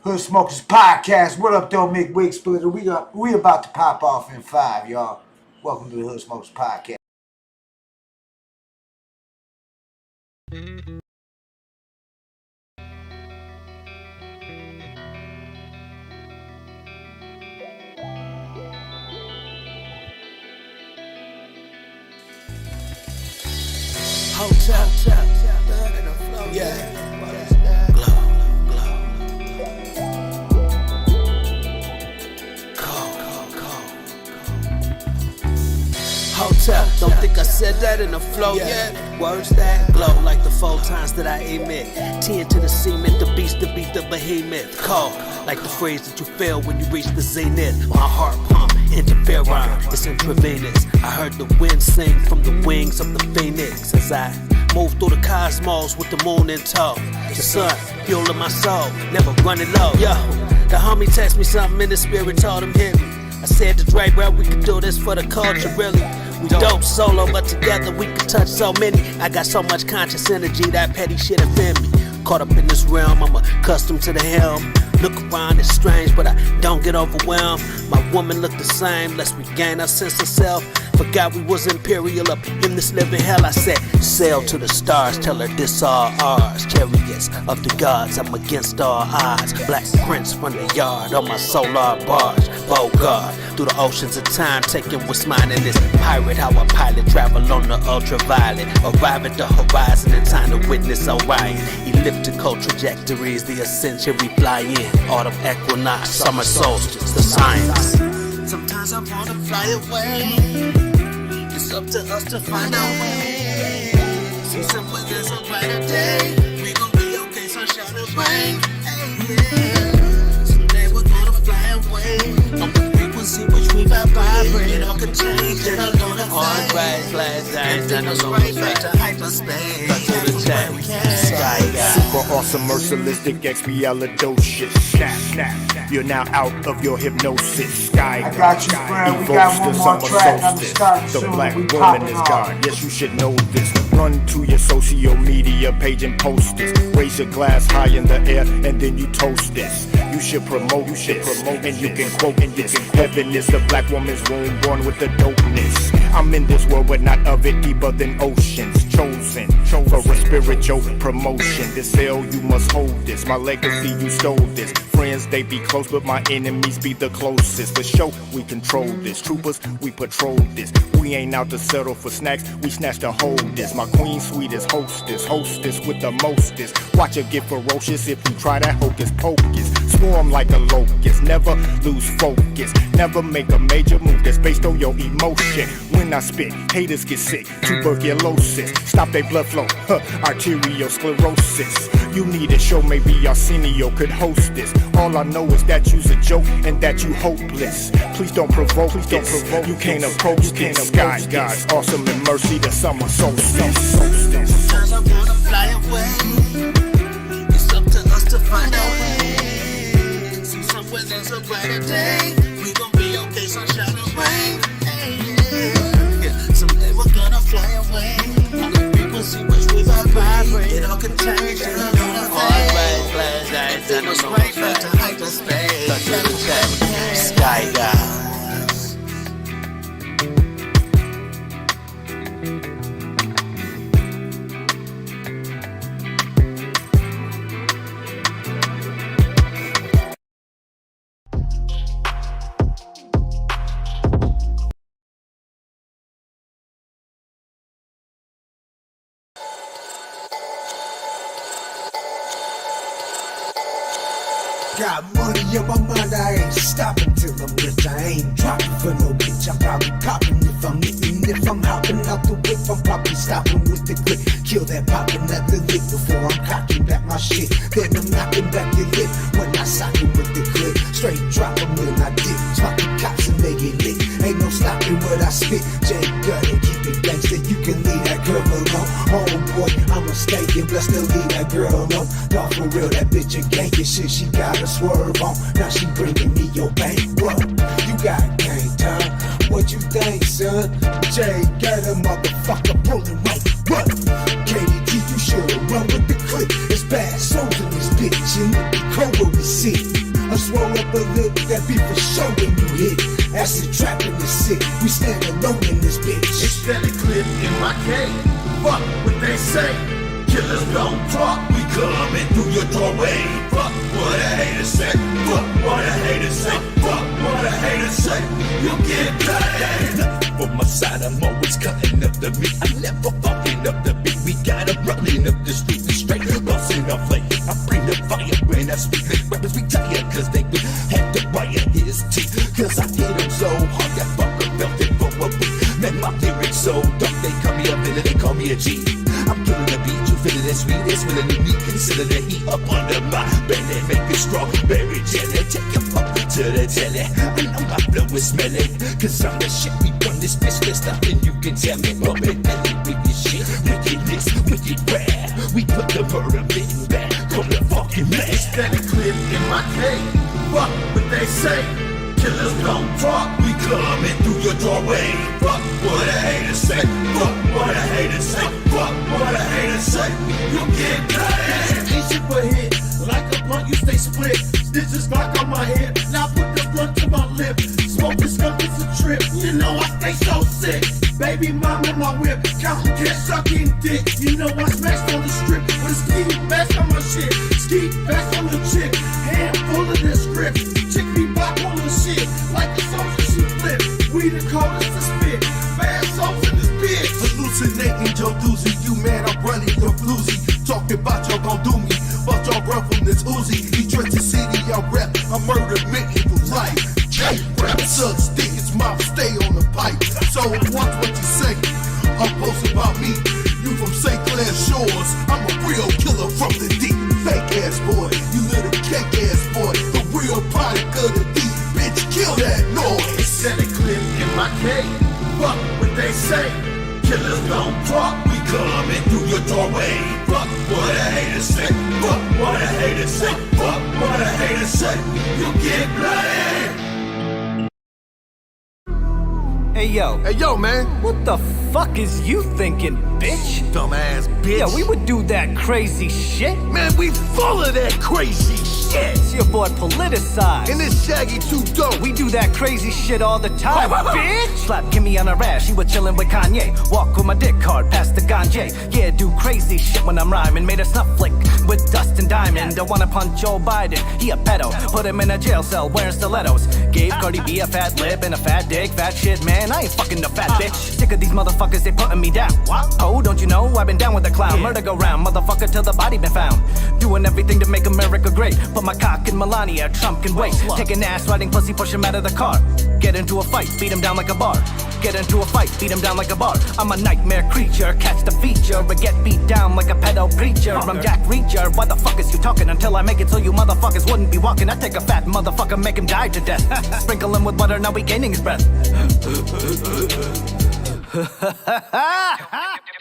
Hood Smokers Podcast. What up, though, Mick Wig Splitter? We about to pop off in 5, y'all. Welcome to the Hood Smokers Podcast. Hotel, yeah. Hotel, don't think I said that in the flow yet. Words that glow like the 4 times that I emit. 10 to the cement, the beast to beat the behemoth. Cold, like the phrase that you feel when you reach the zenith. My heart pump, interferon, it's intravenous. I heard the wind sing from the wings of the phoenix as I move through the cosmos with the moon in tow. The sun, fueling my soul, never running low. Yo, the homie text me something in the spirit, told him hit me. I said to Dre, bro, we can do this for the culture, really. We dope solo, but together we can touch so many. I got so much conscious energy, that petty shit offend me. Caught up in this realm, I'm accustomed to the helm. Look around, it's strange, but I don't get overwhelmed. My woman look the same, let's regain our sense of self. Forgot we was imperial up in this living hell. I said, sail to the stars, tell her this all ours. Chariots of the gods, I'm against all odds. Black prince from the yard, on my solar barge. Bogart, through the oceans of time, taking what's mine in this pirate. How a pilot travel on the ultraviolet. Arrive at the horizon in time to witness Orion. Elliptical trajectories, the ascension we fly in. Autumn equinox, summer solstice, the science. Sometimes I wanna fly away. It's up to us to find our way. See somewhere there's a brighter day. We gon' be okay, sunshine and rain. Hey, yeah. Someday we're gonna fly away. On the frequency which we vibrate. It all can change and I know the hard right, flash dice, and it's right back to hyperspace. Cut to the chat, we can't super awesome, mercilistic, expialidocious. Snap, snap. You're now out of your hypnosis. Sky I got you, friend. We got one more track on the start The soon. black We woman is off. gone. Yes, you should know this. Run to your social media page and post this. Raise your glass high in the air and then you toast this. You should promote, and you can quote this. Heaven is the black woman's womb, born with the dopeness. I'm in this world, but not of it, deeper than oceans. Chosen for a spiritual promotion. This hell, you must hold this. My legacy, you stole this. Friends, they be close, but my enemies be the closest. For show, we control this. Troopers, we patrol this. We ain't out to settle for snacks, we snatch to hold this. My queen sweet is hostess with the mostest. Watch her get ferocious if you try that hocus pocus. Swarm like a locust, never lose focus. Never make a major move that's based on your emotion. When I spit, haters get sick, tuberculosis. Stop their blood flow, arteriosclerosis. You need a show, maybe Arsenio could host this. All I know is that you's a joke and that you hopeless. Please don't provoke this. You can't approach this. Sky gods, awesome in mercy, the summer solstice. Sometimes I wanna fly away. It's up to us to find our way. See somewhere there's a brighter day. We gon' be okay, sunshine and rain. Hey, yeah. Someday we're gonna fly away. On the frequency which we vibrate. It all can change and I know the fade. Flash dice, and It's right back to hyperspace. Cut to the chat, Sky God. Got money in my mind, I ain't stopping till I'm rich. I ain't dropping for no bitch. I'm probably popping if I'm hitting. If I'm hopping out the whip, I'm probably stopping with the clip. Kill that popping at the lip before I'm cocking back my shit. Then I'm knocking back your lip when I sock it with the clip. Straight drop them when I dip. Talking cops and they get lit. Ain't no stopping what I spit. J Gutter, keep it gangsta. You can leave that girl alone. Oh boy, I'ma stay and blessed to leave that girl alone. No, for real, that bitch a ganky shit. She got a swerve on. Now she bringing me your bankroll. You got game time. What you think, son? Jay got a motherfucker pulling right but look, that be for sure when you hit. Acid trapping the sick, we stand alone in this bitch. Extended clip in my cave. Fuck what they say. Killers don't talk, we coming through your doorway. Fuck what a hater say. Fuck what a hater say. Fuck what a hater say. You get paid. From my side, I'm always cutting up the meat. I'm never fucking up the beat. We got 'em running up the street, the straight busting off like I bring the fire when I speak. The rappers retire cause they would have to wire his teeth. Cause I hit him so hard that fucker felt it for a week. Man, my lyrics so dark, they call me a villain, they call me a G. I'm killing the beat, you feeling that sweet, it's feeling the meat. Consider the heat up under my belly. Make it strawberry jelly, take your fuck to the telly. I know my flow is smelly, cause I'm the shit. We run this bitch, there's nothing you can tell me. Rub it belly with your shit, wickedness, wicked rap. We put the murder bitten back from the fucking man. Extended clip in my cave. Fuck what they say. Killers don't talk, we coming through your doorway. Fuck what a hater say. Fuck what a hater say. Fuck what a hater say. You get paid. Eat shit for hit, like a blunt, you stay split. Stitches back on my head, now put the blunt to my lip. Smoking skunk, it's a trip, you know I stay so sick. Baby mama, my whip, counting kids, sucking dick. You know I smashed on the strip, but it's ski fast on my shit. Ski fast on the chick, hand full of this script. Chick be back on the shit, like a soldier she flip. We the coldest to spit, fast souls in this bitch. Hallucinating Joe Doozy, you man, I'm running your floozy. Talking about y'all gon' do me, but y'all run from this Uzi. Detroit City, I rep, I murder mitten for life. Rap sucks, stick his mouth, stay on the pipe. So watch what you say, I'm posting about me. You from St. Clair Shores, I'm a real killer from the deep. Fake ass boy, you little cake ass boy. The real product of the deep, bitch, kill that noise. Extended clip in my cave. Fuck what they say. Killers don't talk, we coming through your doorway. Fuck what a hater say. Fuck what a hater say. Fuck what a hater say. You get bloody. Hey yo, man. What the fuck is you thinking, bitch? Dumbass bitch. Yeah, we would do that crazy shit. Man, we full of that crazy shit. It's your boy politicized. And this Shaggy too dope. We do that crazy shit all the time, bitch. Slap Kimmy on her ass, she was chillin' with Kanye. Walk with my dick hard past the ganje. Yeah, do crazy shit when I'm rhyming. Made a snuff flick with dust and diamond. Don't wanna punch Joe Biden, he a pedo. Put him in a jail cell wearing stilettos. Gave Cardi B a fat lip and a fat dick. Fat shit, man, I ain't fucking no fat bitch. Sick of these motherfuckers, they putting me down. Oh, don't you know, I've been down with the clown. Murder go round, motherfucker, till the body been found. Doing everything to make America great. Put my cock in Melania, Trump can wait. Take an ass riding pussy, push him out of the car. Get into a fight, beat him down like a bar. Get into a fight, beat him down like a bar. I'm a nightmare creature, catch the feature. Or get beat down like a pedo preacher. I'm Jack Reacher, why the fuck is you talking? Until I make it so you motherfuckers wouldn't be walking. I take a fat motherfucker, make him die to death. Sprinkle him with butter, now we gaining his breath.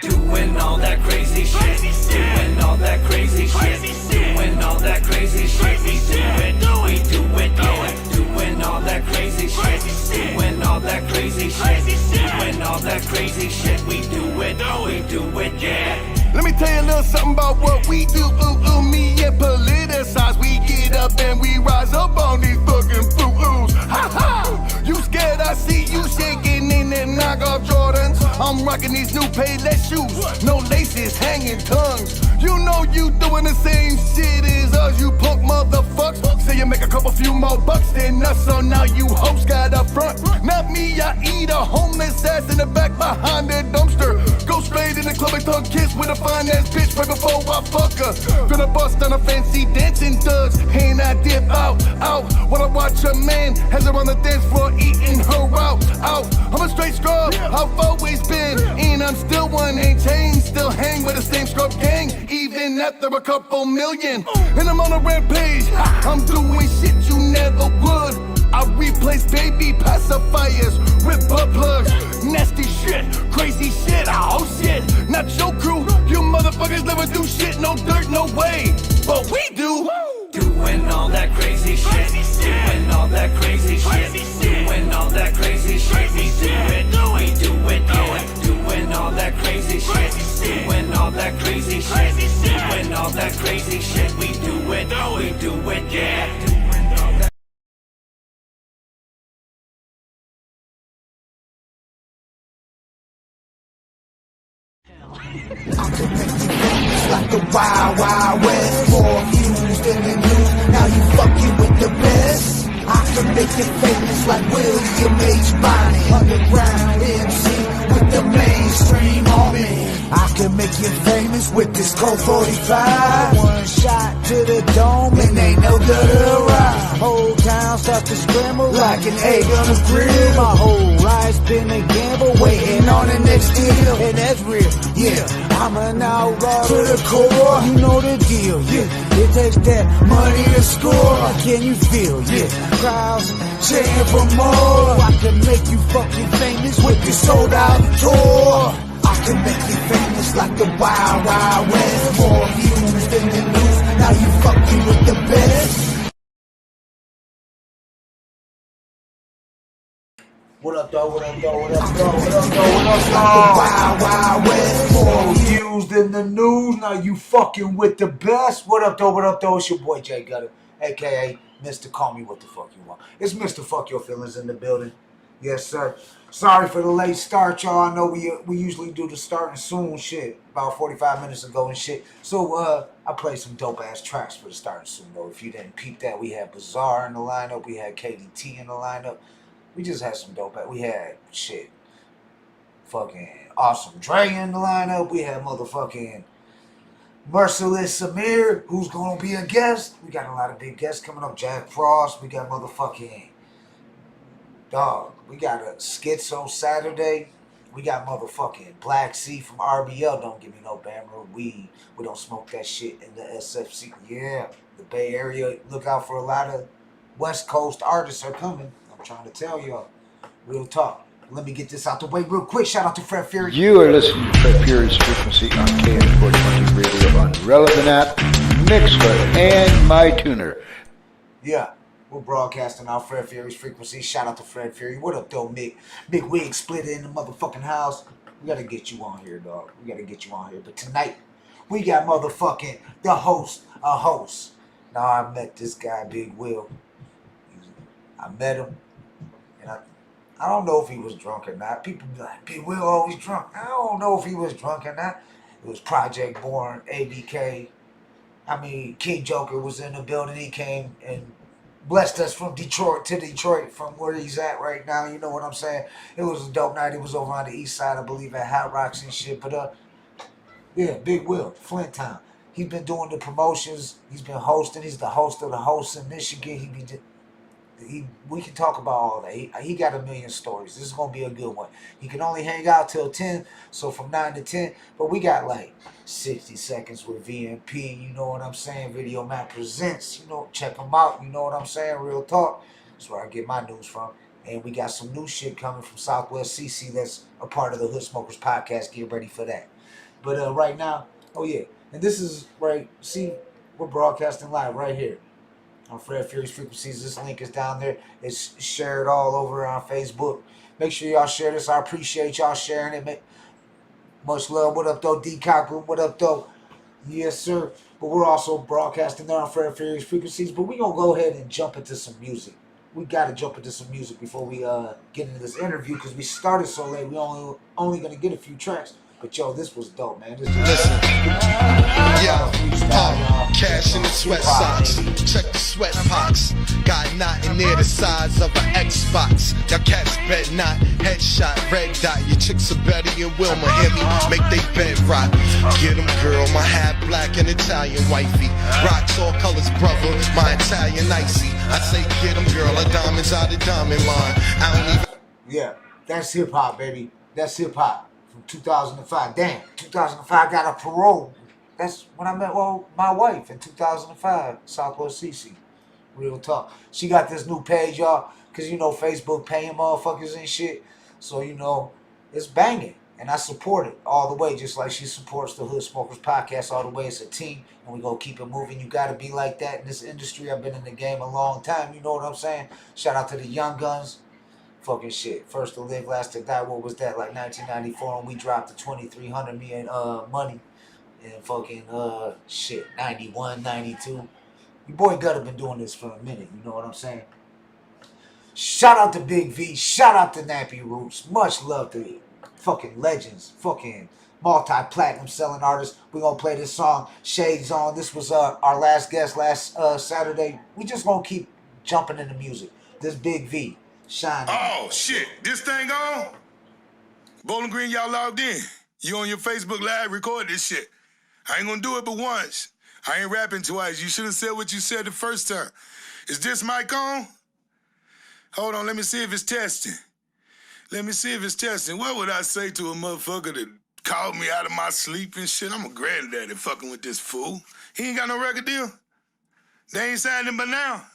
Doing all that crazy shit. Doing all that crazy shit. Doing all that crazy shit. We do it, yeah. Doing all that crazy shit. Doing all that crazy shit. Doing all that crazy shit. We do it, yeah. Let me tell you a little something about what we do. Me and politicize. We get up and we rise up on these fucking foo-oos. Ha ha! You scared? I see you shaking in them knockoff Jordans. I'm rocking these new Payless shoes. No laces, hanging tongues. You know you doing the same shit as us, you punk motherfuckers. Say you make a couple few more bucks than us, so now you hoes got up front. Not me, I eat a homeless ass in the back behind the dumpster. Go straight in the club and tongue kiss with a fine ass bitch right before I fuck her. Gonna bust on a fancy dancing duds, and I dip out. When I watch a man has her on the dance floor eating her out. I'm a straight scrub, I've always been, and I'm still one, ain't changed. Still hang with the same scrub gang, even after a couple million. And I'm on a rampage, I'm doing shit you never would. I replace baby pacifiers with butt plugs. Nasty shit, crazy shit, oh shit. Not your crew, you motherfuckers never do shit, no dirt, no way. But we do. Doing all that crazy shit. Doing all that crazy shit. Doing all that crazy shit. We do it, yeah. Doing all that crazy shit. Doing all that crazy shit. Doing all that crazy shit. We do it, yeah. I can make you famous like the Wild Wild West. More views than the news, now you fucking with the best. I can make you famous like William H. Bonney, underground MC with the mainstream army. I can make you famous with this Colt 45. One shot to the dome and ain't no good arrive. Whole town starts to scramble like an egg on a grill. My whole life's been a gamble, waiting on the next deal. And that's real, yeah. I'm an outlaw to the core. You know the deal, yeah. It takes that money to score. Can you feel, yeah? Crowds cheering for more. I can make you fucking famous with this sold out tour. I can make you famous like the Wild Wild West. More views than the news, now you fucking with the best. What up, though? What up, though? What up, though? What up, though? What up, though? Wild Wild West. More views than the news, now you fucking with the best. What up, though? What up, though? It's your boy Jay Gutta, a.k.a. Mr. Call Me What the Fuck You Want. It's Mr. Fuck Your Feelings in the building. Yes, sir. Sorry for the late start, y'all. I know we usually do the starting soon shit about 45 minutes ago and shit. So I played some dope ass tracks for the starting soon though. If you didn't peep that, we had Bizarre in the lineup, we had KDT in the lineup. We just had some dope ass. We had shit. Fucking Awesome Dre in the lineup. We had motherfucking Merciless Samir, who's gonna be a guest. We got a lot of big guests coming up. Jack Frost. We got motherfucking Dog. We got a Schizo Saturday. We got motherfucking Black Sea from RBL. Don't give me no Bammer weed. We don't smoke that shit in the SFC. Yeah, the Bay Area. Look out for a lot of West Coast artists are coming. I'm trying to tell y'all. Real talk. Let me get this out the way real quick. Shout out to Fred Fury. You are listening to Fred Fury's Frequency on KN420 Radio on Relevant App, Mixler, and My Tuner. Yeah. We're broadcasting our Fred Fury's Frequency. Shout out to Fred Fury. What up, though, Mick? Big Wig split in the motherfucking house. We gotta get you on here, dog. We gotta get you on here. But tonight, we got motherfucking the host, a host. Now, I met this guy, Big Will. I met him, and I don't know if he was drunk or not. People be like, Big Will always drunk. I don't know if he was drunk or not. It was Project Born, ABK. I mean, King Joker was in the building. He came and blessed us from Detroit to Detroit, from where he's at right now. You know what I'm saying? It was a dope night. It was over on the east side, I believe, at Hot Rocks and shit. But yeah, Big Will, Flint Town. He's been doing the promotions. He's been hosting. He's the host of the hosts in Michigan. We can talk about all that. He got a million stories. This is gonna be a good one. He can only hang out till 10, so from 9 to 10. But we got like 60 seconds with VMP. You know what I'm saying? Video Man Presents. You know, check them out. You know what I'm saying? Real talk. That's where I get my news from. And we got some new shit coming from Southwest CC that's a part of the Hood Smokers podcast. Get ready for that. But right now, oh yeah, and this is right. See, we're broadcasting live right here on Fred Fury's Frequencies. This link is down there. It's shared all over on Facebook. Make sure y'all share this. I appreciate y'all sharing it. Much love. What up, though? D-Cock Group. What up, though? Yes, sir. But we're also broadcasting there on Fred Fury's Frequencies. But we're going to go ahead and jump into some music. We got to jump into some music before we get into this interview, because we started so late. We only going to get a few tracks. But yo, this was dope, man. Listen, cash in the sweat socks. Check the sweat pox. Got nothing near the size of an Xbox. Y'all cats bet not. Headshot, red dot. Your chicks are Betty and Wilma. Hear me? Make they bed rock. Get 'em, girl. My half black and Italian wifey. Rocks all colors, brother. My Italian icy. I say get 'em, girl. A diamond's out of diamond line. I don't even. Yeah, that's hip hop, baby. That's hip hop. From 2005. Damn, 2005 got a parole. That's when I met my wife in 2005, Southwest CC. Real talk. She got this new page, y'all, because, you know, Facebook paying motherfuckers and shit. So, you know, it's banging. And I support it all the way, just like she supports the Hood Smokers podcast all the way. It's a team, and we going to keep it moving. You got to be like that in this industry. I've been in the game a long time. You know what I'm saying? Shout out to the young guns. Fucking shit. First to live, last to die. What was that? Like 1994, and we dropped the 2,300 me in money. And fucking shit, 91, 92. Your boy Gutta been doing this for a minute. You know what I'm saying? Shout out to Big V. Shout out to Nappy Roots. Much love to you. fucking legends, fucking multi-platinum selling artists. We're gonna play this song, Shades On. This was our last guest last Saturday. We just gonna keep jumping into music. This Big V, Shine. Oh, shit. This thing on? Bowling Green, y'all logged in. You on your Facebook Live, record this shit. I ain't gonna do it but once. I ain't rapping twice. You should have said what you said the first time. Is this mic on? Hold on, let me see if it's testing. Let me see if it's testing. What would I say to a motherfucker that called me out of my sleep and shit? I'm a granddaddy fucking with this fool. He ain't got no record deal. They ain't signed him by now.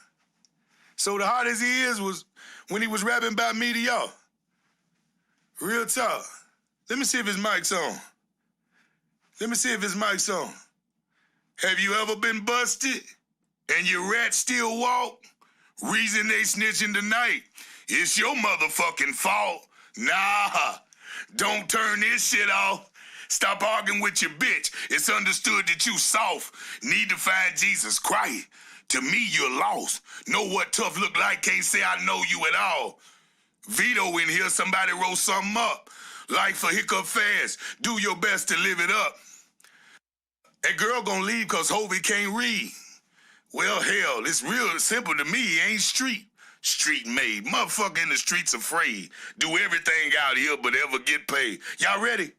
So the hardest he is was when he was rapping about me to y'all. Real talk. Let me see if his mic's on. Let me see if his mic's on. Have you ever been busted and your rat still walk? Reason they snitching tonight, it's your motherfucking fault. Nah, don't turn this shit off. Stop arguing with your bitch. It's understood that you soft. Need to find Jesus Christ. To me, you're lost. Know what tough look like, can't say I know you at all. Vito in here, somebody wrote something up. Life a hiccup fast. Do your best to live it up. That girl gonna leave cause Hovey can't read. Well, hell, it's real simple to me. It ain't street made. Motherfucker in the streets afraid. Do everything out here but ever get paid. Y'all ready?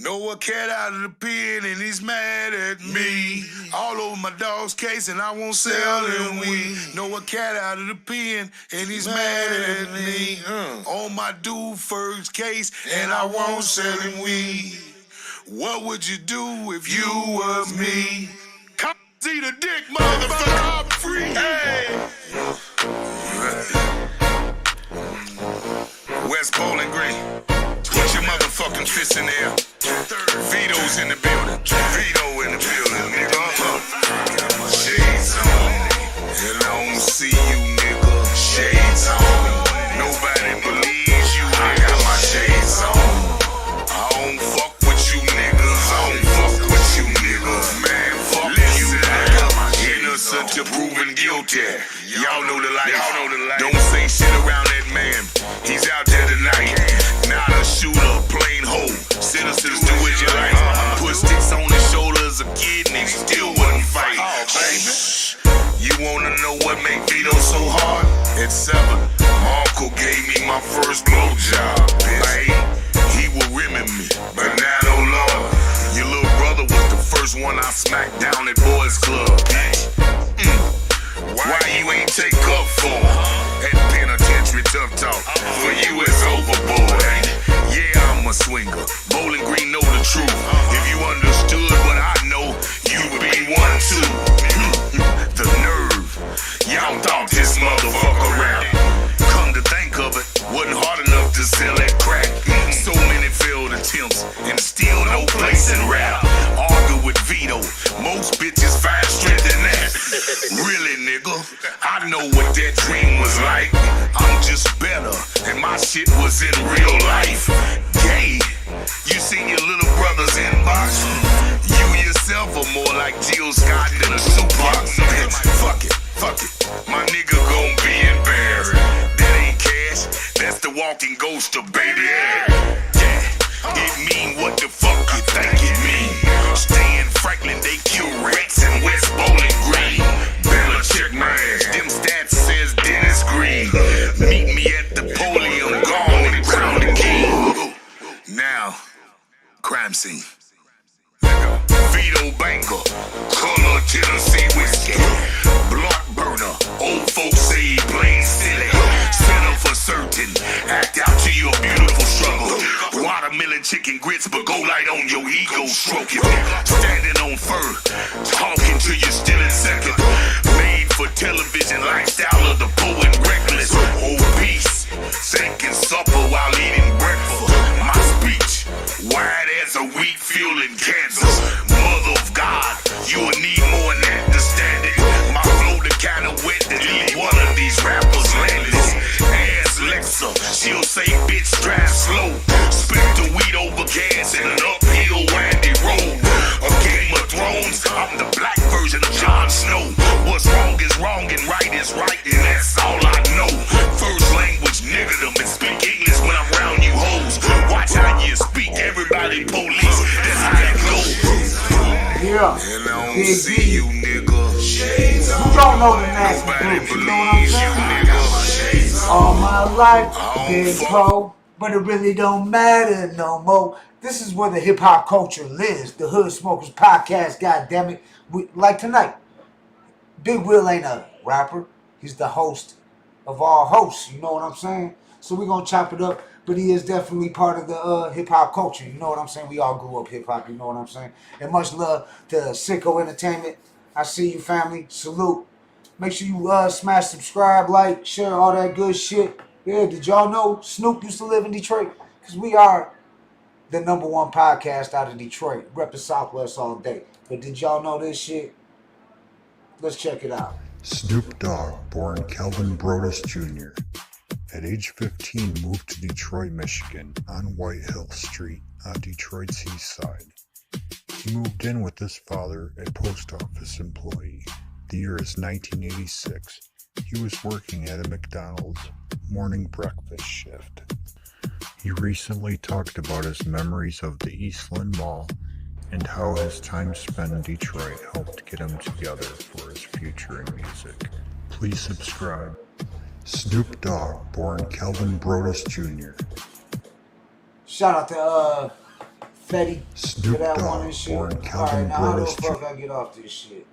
Know a cat out of the pen and he's mad at me. All over my dog's case and I won't sell him weed. Know a cat out of the pen and he's mad at me. On my dude first case and I won't sell him weed. What would you do if you was me? Come see the dick, motherfucker, I'm free. Hey! West Bowling Green. Put your motherfucking fists in the air. Vito's in the building. Vito in the building, nigga. Shades on. And I don't see you, nigga. Shades on. Nobody believes you. I got my shades on. I don't fuck with you, niggas. I don't fuck with you, niggas. Man, fuck you, nigga. Innocent to proven guilty. Y'all know the life. Don't say shit around that man. He's out there tonight. Not a shooter, plain hoe. Citizens do what you like. Put sticks on his shoulder as a kid and he still wouldn't fight. You wanna know what make Vito so hard? At 7, my uncle gave me my first blowjob. He was rimming me, but now no love. Your little brother was the first one I smacked down at Boys Club. Why you ain't take up for? At penitentiary tough talk. For you it's overboard. Yeah, I'm a swinger. Bowling Green know the truth. If you understood what I know, you would be one too. The nerve. Y'all thought this motherfucker rap. Come to think of it, wasn't hard enough to sell that crack. So many failed attempts and still no place in rap. Argue with Vito. Most bitches find strength in that. Really, nigga, I know what that dream was like. I'm just better, and my shit was in real life. Gay, you seen your little brothers in box. You yourself are more like Jill Scott than a Tupac. Fuck it, my nigga gon' be embarrassed. That ain't cash, that's the walking ghost of baby air. Yeah, it mean what the fuck you think it mean. Stay in Franklin, they kill rats in West Bowling Green. Better check my ass, them stats says Dennis Green. Meet me at the podium, gone and crown the king. Now, crime scene. Vito Banker, color Tennessee whiskey. Blunt burner, old folks say he plain silly. Center for certain, act out to your beautiful struggle. Watermelon chicken grits, but go light on your ego, stroke it. Standing on fur, talking to you still in second. Made for television, lifestyle of the poor and reckless. Obese, thinking supper while eating breakfast. My speech, wide as a wheat fueling cancer. Mother of God, you'll need more than that to stand it. My flow the kind of wet that leave one of these rappers landless. Ask Lexa, she'll say bitch drive slow. Spit the weed over gas in an uphill windy road. A Game of Thrones, I'm the black version of Jon Snow. What's wrong is wrong and right is right, and that's all I know. First language niggerdom and speak English when I'm around you. Yeah. And I don't Big see D. you, nigga. You don't know the nasty Nobody groups, you know what I'm believes you, saying? nigga. All my life, I been don't fuck. pro, but it really don't matter no more. This is where the hip hop culture lives. The Hood Smokers Podcast, goddammit. Like tonight, Big Will ain't a rapper. He's the host of all hosts, you know what I'm saying? So we're gonna chop it up, but he is definitely part of the hip hop culture, you know what I'm saying? We all grew up hip hop, you know what I'm saying? And much love to Sicko Entertainment. I see you, family. Salute. Make sure you smash subscribe, like, share, all that good shit. Yeah, did y'all know Snoop used to live in Detroit? Because we are the #1 podcast out of Detroit, repping Southwest all day. But did y'all know this shit? Let's check it out. Snoop Dogg, born Kelvin Brodus Jr. At age 15, moved to Detroit, Michigan, on White Hill Street on Detroit's east side. He moved in with his father, a post office employee. The year is 1986. He was working at a McDonald's morning breakfast shift. He recently talked about his memories of the Eastland Mall and how his time spent in Detroit helped get him together for his future in music. Please subscribe. Snoop Dogg, born Kelvin Brodus Jr. Shout out to Fetty. Snoop for that Dogg, one and shit. born Alright, Kelvin now how the Brodus fuck Jr. I get off this shit?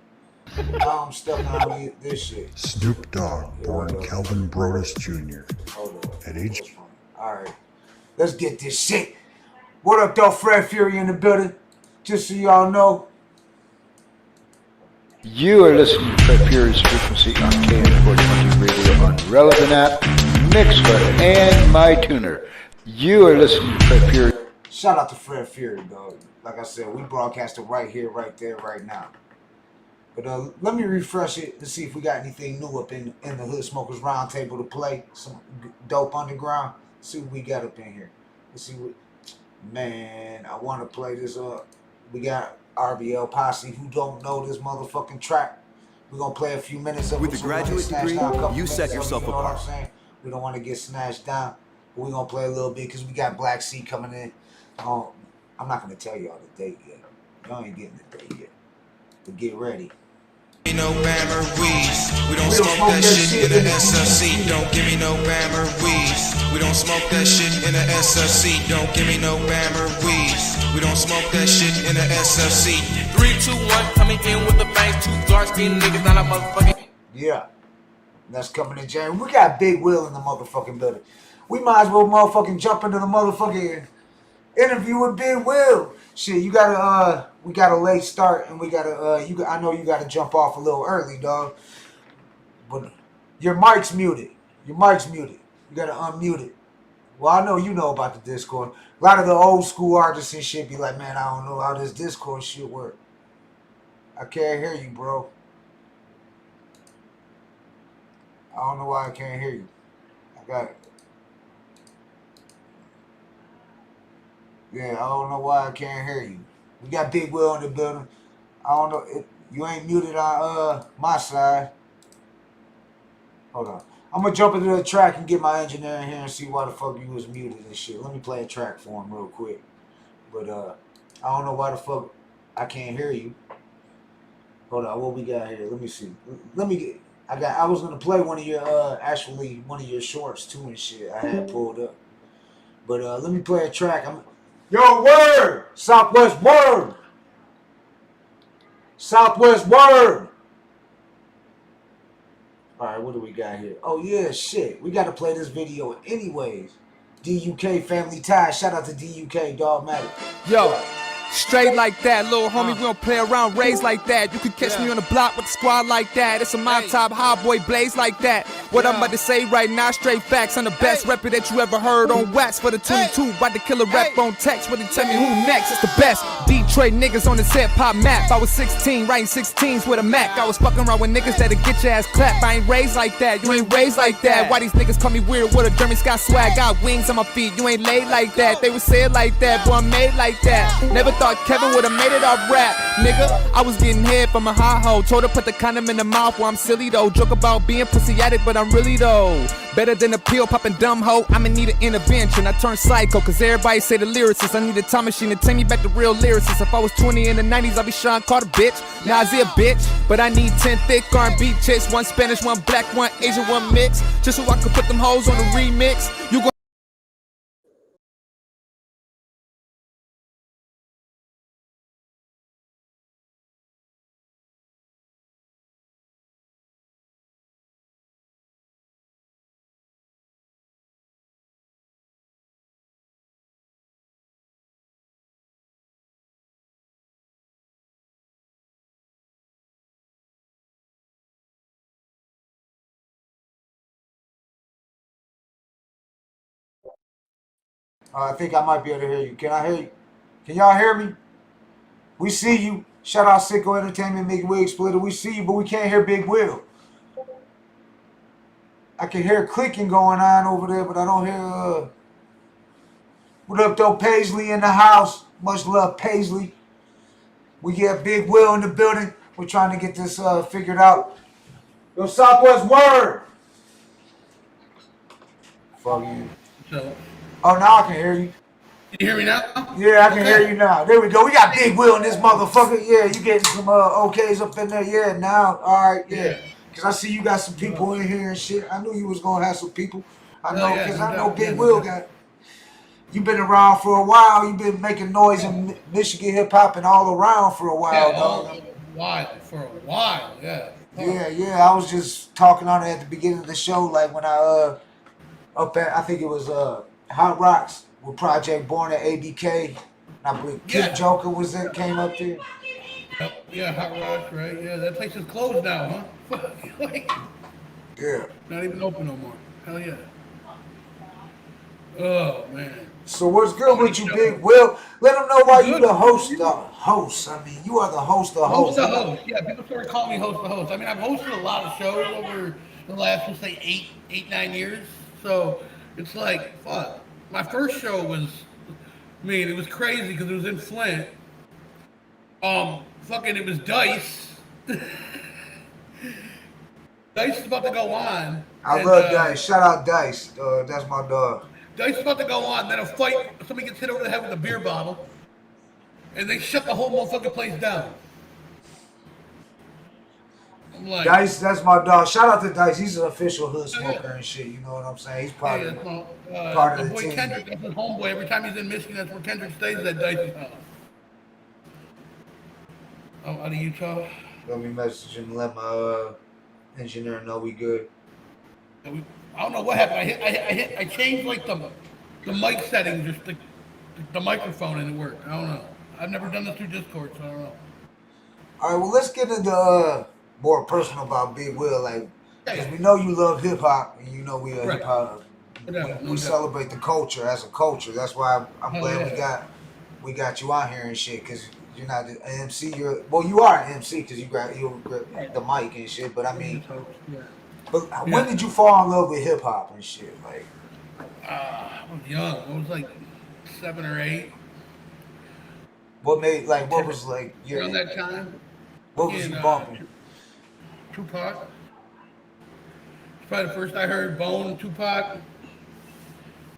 I'm stuck on this shit. Snoop Dogg, born Kelvin Brodus Jr. Hold on. At age... Alright, let's get this shit. What up, though? Fred Fury in the building. Just so y'all know. You are listening to Fred Fury's Frequency on KN420 Radio on Relevant App, Mixcler, and MyTuner. You are listening to Fred Fury. Shout out to Fred Fury, dog. Like I said, we broadcasted right here, right there, right now. But let me refresh it to see if we got anything new up in the Hood Smokers Roundtable to play. Some dope underground. Let's see what we got up in here. Let's see what... Man, I want to play this up. We got RBL Posse, who don't know this motherfucking track. We're going to play a few minutes of it. With a graduate degree, you set yourself apart. We don't want to get snatched down. But we're going to play a little bit because we got Black Sea coming in. I'm not going to tell y'all the date yet. Y'all ain't getting the date yet. But get ready. Give me no Bammer weeds. We don't smoke that shit in the SFC. Don't give me no Bammer weeds. We don't smoke that shit in the SFC. Don't give me no Bammer weeds. We don't smoke that shit in the SFC. 3, 2, 1, coming in with the bangs. 2 dark skinned niggas, not a motherfucking. Yeah. That's coming in January. We got Big Will in the motherfucking building. We might as well motherfucking jump into the motherfucking interview with Big Will. Shit, you gotta we got a late start and we gotta I know you gotta jump off a little early, dog. But your mic's muted. Your mic's muted. You gotta unmute it. Well, I know you know about the Discord. A lot of the old school artists and shit be like, man, I don't know how this Discord shit work. I can't hear you, bro. I don't know why I can't hear you. I got it. Yeah, I don't know why I can't hear you. We got Big Will in the building. I don't know. You ain't muted on my side. Hold on. I'm going to jump into the track and get my engineer in here and see why the fuck you was muted and shit. Let me play a track for him real quick. But I don't know why the fuck I can't hear you. Hold on. What we got here? Let me see. Let me get... I was going to play one of your shorts too and shit I had pulled up. But let me play a track. Yo, word! Southwest word! Southwest word! Alright, what do we got here? Oh, yeah, shit. We got to play this video anyways. DUK Family Ties. Shout out to DUK, Dogmatic. Yo, straight like that, little homie. We don't play around, raised like that. You could catch me on the block with the squad like that. It's a my top hot boy blaze like that. What I'm about to say right now, straight facts. I'm the best rapper that you ever heard on wax for the 22. About to kill a rap on text. Really tell me who next. It's the best. Detroit niggas on this hip hop map. I was 16, writing 16s with a Mac. I was fucking around with niggas that'll get your ass clapped. I ain't raised like that. You ain't raised like that. Why these niggas call me weird with a Jeremy Scott swag? Got wings on my feet. You ain't laid like that. They would say it like that, boy, I'm made like that. Never thought Kevin would've made it off rap, nigga. I was getting head from a high hoe. Told her put the condom in the mouth. Well, I'm silly though. Joke about being pussy addict, but I'm really though. Better than a pill popping dumb hoe. I'ma need an intervention. I turn psycho, cause everybody say the lyricist. I need a time machine to take me back to real lyricists. If I was 20 in the 90s, I'd be Sean Carter, bitch. Now Nazia, bitch. But I need 10 thick R&B chicks. One Spanish, one black, one Asian, one mix. Just so I could put them hoes on the remix. You gon' I think I might be able to hear you. Can I hear you? Can y'all hear me? We see you. Shout out Sicko Entertainment, Big Wig Splitter. We see you, but we can't hear Big Will. I can hear clicking going on over there, but I don't hear. What up, though? Paisley in the house. Much love, Paisley. We get Big Will in the building. We're trying to get this figured out. Yo, Southwest Word. Fuck you. So, oh, now I can hear you. Can you hear me now? Yeah, I can hear you now. There we go. We got Big Will in this motherfucker. Yeah, you getting some OKs up in there. Yeah, now. All right, yeah. Because I see you got some people in here and shit. I knew you was going to have some people. I know, because I know Big Will got... You been around for a while. You been making noise in Michigan hip-hop and all around for a while, dog. For a while, yeah. Yeah. I was just talking on it at the beginning of the show, like when I I think it was Hot Rocks with Project Born at ABK. I believe Kid Joker came up there. Yep. Yeah, Hot Rocks, right? Yeah, that place is closed now, huh? Yeah. Not even open no more. Hell yeah. Oh man. So what's good with you, Big Will? Let them know why you the host. The host. I mean, you are the host. The host. The host. Yeah, people started calling me host. The host. I mean, I've hosted a lot of shows over the last, let's say, 9 years. So it's like, fuck. My first show was, I mean, it was crazy because it was in Flint. Fucking, it was Dice. Dice is about to go on. I love Dice. Shout out Dice. That's my dog. Dice is about to go on, then a fight, somebody gets hit over the head with a beer bottle, and they shut the whole motherfucking place down. I'm like, Dice, that's my dog. Shout out to Dice. He's an official hood smoker and shit. You know what I'm saying? He's part of the boy team. Kendrick, that's his homeboy. Every time he's in Michigan, that's where Kendrick stays at Dice's house. Oh, out of Utah? Let me message him and let my engineer know we good. I don't know what happened. I changed like the mic settings, just the microphone, and it worked. I don't know. I've never done this through Discord, so I don't know. All right, well, let's get into more personal about Big Will, like, because we know you love hip hop, and you know we are hip hop. We celebrate the culture as a culture. That's why I'm glad we got you on here and shit, because you're not an MC. You are an MC because you got the mic and shit. But I mean. But when did you fall in love with hip hop and shit? Like, I was young. I was like 7 or 8. What was like your around that time? What was you bumping? Tupac. It's probably the first I heard Bone, Tupac,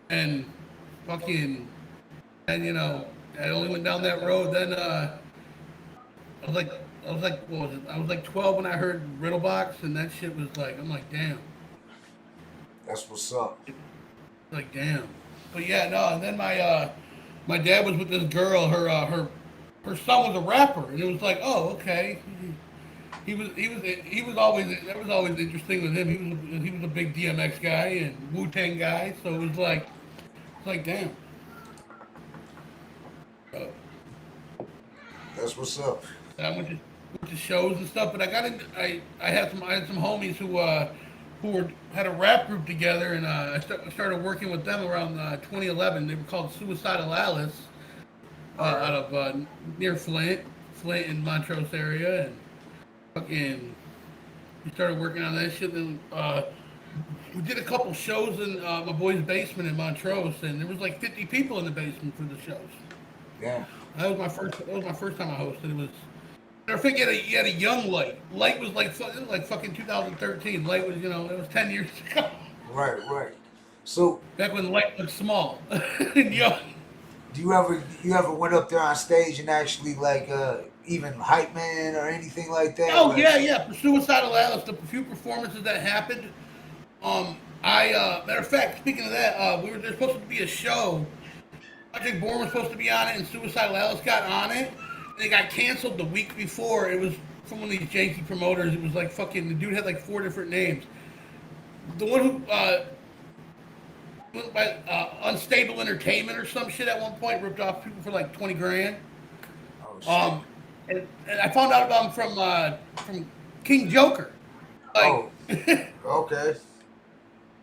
and fucking, and you know, I only went down that road. Then I was like, what was it? I was like 12 when I heard Riddlebox, and that shit was like, I'm like, damn. That's what's up. Like, damn. But yeah, no. And then my dad was with this girl. Her son was a rapper, and it was like, oh, okay. He was always, that was always interesting with him. He was a big DMX guy and Wu-Tang guy, so it was like damn. That's what's up. And I went to shows and stuff, but I had some homies who had a rap group together, and I started working with them around 2011. They were called Suicidal Alice, out of near Flint in Montrose area, and fucking we started working on that shit. And we did a couple shows in my boy's basement in Montrose, and there was like 50 people in the basement for the shows. Yeah. That was my first time I hosted. It was. I think you had a young Light. Light was like it was like fucking 2013. Light was it was 10 years ago. Right. So back when Light was small and young. Do you ever went up there on stage and actually like even hype man or anything like that? Oh like, yeah. For Suicidal Alice, the few performances that happened. Matter of fact, speaking of that, there's supposed to be a show. Project Born was supposed to be on it, and Suicidal Alice got on it, and it got canceled the week before. It was from one of these janky promoters. It was like fucking the dude had like 4 different names. The one who went by Unstable Entertainment or some shit at one point ripped off people for like 20 grand. Oh shit. And I found out about him from King Joker. Like, okay.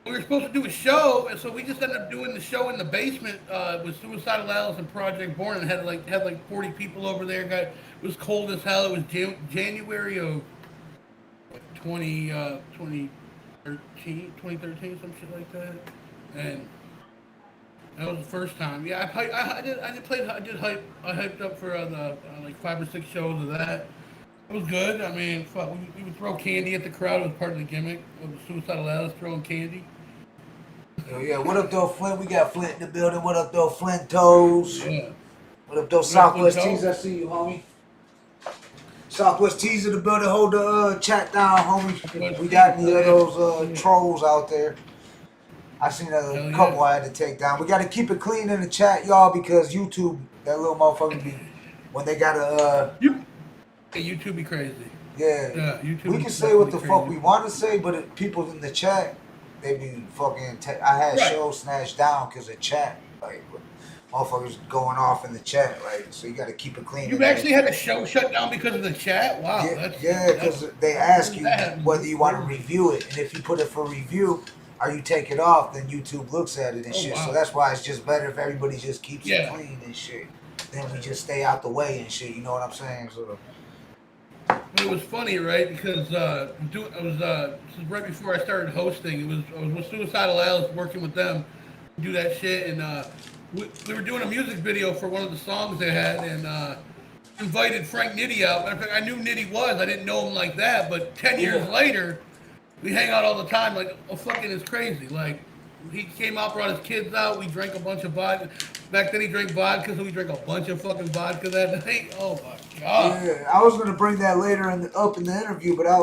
We were supposed to do a show, and so we just ended up doing the show in the basement with Suicidal Alice and Project Born, and had like 40 people over there. It was cold as hell. It was January of 2013, some shit like that, and that was the first time. Yeah, I hyped up for the like 5 or 6 shows of that. It was good. I mean, fuck, we would throw candy at the crowd. It was part of the gimmick of the Suicidal Alice, throwing candy. Oh, yeah. What up, though, Flint? We got Flint in the building. What up, though, Flint Toes? Yeah. What up, though, Southwest Tees? I see you, homie. Southwest Tees in the building. Hold the chat down, homie. We got any of those trolls out there. I seen a couple I had to take down. We got to keep it clean in the chat, y'all, because YouTube, that little motherfucker be, when they got to... YouTube be crazy. Yeah. YouTube we can say what the fuck we want to say, but people in the chat, they be fucking... I had shows snatched down because of chat. Like, motherfuckers going off in the chat. Like, so you got to keep it clean. You actually had a show shut down because of the chat? Wow. Yeah, because they ask you whether you want to review it. And if you put it for review or you take it off, then YouTube looks at it and shit. Wow. So that's why it's just better if everybody just keeps it clean and shit. Then we just stay out the way and shit. You know what I'm saying? So... But it was funny, right? Because this is right before I started hosting. I was with Suicidal Alice, working with them, do that shit, and we were doing a music video for one of the songs they had, and invited Frank Nitti out. Matter of fact, I knew Nitti was. I didn't know him like that, but 10 years later, we hang out all the time. Like, fucking is crazy. Like, he came out, brought his kids out. We drank a bunch of vodka. Back then, he drank vodka, so we drank a bunch of fucking vodka that night. Oh my god! Yeah, I was gonna bring that later up in the interview, but I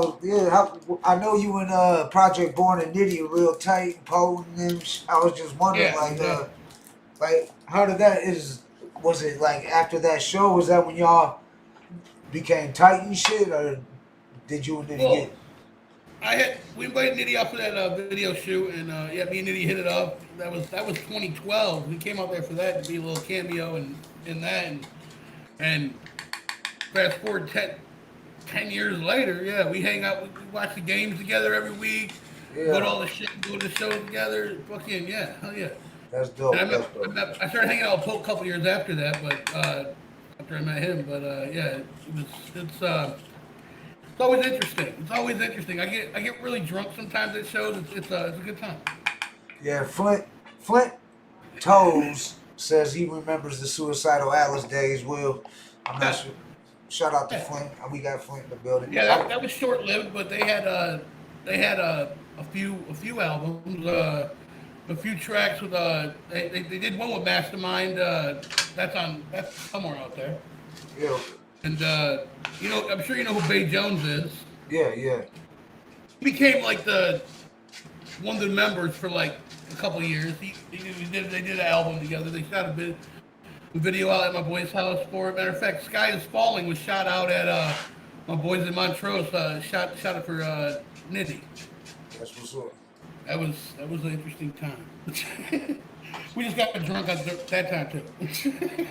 know you and Project Born and Nitti are real tight, potent, and I was just wondering, like how did that was it like after that show? Was that when y'all became tight and shit, or did you and Nitti get? We invited Nitti out for that video shoot, and me and Nitti hit it up. That was 2012. We came out there for that to be a little cameo in that, and fast forward 10 years later, we hang out, we watch the games together every week, go to all the shit, go to the shows together, fucking hell yeah. That's dope. I started hanging out with Pope a couple years after that, but after I met him, but it's always interesting. It's always interesting. I get really drunk sometimes at shows. It's a good time. Yeah, Flint Toes says he remembers the Suicidal Alice days. Will, I'm not sure. Shout out to Flint. We got Flint in the building. Yeah, that was short lived, but they had a few albums, a few tracks with they did one with Mastermind. That's somewhere out there. Yeah. And I'm sure you know who Bay Jones is. Yeah. He became like one of the members for like a couple of years. They did an album together. They shot a video out at my boy's house for it. Matter of fact, Sky is Falling was shot out at my boys in Montrose. Shot it for Nitti. That's what's up. That was an interesting time. We just got drunk at that time too.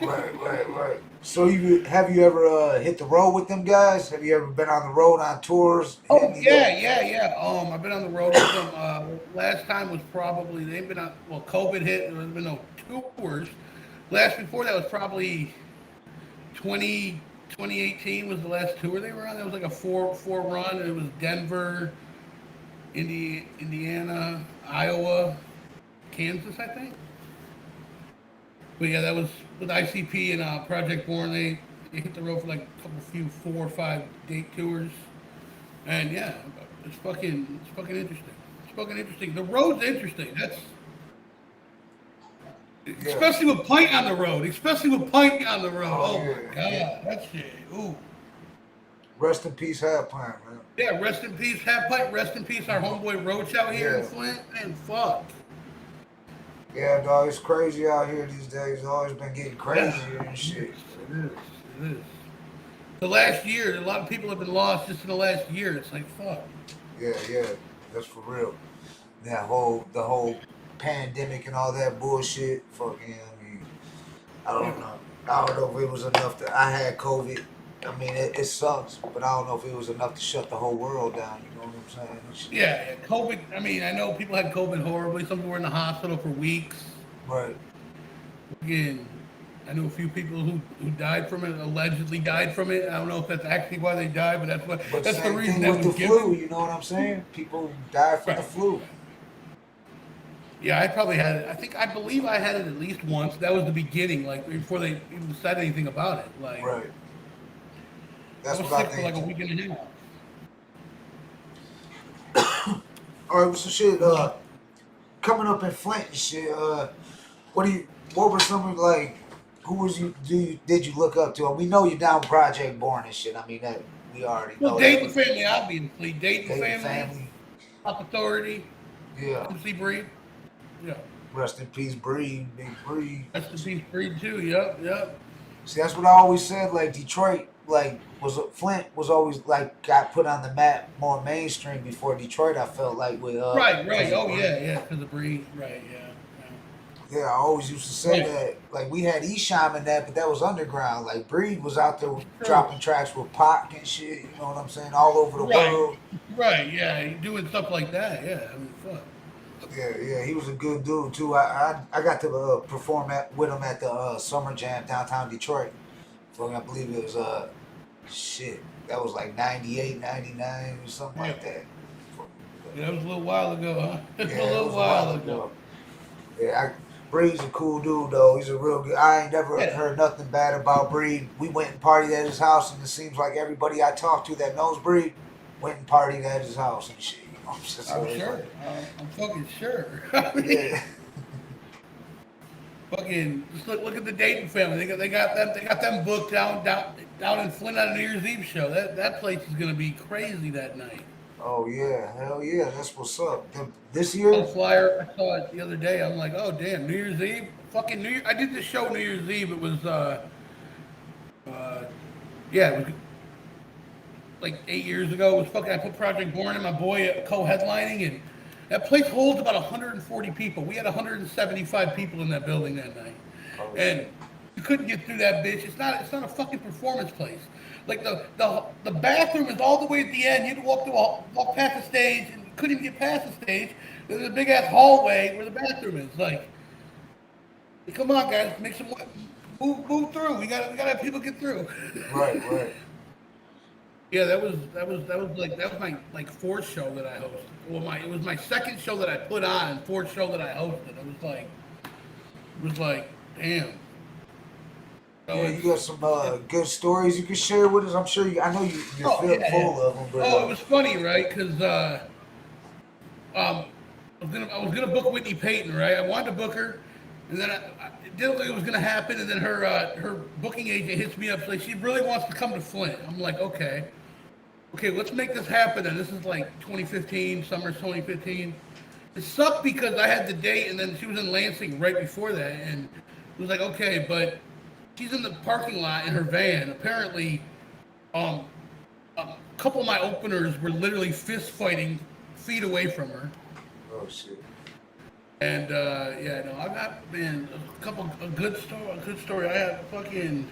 Right. So have you ever hit the road with them guys? Have you ever been on the road on tours? Oh yeah. I've been on the road with them. Last time was probably they've been on. Well, COVID hit. There has been no tours. Last before that was probably 2018 was the last tour they were on. That was like a four run. It was Denver, Indiana, Iowa, Kansas, I think. But yeah, that was with ICP and Project Born. They hit the road for like a few 4 or 5 date tours, and yeah, it's fucking interesting. It's fucking interesting. The road's interesting. That's especially with Pint on the road. Especially with Pint on the road. Oh my god, that shit. Ooh. Rest in peace, Half Pint, man. Yeah, rest in peace, Half Pint. Rest in peace, our homeboy Roach out here in Flint. Man, fuck. Yeah, dog, it's crazy out here these days. It's always been getting crazier and shit. It is. The last year, a lot of people have been lost just in the last year. It's like, fuck. Yeah, that's for real. The whole pandemic and all that bullshit. Fucking, I don't know. I don't know if it was enough I had COVID. I mean, it sucks, but I don't know if it was enough to shut the whole world down. You know what I'm saying? Yeah, COVID. I mean, I know people had COVID horribly. Some people were in the hospital for weeks. Right. Again, I know a few people who died from it, allegedly died from it. I don't know if that's actually why they died, but that's the reason thing that with was the given. flu. You know what I'm saying? People die from the flu. Yeah, I probably had it. I believe I had it at least once. That was the beginning, like before they even said anything about it. Like, right. That's I was what sick I for think. like a week and a half. All right, so shit. Coming up in Flint and shit. What were some of like? Who was did you look up to? And we know you're down Project Born and shit. I mean that we already know. Well, Dayton Family, obviously. Dayton Family. Family. Pop Authority. Yeah. MC Breed. Yeah. Rest in peace, Breed. Big Breed. Rest in peace, Breed too. Yep. See, that's what I always said. Like Detroit, Flint was always like got put on the map more mainstream before Detroit. I felt like with Right. Oh yeah, because of Breed. Right. Yeah. Yeah, I always used to say that. Like we had Esham and that, but that was underground. Like Breed was out there dropping tracks with Pac and shit. You know what I'm saying? All over the world. Right. Yeah, doing stuff like that. Yeah. I mean, fuck. Yeah, he was a good dude too. I got to perform with him at the Summer Jam downtown Detroit. So I believe it was that was like 98, 99 or something like that. Yeah, it was a little while ago, huh? Yeah, it was a while ago. Yeah, Breed's a cool dude though. He's a real good. I ain't never heard nothing bad about Breed. We went and partied at his house, and it seems like everybody I talked to that knows Breed went and partied at his house and shit. You know what I'm saying? I'm sure. I'm fucking sure. Yeah. Fucking just look at the Dayton Family. They got them booked down in Flint on a New Year's Eve show. That place is gonna be crazy that night. Oh yeah, hell yeah, that's what's up. This year, the flyer I saw it the other day. I'm like, oh damn, New Year's Eve, fucking New Year. I did this show New Year's Eve. It was it was like 8 years ago. It was fucking. I put Project Born and my boy co-headlining, and that place holds about 140 people. We had 175 people in that building that night, and you couldn't get through that bitch. It's not a fucking performance place. Like the bathroom is all the way at the end. You had to walk past the stage, and you couldn't even get past the stage. There's a big ass hallway where the bathroom is. Like, come on, guys, make some move through. We gotta have people get through. Right. Yeah, that was my fourth show that I hosted. Well, it was my second show that I put on, and fourth show that I hosted. It was like, damn. So yeah, you got some good stories you can share with us. I'm sure I know you're full of them. But, it was funny, right? Because I was gonna book Whitney Payton, right? I wanted to book her, and then it didn't look like it was gonna happen. And then her booking agent hits me up, like she really wants to come to Flint. I'm like, okay, let's make this happen. And this is like 2015, summer 2015. It sucked because I had the date, and then she was in Lansing right before that, and it was like, okay, but she's in the parking lot in her van. Apparently, a couple of my openers were literally fist fighting feet away from her. Oh shit. And I got a good story. I had fucking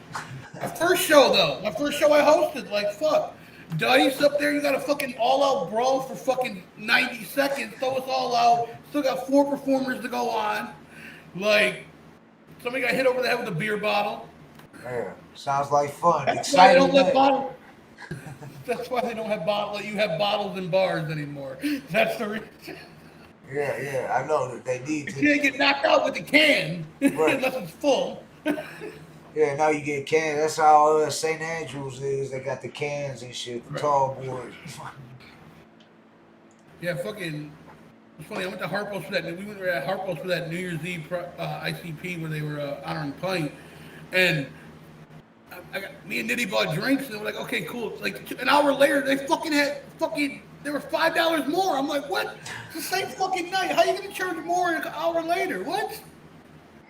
my first show I hosted. Like fuck, Dice up there. You got a fucking all-out brawl for fucking 90 seconds. Throw us all out. Still got 4 performers to go on. Like somebody got hit over the head with a beer bottle. Yeah, sounds like fun. That's why they don't let bottles. That's why they don't have bottles. You have bottles in bars anymore. That's the reason. Yeah, I know that they need You to. can't get knocked out with the can unless it's full. Yeah, now you get cans. That's how St. Andrews is. They got the cans and shit, the tall boys. Yeah, fucking. It's funny. I went to Harpo's for that. We went at Harpo's for that New Year's Eve ICP where they were honoring Pint, and me and Nitty bought drinks, and we're like, okay, cool. Like an hour later, they fucking had they were $5 more. I'm like, what? It's the same fucking night. How you gonna charge more an hour later? What?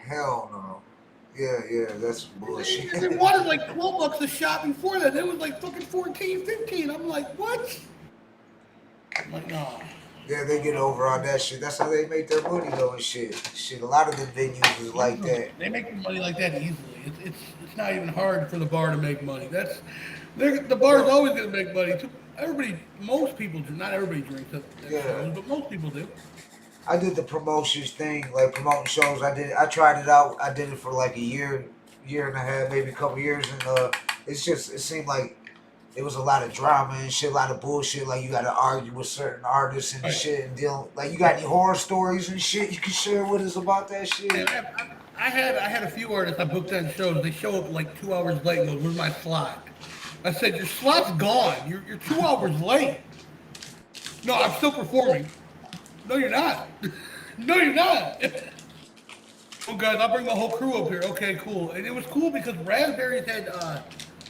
Hell no. Yeah, that's bullshit. They wanted like $12 a shot before that. It was like fucking 14, 15. I'm like, what? I'm like, no. Yeah, they get over on that shit. That's how they make their money though and shit. Shit, a lot of the venues is like that. They make their money like that easily. It's not even hard for the bar to make money. The bar's always gonna make money. Most people do. Not everybody drinks at shows, but most people do. I did the promotions thing, like promoting shows. I tried it out. I did it for like a year and a half, maybe a couple years, and it seemed like it was a lot of drama and shit, a lot of bullshit. Like you got to argue with certain artists and shit, and deal. Like you got any horror stories and shit you can share with us about that shit? I had a few artists I booked on shows. They show up like 2 hours late and go, "Where's my slot?" I said, "Your slot's gone. You're 2 hours late." No, I'm still performing. No, you're not. No, you're not. Oh, guys, I'll bring the whole crew up here. Okay, cool. And it was cool because Raspberries had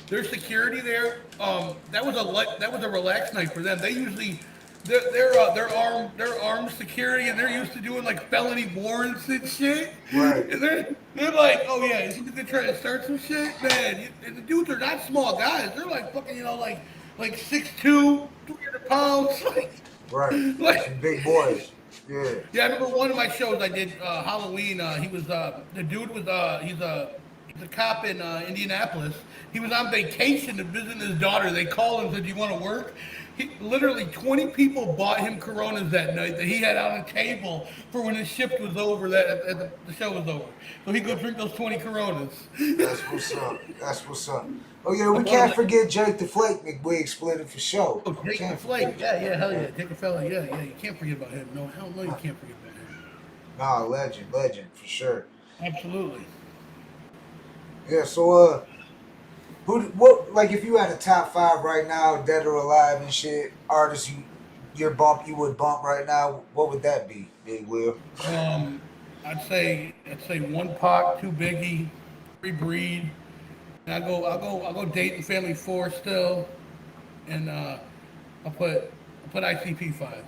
their security there. That was a relaxed night for them. They usually they're armed security, and they're used to doing like felony warrants and shit. Right. And they're like, oh yeah, you think they're trying to start some shit, man? And the dudes are not small guys. They're like fucking, like 6'2", 200 pounds. Right. Like big boys. Yeah. Yeah, I remember one of my shows I did Halloween. He was the dude was he's a cop in Indianapolis. He was on vacation to visit his daughter. They called him and said, "Do you want to work?" Literally 20 people bought him Coronas that night that he had on a table for when his shift was over, the show was over. So he go drink those 20 Coronas. That's what's up. Oh yeah, we can't forget Jake the Flake McWig splitting for show. Oh, Jake the Flake, yeah, hell yeah. Jake the fella, yeah, you can't forget about him. No, hell no, you can't forget about him. Nah, legend, for sure. Absolutely. Yeah, so what like if you had a top 5 right now, dead or alive and shit, artists you would bump right now, what would that be, Big Will? I'd say 1 Pac, 2 Biggie, 3 Breed. And I'll go Dayton Family 4 still, and I'll put ICP 5.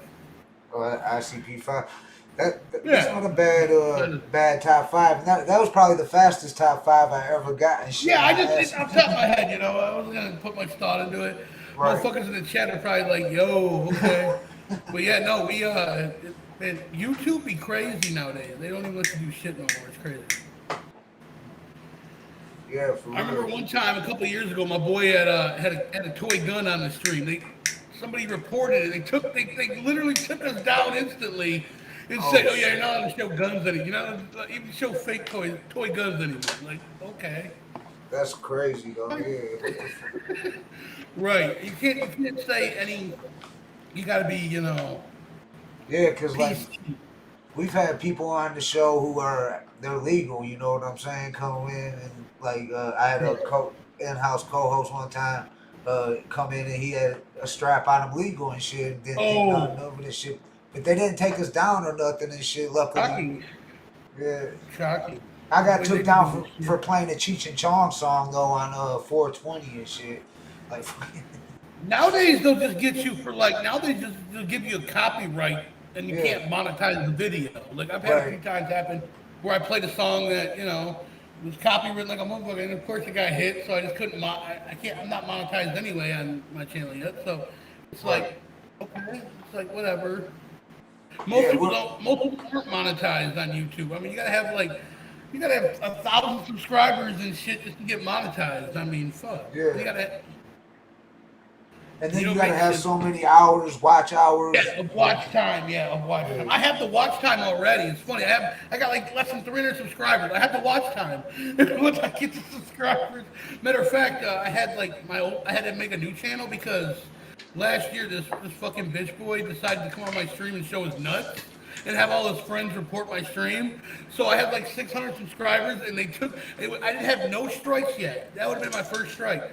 Oh, ICP 5. That's not a bad top 5. That was probably the fastest top 5 I ever got. And shit. Yeah, I just did off the top of my head, I wasn't gonna put much thought into it. Right. Motherfuckers in the chat are probably like, "Yo, okay," but yeah, no, we man, YouTube be crazy nowadays. They don't even let you do shit no more. It's crazy. Yeah, for real. I remember one time a couple of years ago, my boy had a toy gun on the stream. Somebody reported it. They literally took us down instantly and said, "Oh yeah, you're not allowed to show guns anymore. You're not allowed to even show fake toy guns anymore." Like, okay. That's crazy though. Yeah. Right. You can't say any. You gotta be, Yeah, cause like we've had people on the show who they're legal. You know what I'm saying? Come in and like I had a in-house co-host one time come in and he had a strap on him legal and shit. And didn't think nothing of it and shit. But they didn't take us down or nothing and shit. Luckily. Shocking. Yeah. Shocking. I got took down for playing the Cheech and Chong song though on 420 and shit. Like nowadays they'll just get you for they'll give you a copyright and you can't monetize the video. Like I've had a few times happen where I played a song that was copywritten like a motherfucker, and of course it got hit, so I just couldn't. I'm not monetized anyway on my channel yet, so it's like okay, it's like whatever. Most people aren't monetized on YouTube. I mean, you gotta have 1,000 subscribers and shit just to get monetized. I mean, fuck. Yeah. You gotta. And then you gotta have so many hours, watch hours. Yeah, of watch time. Time. I have the watch time already. It's funny. I got like less than 300 subscribers. I have the watch time. Once I get the subscribers. Matter of fact, I had to make a new channel because last year this fucking bitch boy decided to come on my stream and show his nuts. and have all his friends report my stream. So I had like 600 subscribers, and I didn't have no strikes yet. That would have been my first strike.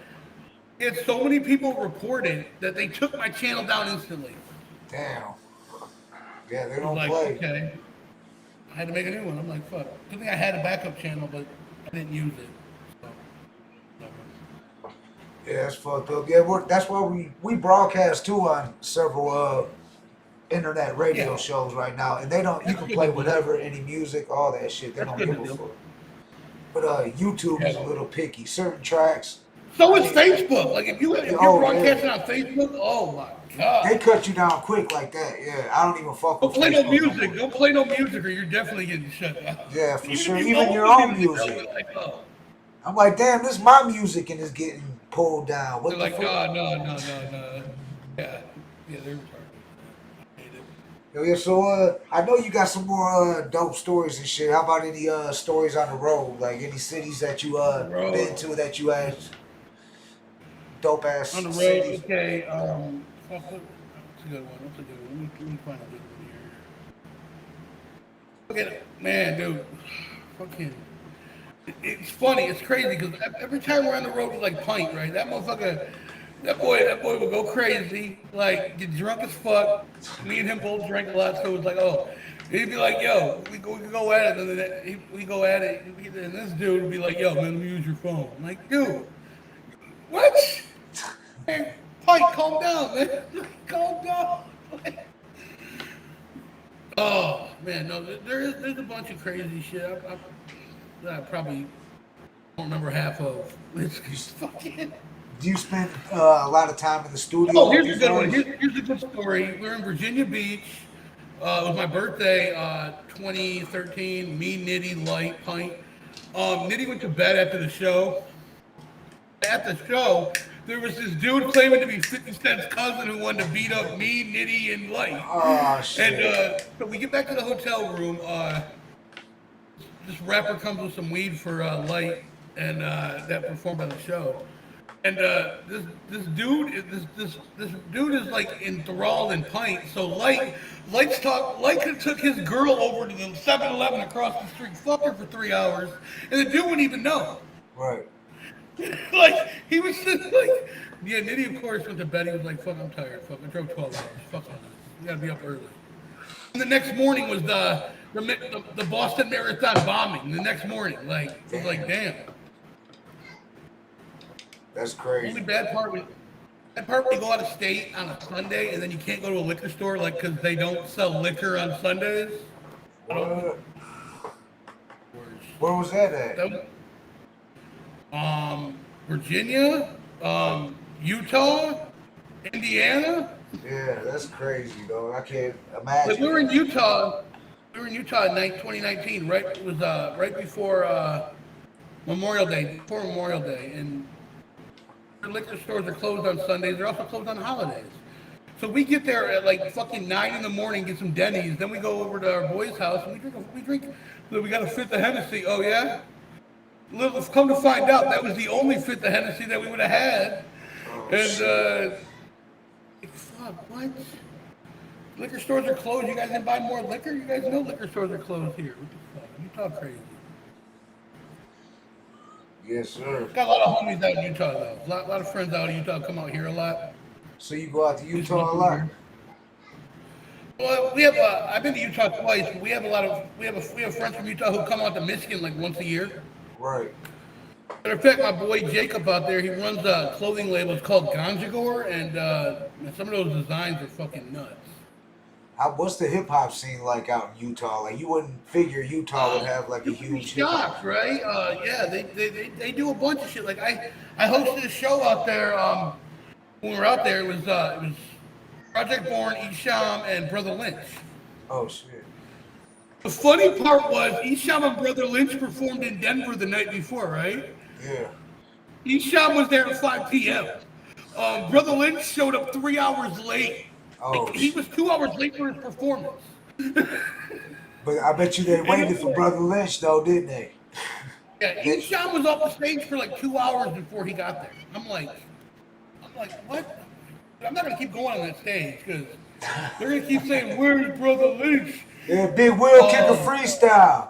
It had so many people reported that they took my channel down instantly. Damn. Yeah, they don't like, play. Okay. I had to make a new one. I'm like, fuck. Good thing I had a backup channel, but I didn't use it. Yeah, that's fucked up. Yeah, that's why we broadcast too on several internet radio shows right now, and they don't. You can play whatever, any music, all that shit. They don't give a fuck. But YouTube is a little picky. Certain tracks. So is Facebook. Like if you're broadcasting on Facebook, oh my god, they cut you down quick like that. Yeah, I don't even fuck with. Don't play no music. Don't play no music, or you're definitely getting shut down. Yeah, for sure. Even your own music. I'm like, damn, this is my music, and it's getting pulled down. What they're like, no. Yeah, they're retarded. Yeah, so I know you got some more dope stories and shit. How about any stories on the road? Like any cities that you been to that you had dope ass on the road? Cities? Okay, that's a good one. Let me find a good one here. Okay, man, dude, fucking. It's funny. It's crazy because every time we're on the road with like Pint, right? That motherfucker. That boy would go crazy, like get drunk as fuck. Me and him both drank a lot, so it was like, oh, he'd be like, yo, we go at it, and then we go at it, and this dude would be like, yo, man, let me use your phone. I'm like, dude, what? Hey, Pike, calm down, man. Calm down. Oh man, no, there's a bunch of crazy shit. I probably don't remember half of. It's fucking. Do you spend a lot of time in the studio? Oh, here's a good one. Here's a good story. We were in Virginia Beach. It was my birthday, 2013. Me, Nitty, Light, Pint. Nitty went to bed after the show. At the show, there was this dude claiming to be 50 Cent's cousin who wanted to beat up me, Nitty, and Light. Oh, shit. And so we get back to the hotel room. This rapper comes with some weed for Light, and that performed on the show. And this dude is like enthralled in Pint. So Light took his girl over to the 7-Eleven across the street, fucked her for 3 hours, and the dude wouldn't even know. Right. Like he was just like, yeah. Nitty of course went to bed. He was like, fuck, I'm tired. Fuck, I drove 12 hours. Fuck on this. You gotta be up early. And the next morning was the Boston Marathon bombing. The next morning, like it was like, damn. That's crazy. The only bad part when you go out of state on a Sunday and then you can't go to a liquor store, like, because they don't sell liquor on Sundays. Where was that at? Virginia, Utah, Indiana. Yeah, that's crazy, though. I can't imagine. Like, we were in Utah in 2019, right? It was right before Memorial Day, and the liquor stores are closed on Sundays. They're also closed on holidays. So we get there at like fucking 9 in the morning, get some Denny's. Then we go over to our boy's house and we drink. We got a fifth of Hennessy. Oh yeah. Come to find out, that was the only fifth of Hennessy that we would have had. And fuck, what? Liquor stores are closed. You guys didn't buy more liquor? You guys know liquor stores are closed here. What the fuck? You talk crazy. Yes, sir. Got a lot of homies out in Utah, though. A lot of friends out in Utah come out here a lot. So you go out to Utah a lot? Well, we have. I've been to Utah twice. But we have friends from Utah who come out to Michigan like once a year. Right. Matter of fact, my boy Jacob out there, he runs a clothing label. It's called Ganjagor, and some of those designs are fucking nuts. What's the hip hop scene like out in Utah? Like, you wouldn't figure Utah would have like a huge hip hop. Shocked, right? Yeah, they do a bunch of shit. Like I hosted a show out there. When we were out there, it was Project Born, Isham, and Brother Lynch. Oh shit. The funny part was Isham and Brother Lynch performed in Denver the night before, right? Yeah. Isham was there at 5 p.m. Brother Lynch showed up 3 hours late. Oh, he was 2 hours late for his performance. But I bet you they waited for Brother Lynch though, didn't they? Yeah, Isham was off the stage for like 2 hours before he got there. I'm like, what? I'm not gonna keep going on that stage because they're gonna keep saying, "Where's Brother Lynch?" Yeah, Big Will kick a freestyle.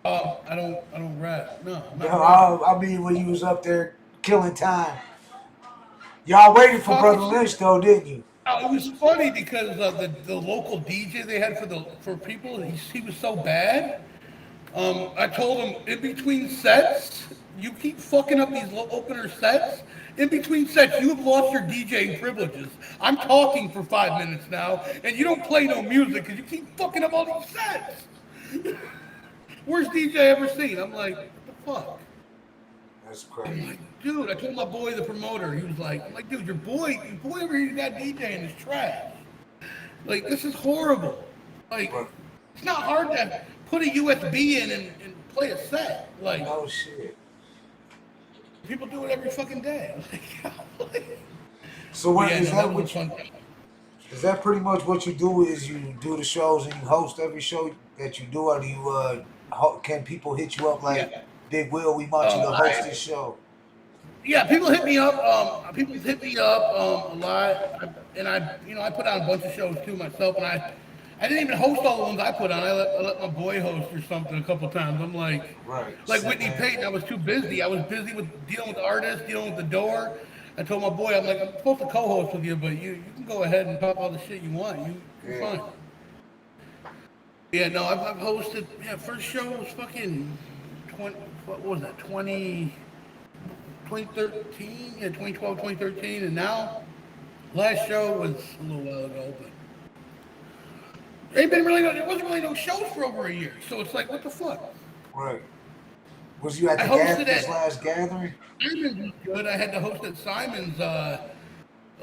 I don't rap. No, I'm not No, I mean when you was up there killing time. Y'all waited for Brother Lynch though, didn't you? It was funny because the local DJ they had for people, he was so bad. I told him in between sets, you keep fucking up these opener sets. In between sets, you have lost your DJing privileges. I'm talking for 5 minutes now, and you don't play no music because you keep fucking up all these sets. Worst DJ ever seen. I'm like, what the fuck? That's crazy. I'm like, dude, I told my boy, the promoter, he was like, I'm like, dude, your boy over here got DJing is trash. Like, this is horrible. Like, it's not hard to put a USB in and play a set. Like, no shit. People do it every fucking day. Like, so what yeah, is no, that? What you, is that pretty much what you do? Is you do the shows and you host every show that you do, or do you can people hit you up like Big Will? We want you to host this show. Yeah, people hit me up. People hit me up a lot, and I put on a bunch of shows too myself, and I didn't even host all the ones I put on. I let my boy host or something a couple times. I'm like, like Whitney Payton, I was too busy. I was busy with dealing with artists, dealing with the door. I told my boy, I'm like, I'm supposed to co-host with you, but you can go ahead and talk all the shit you want. You're fine. Yeah, no, I've hosted. Yeah, first show was fucking 20. What was that? 2013? Yeah, 2012, 2013, and now last show was a little while ago, but. There wasn't really no shows for over a year, so it's like, what the fuck? Right. Was you at the last gathering? Simon's was good. I had to host at Simon's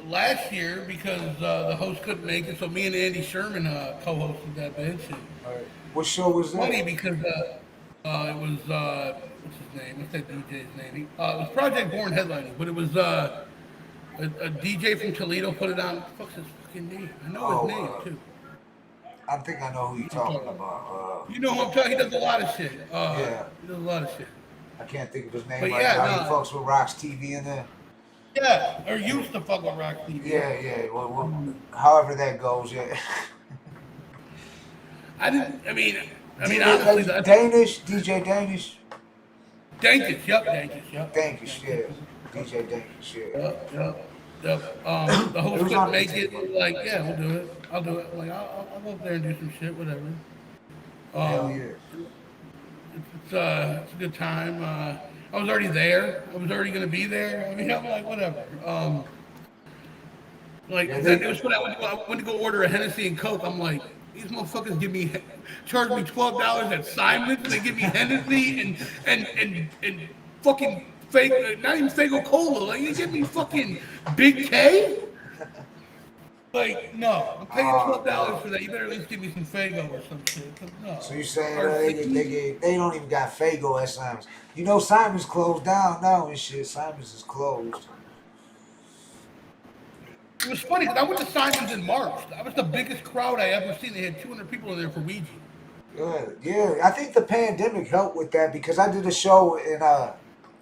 last year because the host couldn't make it, so me and Andy Sherman co-hosted that bitch. Right. What show was that? Funny because it was what's his name? What's that DJ's name? It was Project Born headlining, but it was a DJ from Toledo put it on. What the fuck's his fucking name? I know his name too. I think I know who you're talking about. You know who I'm talking? He does a lot of shit. Yeah. He does a lot of shit. I can't think of his name But right yeah, now. no. He fucks with Rock's TV in there. Yeah, or used to fuck with Rock TV. Yeah. Well, however that goes, yeah. I mean, honestly, Danish, DJ Danish. Dankish, yep. Dankish, yeah. DJ Dankish, yeah. Yep. The host couldn't make it. Like, yeah, we'll do it. I'll do it. Like, I'll go up there and do some shit, whatever. Hell yeah. It's a good time. I was already there. I was already gonna be there. I mean, I'm like, whatever. It was when I went to go order a Hennessy and Coke. I'm like, these motherfuckers charge me $12 at Simon's. They give me Hennessy and fucking fake, not even Fago Cola. Like, you give me fucking Big K. Like, no, I'm paying $12 for that. You better at least give me some Fago or some shit. No. So you saying they don't even got Fago at Simon's? You know Simon's closed down now and shit. Simon's is closed. It was funny because I went to Simon's in March. That was the biggest crowd I ever seen. They had 200 people in there for Ouija. Yeah. I think the pandemic helped with that because I did a show in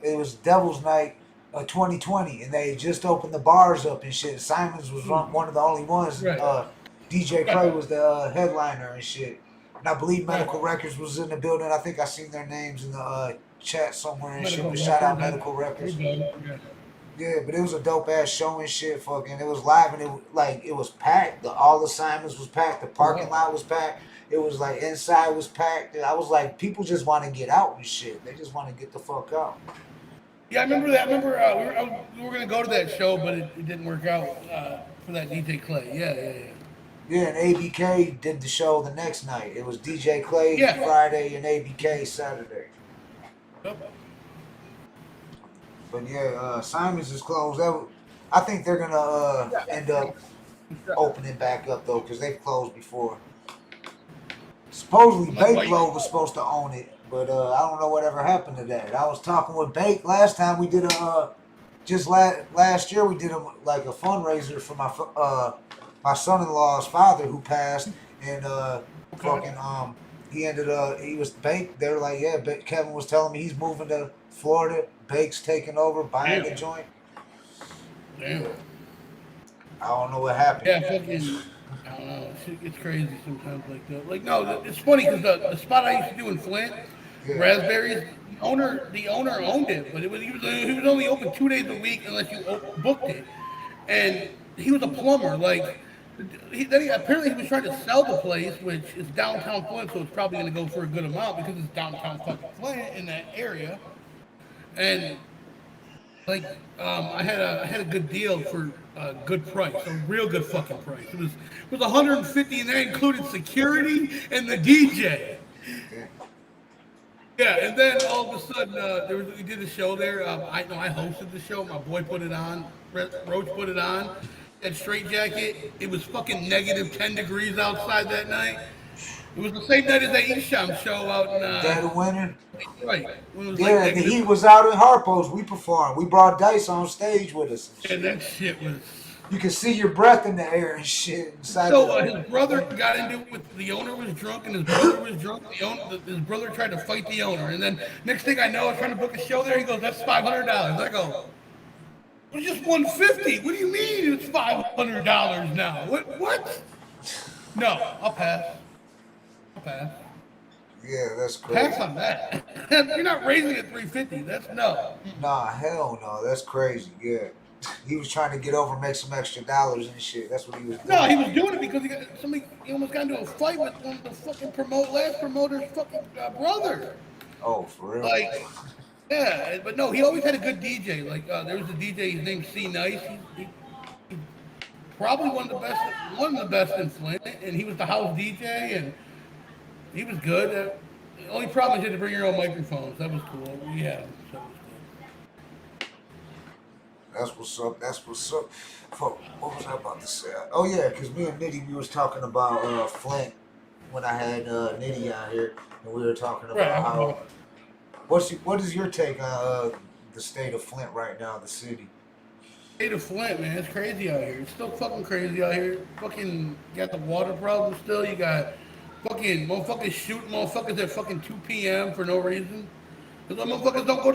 it was Devil's Night 2020, and they just opened the bars up and shit. Simon's was one of the only ones. Right. DJ Clay was the headliner and shit. And I believe Medical Records was in the building. I think I seen their names in the chat somewhere and shit. But shout out Medical Records. Yeah, but it was a dope ass show and shit. Fucking, it was live and it was packed. All the Simons was packed. The parking lot was packed. It was like inside was packed. I was like, people just want to get out and shit. They just want to get the fuck out. Yeah, I remember that. We were gonna go to that show, but it didn't work out for that DJ Clay. Yeah. Yeah, and ABK did the show the next night. It was DJ Clay Friday and ABK Saturday. Yep. But yeah, Simon's is closed. I think they're gonna end up opening back up though, because they've closed before. Supposedly Bakelo was supposed to own it, but I don't know whatever happened to that. I was talking with Bake last time. We did last year we did a fundraiser for my son-in-law's father who passed, and he was Bake. They were like, yeah, Kevin was telling me he's moving to Florida. Bake's taking over, buying the joint. Damn. I don't know what happened. Yeah, fucking. I don't know. It's crazy sometimes like that. Like no, it's funny because the spot I used to do in Flint, Raspberries, the owner owned it, but he was only open 2 days a week unless you booked it, and he was a plumber. Like apparently he was trying to sell the place, which is downtown Flint, so it's probably going to go for a good amount because it's downtown fucking Flint in that area, and like I had a good deal for a good price, a real good fucking price. It was 150, and that included security and the DJ. Yeah, and then all of a sudden we did a show there. I hosted the show. My boy put it on. Roach put it on. That straight jacket. It was fucking negative 10 degrees outside that night. It was the same night as that Esham show out in Dead of Winter. Right. Yeah, the heat was out in Harpo's. We performed. We brought Dice on stage with us. And that shit was. You could see your breath in the air and shit inside. So his brother got into it with the owner was drunk and his brother was drunk. His brother tried to fight the owner, and then next thing I know, I was trying to book a show there. He goes, "That's $500." I go, "It was just $150. What do you mean it's $500 now? What? No, I'll pass. Yeah, that's crazy. Pass on that. You're not raising it $350. That's no. Nah, hell no. That's crazy. Yeah. He was trying to get over, make some extra dollars and shit. That's what he was doing. No, he was doing it because he almost got into a fight with one of the fucking last promoter's fucking brother. Oh, for real? Like, yeah, but no, he always had a good DJ. Like, there was a DJ, his name's C Nice. He's probably one of the best in Flint, and he was the house DJ, and he was good. The only problem is you had to bring your own microphones. That was cool. We had them, so it was good. That's what's up. That's what's up. Fuck, what was I about to say? Oh yeah, because me and Nitty, we was talking about Flint when I had Nitty out here, and we were talking about how. What is your take on the state of Flint right now, the city? State of Flint, man, it's crazy out here. It's still fucking crazy out here. Fucking got the water problem still. You got fucking motherfuckers shooting motherfuckers at fucking 2 p.m. for no reason. Because motherfuckers don't go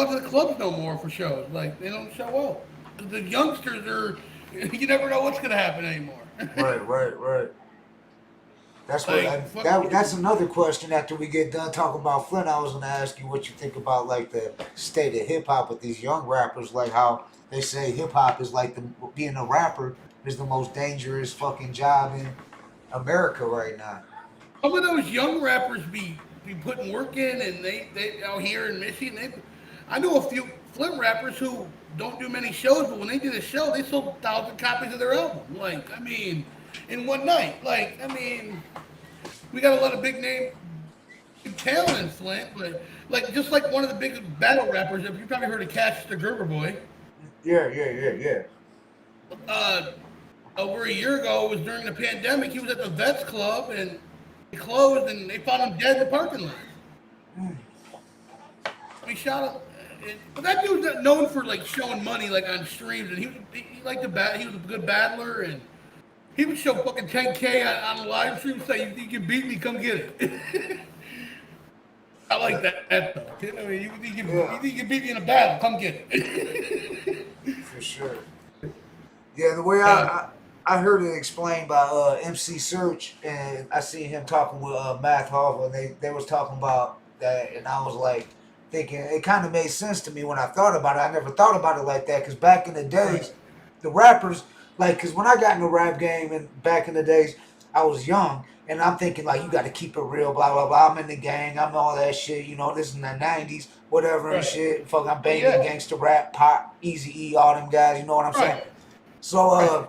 out to the clubs no more for shows. Like, they don't show up. Because the youngsters are, you never know what's going to happen anymore. Right. That's what that's another question after we get done talking about Flint. I was going to ask you what you think about, like, the state of hip-hop with these young rappers. Like, how they say hip-hop is like being a rapper is the most dangerous fucking job in America right now. Some of those young rappers be putting work in, and they out here in Michigan, I know a few Flint rappers who don't do many shows, but when they did a show, they sold 1,000 copies of their album. Like, I mean, in one night. Like, I mean, we got a lot of big talent in Flint, but like just like one of the big battle rappers, you probably heard of Cash the Gerber Boy. Yeah. Over a year ago, it was during the pandemic, he was at the Vets Club, and he closed, and they found him dead in the parking lot. We shot him. But that dude's known for like showing money like on streams, and he liked to bat. He was a good battler, and he would show fucking 10K on a live stream. Say, "You think you can beat me? Come get it." I like that though. I mean, you think you can beat me in a battle? Come get it. For sure. Yeah, the way I heard it explained by MC Search, and I seen him talking with Math Hall, and they was talking about that, and I was like thinking it kind of made sense to me when I thought about it. I never thought about it like that, because back in the days, the rappers, like, because when I got in the rap game and back in the days, I was young, and I'm thinking like, you got to keep it real, blah blah blah. I'm in the gang, I'm all that shit, you know. This is in the '90s, whatever and shit. Fuck, I'm banging gangster rap, Pop, Eazy-E, all them guys. You know what I'm saying? So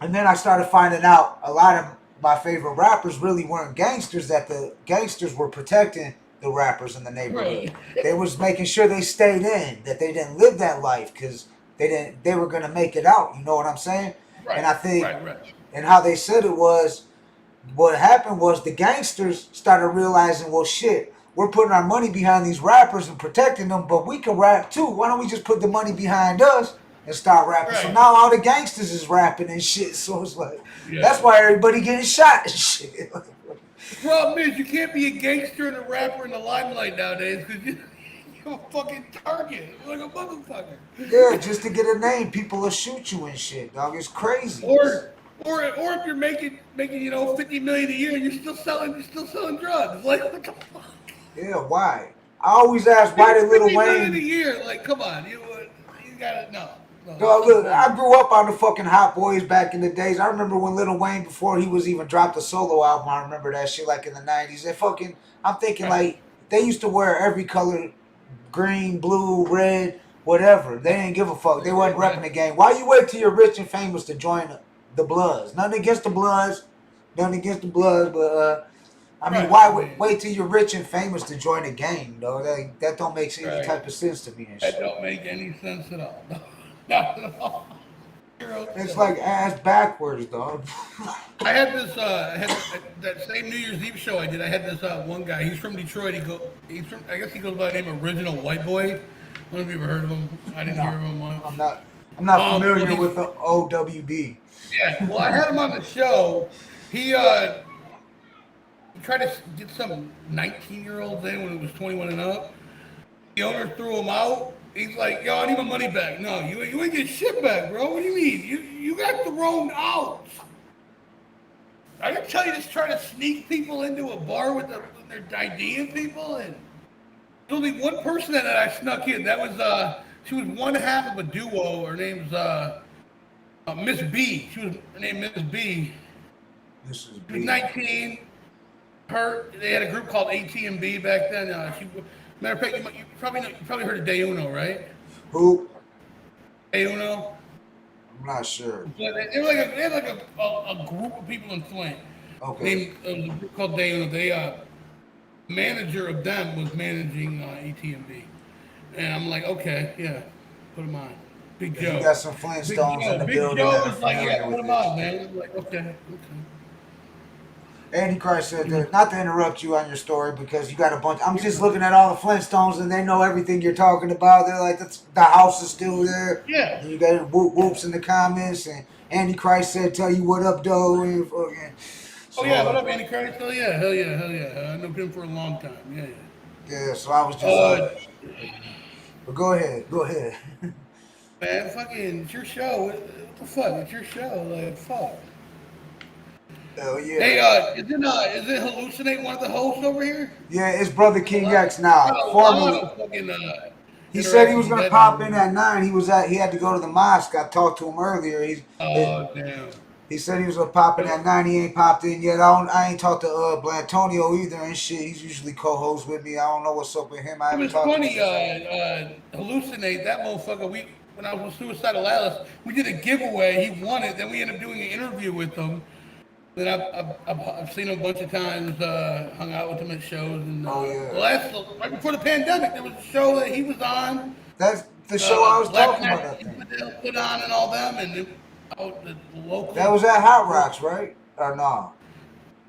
and then I started finding out a lot of my favorite rappers really weren't gangsters. That the gangsters were protecting the rappers in the neighborhood. They was making sure they stayed in, that they didn't live that life, because they were gonna make it out. You know what I'm saying? And I think, and how they said it was, what happened was the gangsters started realizing, well, shit, we're putting our money behind these rappers and protecting them, but we can rap too. Why don't we just put the money behind us and start rapping? So now all the gangsters is rapping and shit. So it's like, that's why everybody getting shot and shit. The problem is you can't be a gangster and a rapper in the limelight nowadays, because you're a fucking target, like a motherfucker. Yeah, just to get a name, people will shoot you and shit, dog. It's crazy. Or if you're making 50 million a year and you're still selling drugs. Like what the fuck? Yeah, why? I always ask why did Lil 50 million a Wayne. year. Like, come on, you gotta no. Dog, look, I grew up on the fucking Hot Boys back in the days. I remember when Lil Wayne, before he was even dropped a solo album, I remember that shit like in the 90s. They fucking, I'm thinking like, they used to wear every color, green, blue, red, whatever. They didn't give a fuck. They wasn't repping the game. Why you wait till you're rich and famous to join the Bloods? Nothing against the Bloods. But I mean, why wait till you're rich and famous to join a gang, though? That don't make any type of sense to me and shit. That don't make any sense at all. Not at all. It's like ass backwards, dog. I had this, that same New Year's Eve show I did. I had this one guy. He's from Detroit. I guess he goes by the name Original White Boy. I don't know if you ever heard of him. I didn't hear of him once. I'm not familiar with the OWB. Yeah, well, I had him on the show. He tried to get some 19-year-olds in when it was 21 and up. The owner threw him out. He's like, yo, I need my money back. No, you ain't get shit back, bro. What do you mean? You got thrown out. I didn't tell you to try to sneak people into a bar with their ID and people. And there's only one person that I snuck in. That was, she was one half of a duo. Her name's Miss B. Her name Miss B. She was 19. They had a group called AT&B back then. Matter of fact, you probably heard of De Uno, right? Who? De Uno. I'm not sure. They had like a group of people in Flint. Okay. Named a group called De Uno. They manager of them was managing AT&B, and I'm like, okay, yeah, put him on. Big Joe. You got some Flintstones in the building. Big Joe was like, yeah, put him on, man. I'm like, okay. Antichrist said that, not to interrupt you on your story because you got a bunch. I'm just looking at all the Flintstones and they know everything you're talking about. They're like, the house is still there. Yeah. And you got whoops in the comments. And Antichrist said, tell you what up, though. And fucking. So, what up, Antichrist? Hell yeah. I know him for a long time. Yeah. Yeah, so I was just. But go ahead. Man, fucking, it's your show. What the fuck? It's your show. Like, fuck. Hell yeah. Hey, is it Hallucinate one of the hosts over here? Yeah, it's Brother King X now. He said he was gonna pop in at 9. He had to go to the mosque. I talked to him earlier. Damn. He said he was gonna pop in at 9. He ain't popped in yet. I ain't talked to Blatonio either and shit. He's usually co-host with me. I don't know what's up with him. I haven't talked to him. Hallucinate, that motherfucker, when I was with Suicidal Alice, we did a giveaway. He won it. Then we ended up doing an interview with him. Then I've seen him a bunch of times, hung out with him at shows. And right before the pandemic, there was a show that he was on. That's the show I was talking about. Put on and all them, and the local. That was at Hot Rocks, right? Or no?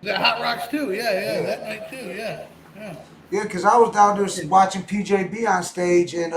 That Hot Rocks too, yeah, that night too, yeah. Yeah, because I was down there watching PJB on stage, and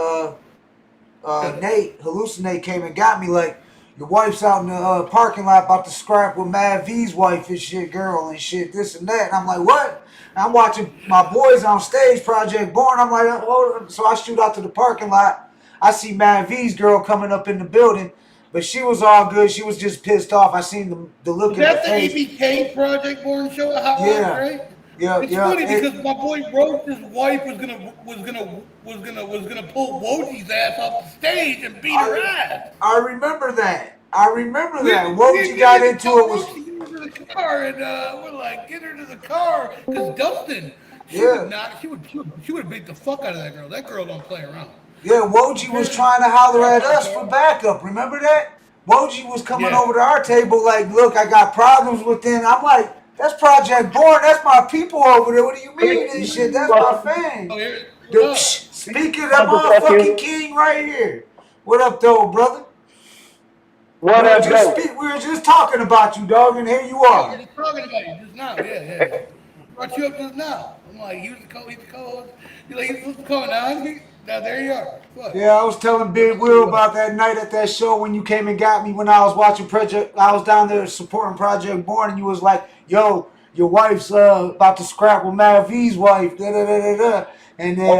Nate, Hallucinate, came and got me like, your wife's out in the parking lot about to scrap with Mad V's wife and shit, girl, and shit, this and that. And I'm like, what? And I'm watching my boys on stage, Project Born. I'm like, oh. So I shoot out to the parking lot. I see Mad V's girl coming up in the building, but she was all good. She was just pissed off. I seen the look in her face. Is that the EBK Project Born show at Hot Rocks, right? Yeah, it's funny because my boy Roach's wife was gonna pull Woji's ass off the stage and beat her ass. I remember that. Woji got into it. Was in the car and we're like, get her to the car because Dustin. She would beat the fuck out of that girl. That girl don't play around. Yeah, Woji was trying to holler at us for backup. Remember that? Woji was coming over to our table like, look, I got problems with them. I'm like, that's Project Born. That's my people over there. What do you mean this shit? That's my fan. Speaking of that motherfucking king right here. What up, though, brother? What up, though? We were just talking about you, dog, and here you are. We were just talking about you just now. Yeah. Brought you up just now. I'm like, he's the co-host. You're like, he's coming on. Now there you are. What? Yeah, I was telling Big Will about that night at that show when you came and got me when I was watching I was down there supporting Project Born, and you was like, yo, your wife's about to scrap with Mad V's wife, da-da-da-da-da. And then,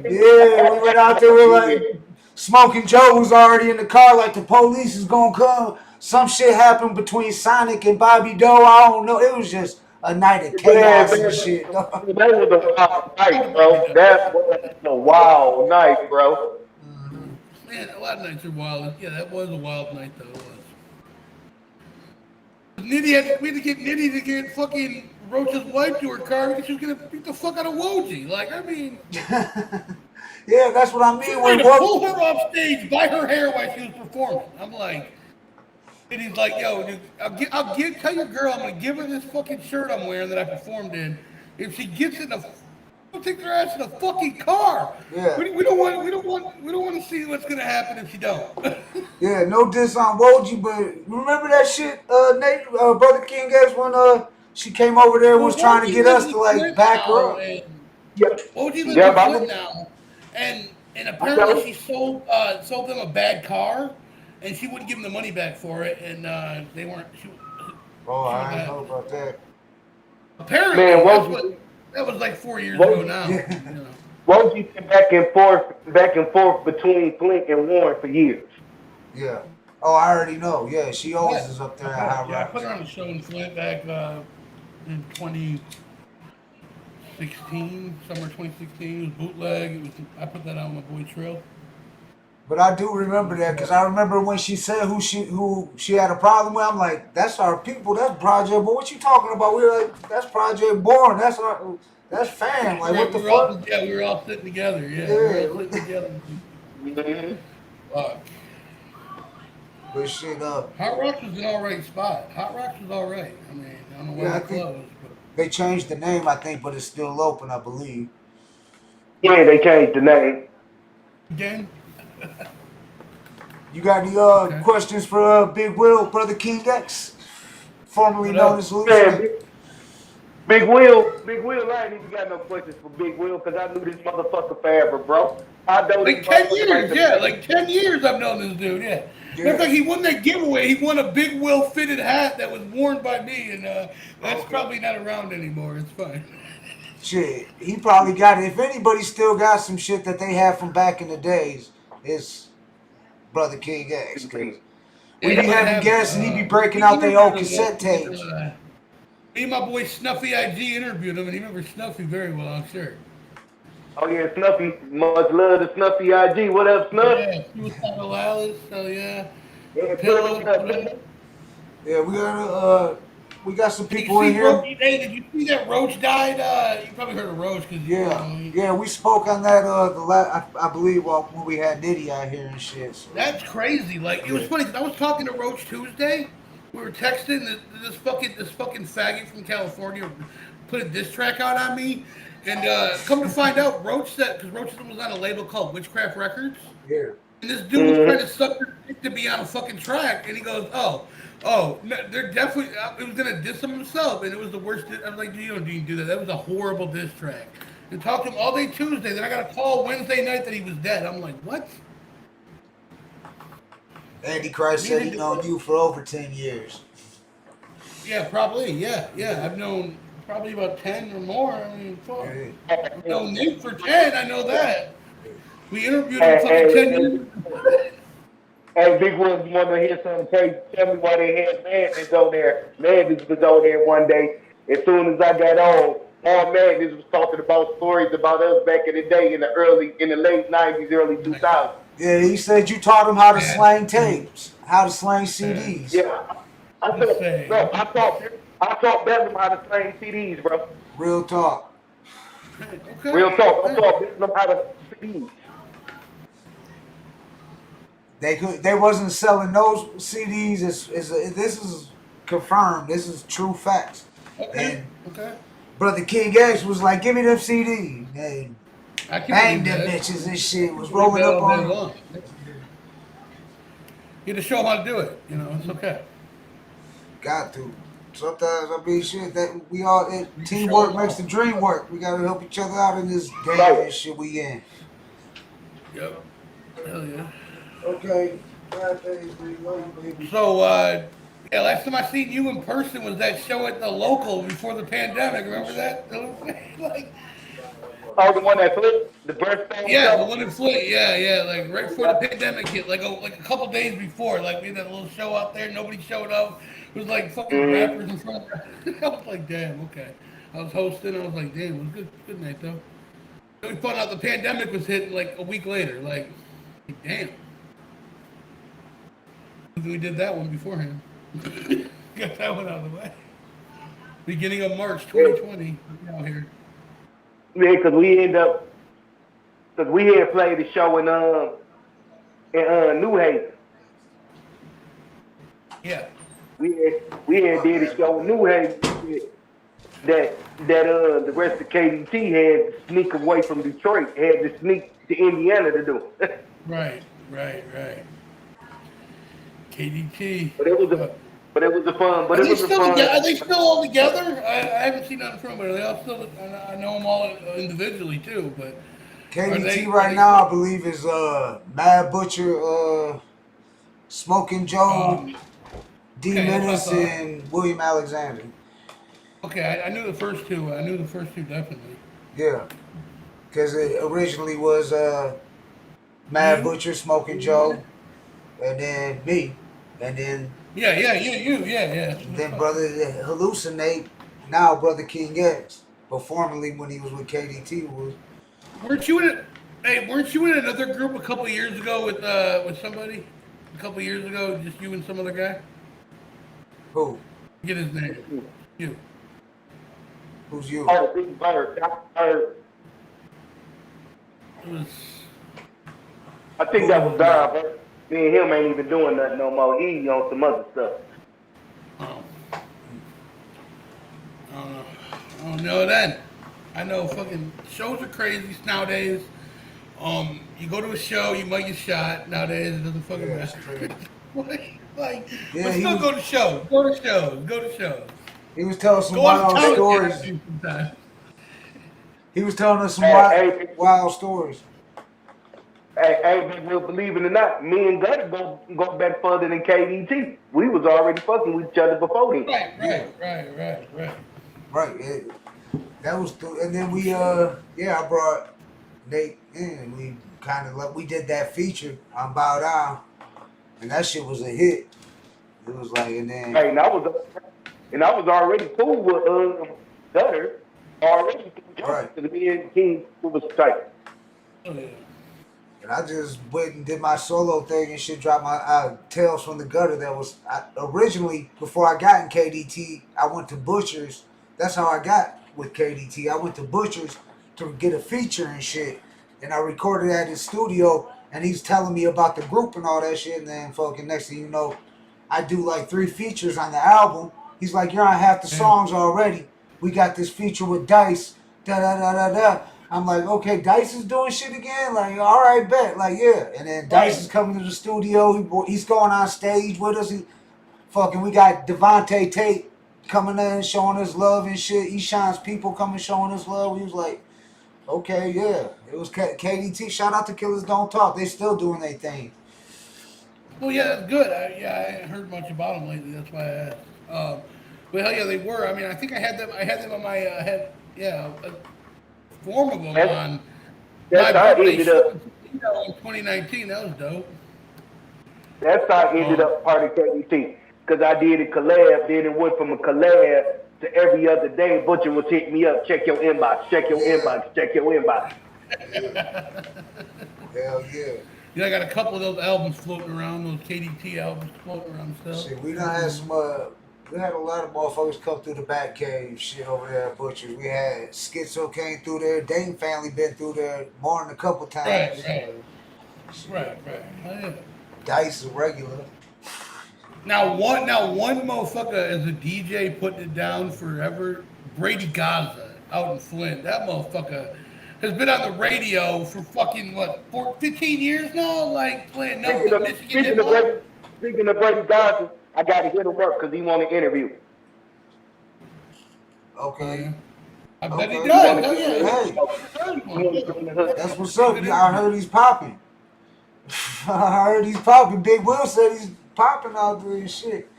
we went out there, we were like, Smoking Joe was already in the car like the police is gonna come. some shit happened between Sonic and Bobby Doe. I don't know. It was just a night of chaos and shit. That was a wild night, bro. That was a wild night, bro. Man, a lot of nights are wild. Yeah, that was a wild night, though. It was. We had to get Nitty to get fucking Roach's wife to her car because she was gonna beat the fuck out of Woj. Like, I mean, yeah, that's what I mean. She tried to pull her off stage by her hair while she was performing. I'm like, and he's like, yo, dude, tell your girl I'm gonna give her this fucking shirt I'm wearing that I performed in. If she gets in the, we'll take her ass in the fucking car. Yeah. We don't want to see what's gonna happen if she don't. Yeah, no diss on Woj, but remember that shit, Nate, Brother King X, when she came over there and was trying to get us to like back her up. Woj lives in Flint now, and apparently she sold them a bad car, and she wouldn't give them the money back for it, and they weren't. I didn't know about that. Apparently, man, that was like 4 years ago now. Yeah. You know. Woj been back and forth between Flint and Warren for years. Yeah. Oh, I already know. Yeah, she always is up there at High Rock. I put her on the show in Flint back in 2016, summer 2016. It was bootleg. I put that out on my boy Trill. But I do remember that because I remember when she said who she had a problem with. I'm like, that's our people. That's Project. But what you talking about? We were like, that's Project Born. That's fam. Like, what the fuck? We were all sitting together. Yeah. We were all sitting together. But shit, Hot Rocks was an alright spot. Hot Rocks was alright. I mean, I don't know why they closed. They changed the name, I think, but it's still open, I believe. Yeah, they changed the name. Again? You got any questions for Big Will, Brother King X, formerly known as Lucy? Big Will, I ain't even got no questions for Big Will because I knew this motherfucker forever, bro. I know like 10 years, like 10 years I've known this dude, yeah. Matter of fact, he won that giveaway. He won a Big Will fitted hat that was worn by me, and that's probably not around anymore. It's fine. Shit, he probably got it. If anybody still got some shit that they had from back in the days, it's Brother King X. We be having guests and he be breaking out their old cassette tapes. Me and my boy Snuffy IG interviewed him, and he remembers Snuffy very well, I'm sure. Oh yeah, Snuffy. Much love to Snuffy IG. What up, Snuff? Yeah, suicidal Alice. So yeah. Yeah, we got some people in here. Hey, did you see that Roach died? You probably heard of Roach, cause yeah, we spoke on that I believe when we had Diddy out here and shit. So. That's crazy. Like it was funny because I was talking to Roach Tuesday. We were texting this fucking faggot from California put a diss track out on me, and come to find out, Roach said because Roach was on a label called Witchcraft Records. Yeah. And this dude was trying to suck their dick to be on a fucking track, and he goes, oh, they're definitely. It was gonna diss him himself, and it was the worst. I was like, you don't need to do that. That was a horrible diss track. And talked to him all day Tuesday. Then I got a call Wednesday night that he was dead. I'm like, what? Andy Christ said he's known you for over 10 years. Yeah, probably. Yeah. I've known probably about 10 or more. I mean, fuck. I've known Nick for 10. I know that. We interviewed him for 10 years. Hey, Big Will, you want to hear something crazy? Tell me why they had Madness on there. Madness was on there one day. As soon as I got on, all Madness was talking about stories about us back in the day in the late 90s, early 2000s. Yeah, he said you taught him how to slang tapes, how to slang CDs. Yeah, I taught Bedlam how to slang CDs, bro. Real talk. Okay. Real talk. I taught Bedlam how to CDs. They wasn't selling those CDs. This is confirmed. This is true facts. Okay. And Brother King X was like, "Give me them CDs." And banged them bitches and shit. Was rolling up on them. You had to show them how to do it. You know, it's okay. Got to. Sometimes I mean shit that we all teamwork makes the dream work. We gotta help each other out in this game and shit we in. Yep. Hell yeah. Okay. So, last time I seen you in person was that show at the local before the pandemic. Remember that? Like, Oh, the one that flipped? The birthday? Yeah, the one that flipped. Yeah. Like right before the pandemic hit, like a couple days before. Like we had that little show out there. Nobody showed up. It was like fucking rappers in front of I was like, damn, okay. I was hosting. I was like, damn, it was good night though. Then we found out the pandemic was hitting like a week later. Like damn. We did that one beforehand. Got that one out of the way. Beginning of March 2020, out here. Yeah, because we had played the show in New Haven. Yeah. We had did a show in New Haven that the rest of KDT had to sneak away from Detroit, had to sneak to Indiana to do. Right. KDT. But it was a fun. But Are it was a fun. Are they still all together? I haven't seen nothing from them. Are they all still? I know them all individually too, but KDT right now, I believe, is Mad Butcher, Smoking Joe, D Menace, and William Alexander. Okay, I knew the first two. I knew the first two definitely. Yeah, because it originally was Mad Butcher, Smoking Joe, and then me, and then yeah. And then Brother Hallucinate, now Brother King X, but formerly when he was with KDT was. Weren't you in another group a couple years ago with somebody? A couple years ago, just you and some other guy. Who? Get his name. You. Who's you? Oh, Big Bird. I think that was Don, but me and him ain't even doing nothing no more. He on some other stuff. I don't know that. I know fucking shows are crazy nowadays. You go to a show, you might get shot. Nowadays, it doesn't fucking matter. Like, but still go to shows. Go to shows. He was telling some wild stories. He was telling us some wild stories. Hey, we'll believe it or not, me and Gutta go back further than KDT. We was already fucking with each other before him. Right. That was, and then we, I brought Nate in, and we kind of we did that feature on Bow Down, and that shit was a hit. It was like, and then. Hey, and I was already cool with Gutter already. Right. Me and King was tight. And I just went and did my solo thing and shit, dropped my Tales from the Gutter. That was originally, before I got in KDT, I went to Butcher's. That's how I got with KDT. I went to Butcher's to get a feature and shit. And I recorded at his studio, and he's telling me about the group and all that shit. And then fucking next thing you know, I do like 3 features on the album. He's like, you're on half the songs already. We got this feature with Dice. Da-da-da-da-da. I'm like, okay, Dice is doing shit again? Like, all right, bet. Like, yeah. And then Dice is coming to the studio. He's going on stage with us. We got Devontae Tate coming in, showing us love and shit. Eshawn's people coming, showing us love. He was like, okay, yeah. It was KDT. Shout out to Killers Don't Talk. They still doing their thing. Well, yeah, that's good. I ain't heard much about them lately. That's why I asked. But hell yeah, they were. I mean, I think I had them on my head. Yeah, a form of them on my birthday show in 2019. That was dope. That's how I ended up part of KDT. Because I did a collab, then it went from a collab to every other day. Butcher was hitting me up, check your inbox, check your inbox, check your inbox. Hell yeah. Yeah, I got a couple of those albums floating around, those KDT albums floating around and stuff. Shit, we done had some, we had a lot of motherfuckers come through the back cave shit over there at Butcher's. We had Schizo came through there, Dane family been through there more than a couple times. Right. Oh, yeah. Dice is regular. Now one motherfucker is a DJ putting it down forever. Brady Gaza out in Flint. That motherfucker has been on the radio for fucking 15 years now, like playing nothing but Michigan hip-hop. Speaking of Brady Gaza, I got to hit him up because he want to interview. Okay. I bet he does. Hey, that's what's up. I heard he's popping. I heard he's popping. Big Will said he's popping out there and shit.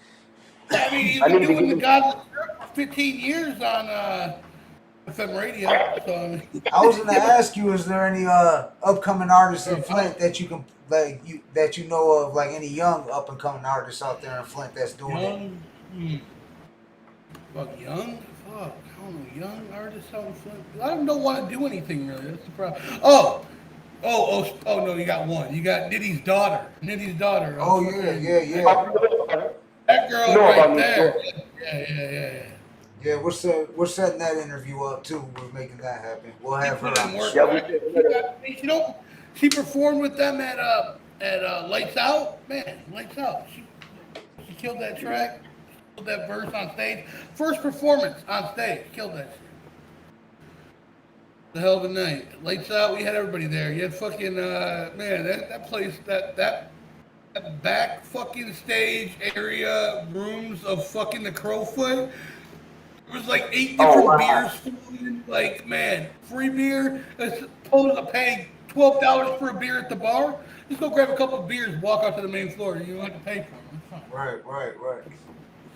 I mean, he's been doing the Gaza for 15 years on FM radio. So, I was gonna ask you, is there any upcoming artists in Flint that you can that you know of, like any young up and coming artists out there in Flint that's doing it? Fuck young? Fuck, I don't know. Young artists out in Flint. I don't want to do anything really. That's the problem. Oh, no, you got one. You got Nitty's daughter. Oh yeah. That girl right there. Yeah. Yeah, we're setting that interview up too. We're making that happen. We'll have her on. She performed with them at Lights Out. Man, Lights Out. She killed that track. Killed that verse on stage. First performance on stage. Killed that shit. The hell of a night. Lights Out. We had everybody there. You had fucking man. That place. That back fucking stage area rooms of fucking the Crowfoot. There was like 8 different beers flowing. Like, man, free beer. As opposed to paying $12 for a beer at the bar. Just go grab a couple of beers, walk out to the main floor. You don't have to pay for them. Right.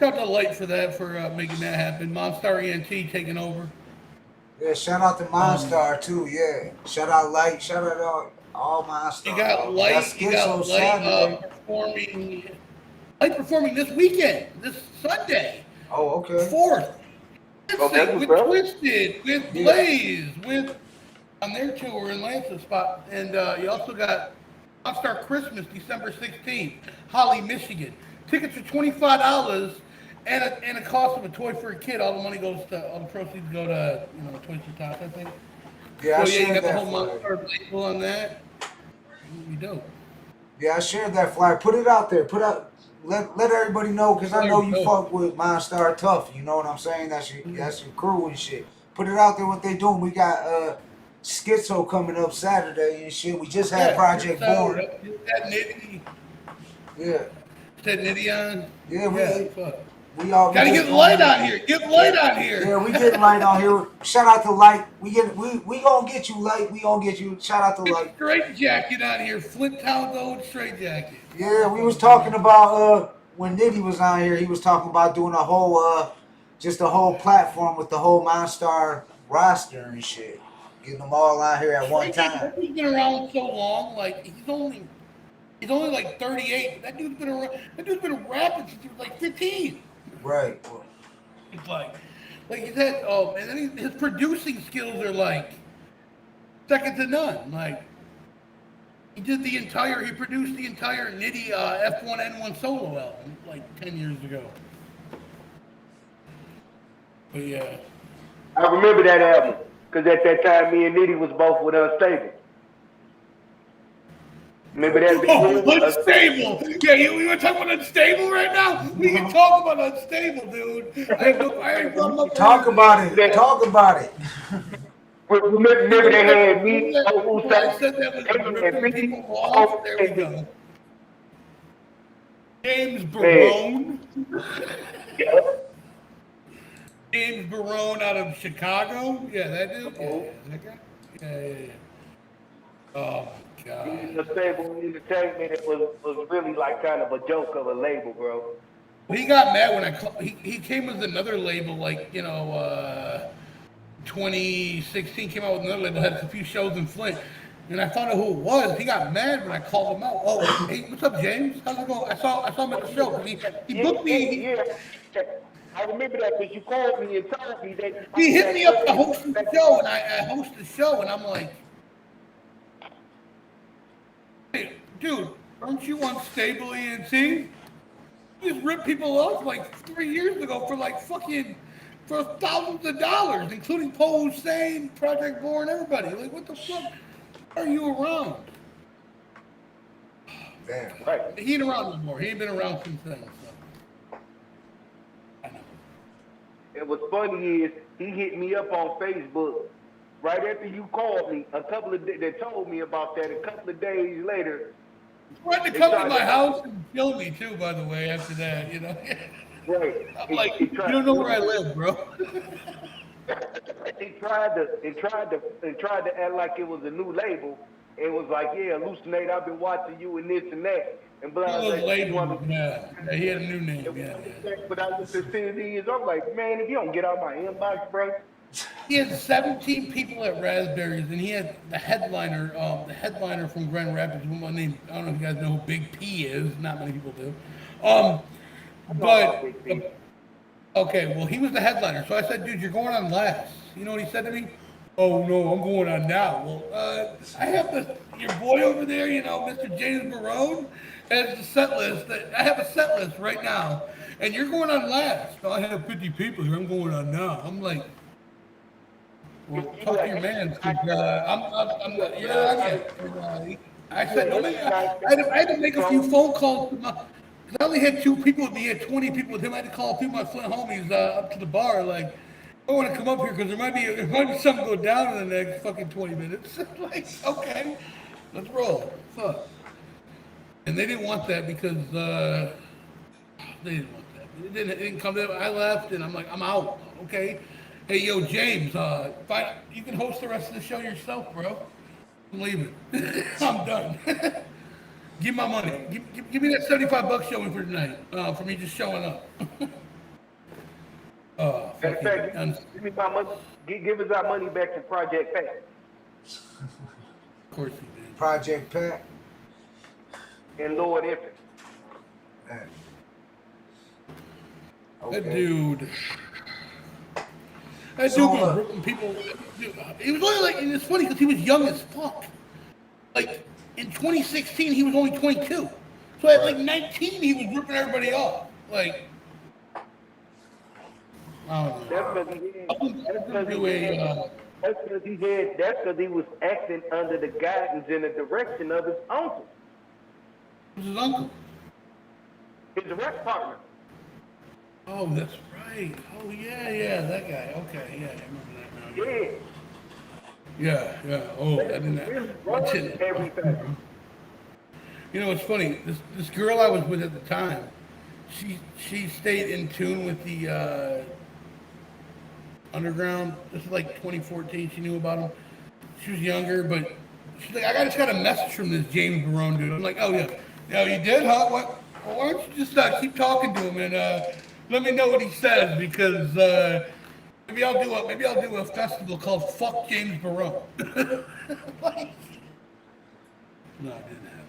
Shout out to Light for that, for making that happen. Monstar ENT taking over. Yeah, shout out to Monstar too. Yeah, shout out Light. Shout out all Monstar. You got Light. Performing this weekend, this Sunday. Oh, okay. 4th. With Twisted, with Blaze, with on their tour in Lance's spot, and you also got Monstar Christmas, December 16th, Holly, Michigan. Tickets are $25 and a cost of a toy for a kid. All the money goes to, all the proceeds go to Toys for Tots, I think. Yeah, so you got the whole Monstar label on that. We dope. Yeah, I shared that flyer. Put it out there. Let everybody know, because I know you fuck with Monstar tough. You know what I'm saying? That's your crew and shit. Put it out there what they doing. We got Schizo coming up Saturday and shit. We just had Project Born. That Nitty. Yeah. That Nitty on. Yeah, we all gotta get light on here. Get light on here. Yeah, we getting light on here. Shout out to Light. We gonna get you, Light. We gonna get you. Shout out to Light. Straight jacket on here. Flint Town Gold straight jacket. Yeah, we was talking about when Nitty was on here. He was talking about doing a whole just a whole platform with the whole Monstar roster and shit. Getting them all on here at one time. He's been around so long. Like he's only like 38. That dude's been around. That dude's been rapping since he was like 15. Right. It's like he's had and then his producing skills are like second to none. Like he produced the entire Nitty F1N1 solo album like 10 years ago. But yeah. I remember that album, because at that time me and Nitty was both with Unstable. Remember that? Unstable! Yeah, we want to talk about Unstable right now? We can talk about Unstable, dude. Talk about it. Talk about it. Remember they had me. I said that was ripping people off. There we go. James Barone. James Barone out of Chicago. Yeah, that dude. Yeah, that guy. Yeah. Oh my God. Unstable Entertainment was really like kind of a joke of a label, bro. He got mad when he came with another label, like 2016 came out with another label, had a few shows in Flint, and I found out who it was. He got mad when I called him out. Oh, hey, what's up, James? How's it going? I saw him at the show. He booked me. Yeah. I remember that because you called me and told me that he hit me up to host the show, and I host the show, and I'm like, hey, dude, aren't you Unstable ENT? You just ripped people off like 3 years ago for thousands of dollars, including Paul Hussein, Project Born, everybody. Like, what the fuck are you around? Damn. Right. He ain't around no more. He ain't been around since then. So. And what's funny is he hit me up on Facebook right after you called me. They told me about that. A couple of days later. He tried to come to my house and kill me too. By the way, after that, Right. I'm like, you don't know where I live, bro. He tried to act like it was a new label. It was like, yeah, Hallucinate, I've been watching you and this and that. And blah, blah, blah. Yeah, he had a new name. Yeah. But I looked at CDs, I'm like, man, if you don't get out my inbox, bro. He had 17 people at Raspberries, and he had the headliner from Grand Rapids. My name, I don't know if you guys know who Big P is. Not many people do. But okay, well, he was the headliner. So I said, dude, you're going on last. You know what he said to me? Oh no, I'm going on now. Well, I have your boy over there, you know, Mr. James Barone, has the set list. I have a set list right now, and you're going on last. Oh, I have 50 people here. I'm going on now. I'm like, well, talk to your man, because I'm not, you're on yet. I said, no, I had to make a few phone calls. Because I only had 2 people with me. He had 20 people with him. I had to call a few of my Flint homies up to the bar, like, I want to come up here because there might be something go down in the next fucking 20 minutes. Like, okay, let's roll. Fuck. And they didn't want that because they didn't want that. It didn't come to them. I left and I'm like, I'm out. Okay. Hey, yo, James, you can host the rest of the show yourself, bro. I'm leaving. I'm done. Give my money. Give me that $75 showing for tonight for me just showing up. In fact, give me my money. Give us our money back to Project Pat. Of course he did. Project Pat. And Lord Infant. Okay. That dude was ripping people. He was only like, and it's funny because he was young as fuck. Like in 2016, he was only 22. So at like 19, he was ripping everybody off. Like. That's because he was acting under the guidance and the direction of his uncle. Who's his uncle? His rep partner. Oh, that's right. Oh, yeah, that guy. Okay, yeah, I remember that now. Yeah. Oh, I didn't know. Everything. You know, it's funny. This girl I was with at the time, she stayed in tune with the underground. This is like 2014. She knew about him. She was younger, but she's like, I just got a message from this James Barone dude. I'm like, oh yeah, you did, huh? What? Well, why don't you just keep talking to him and let me know what he says, because maybe I'll do a festival called Fuck James Barone. Like, no, I didn't have.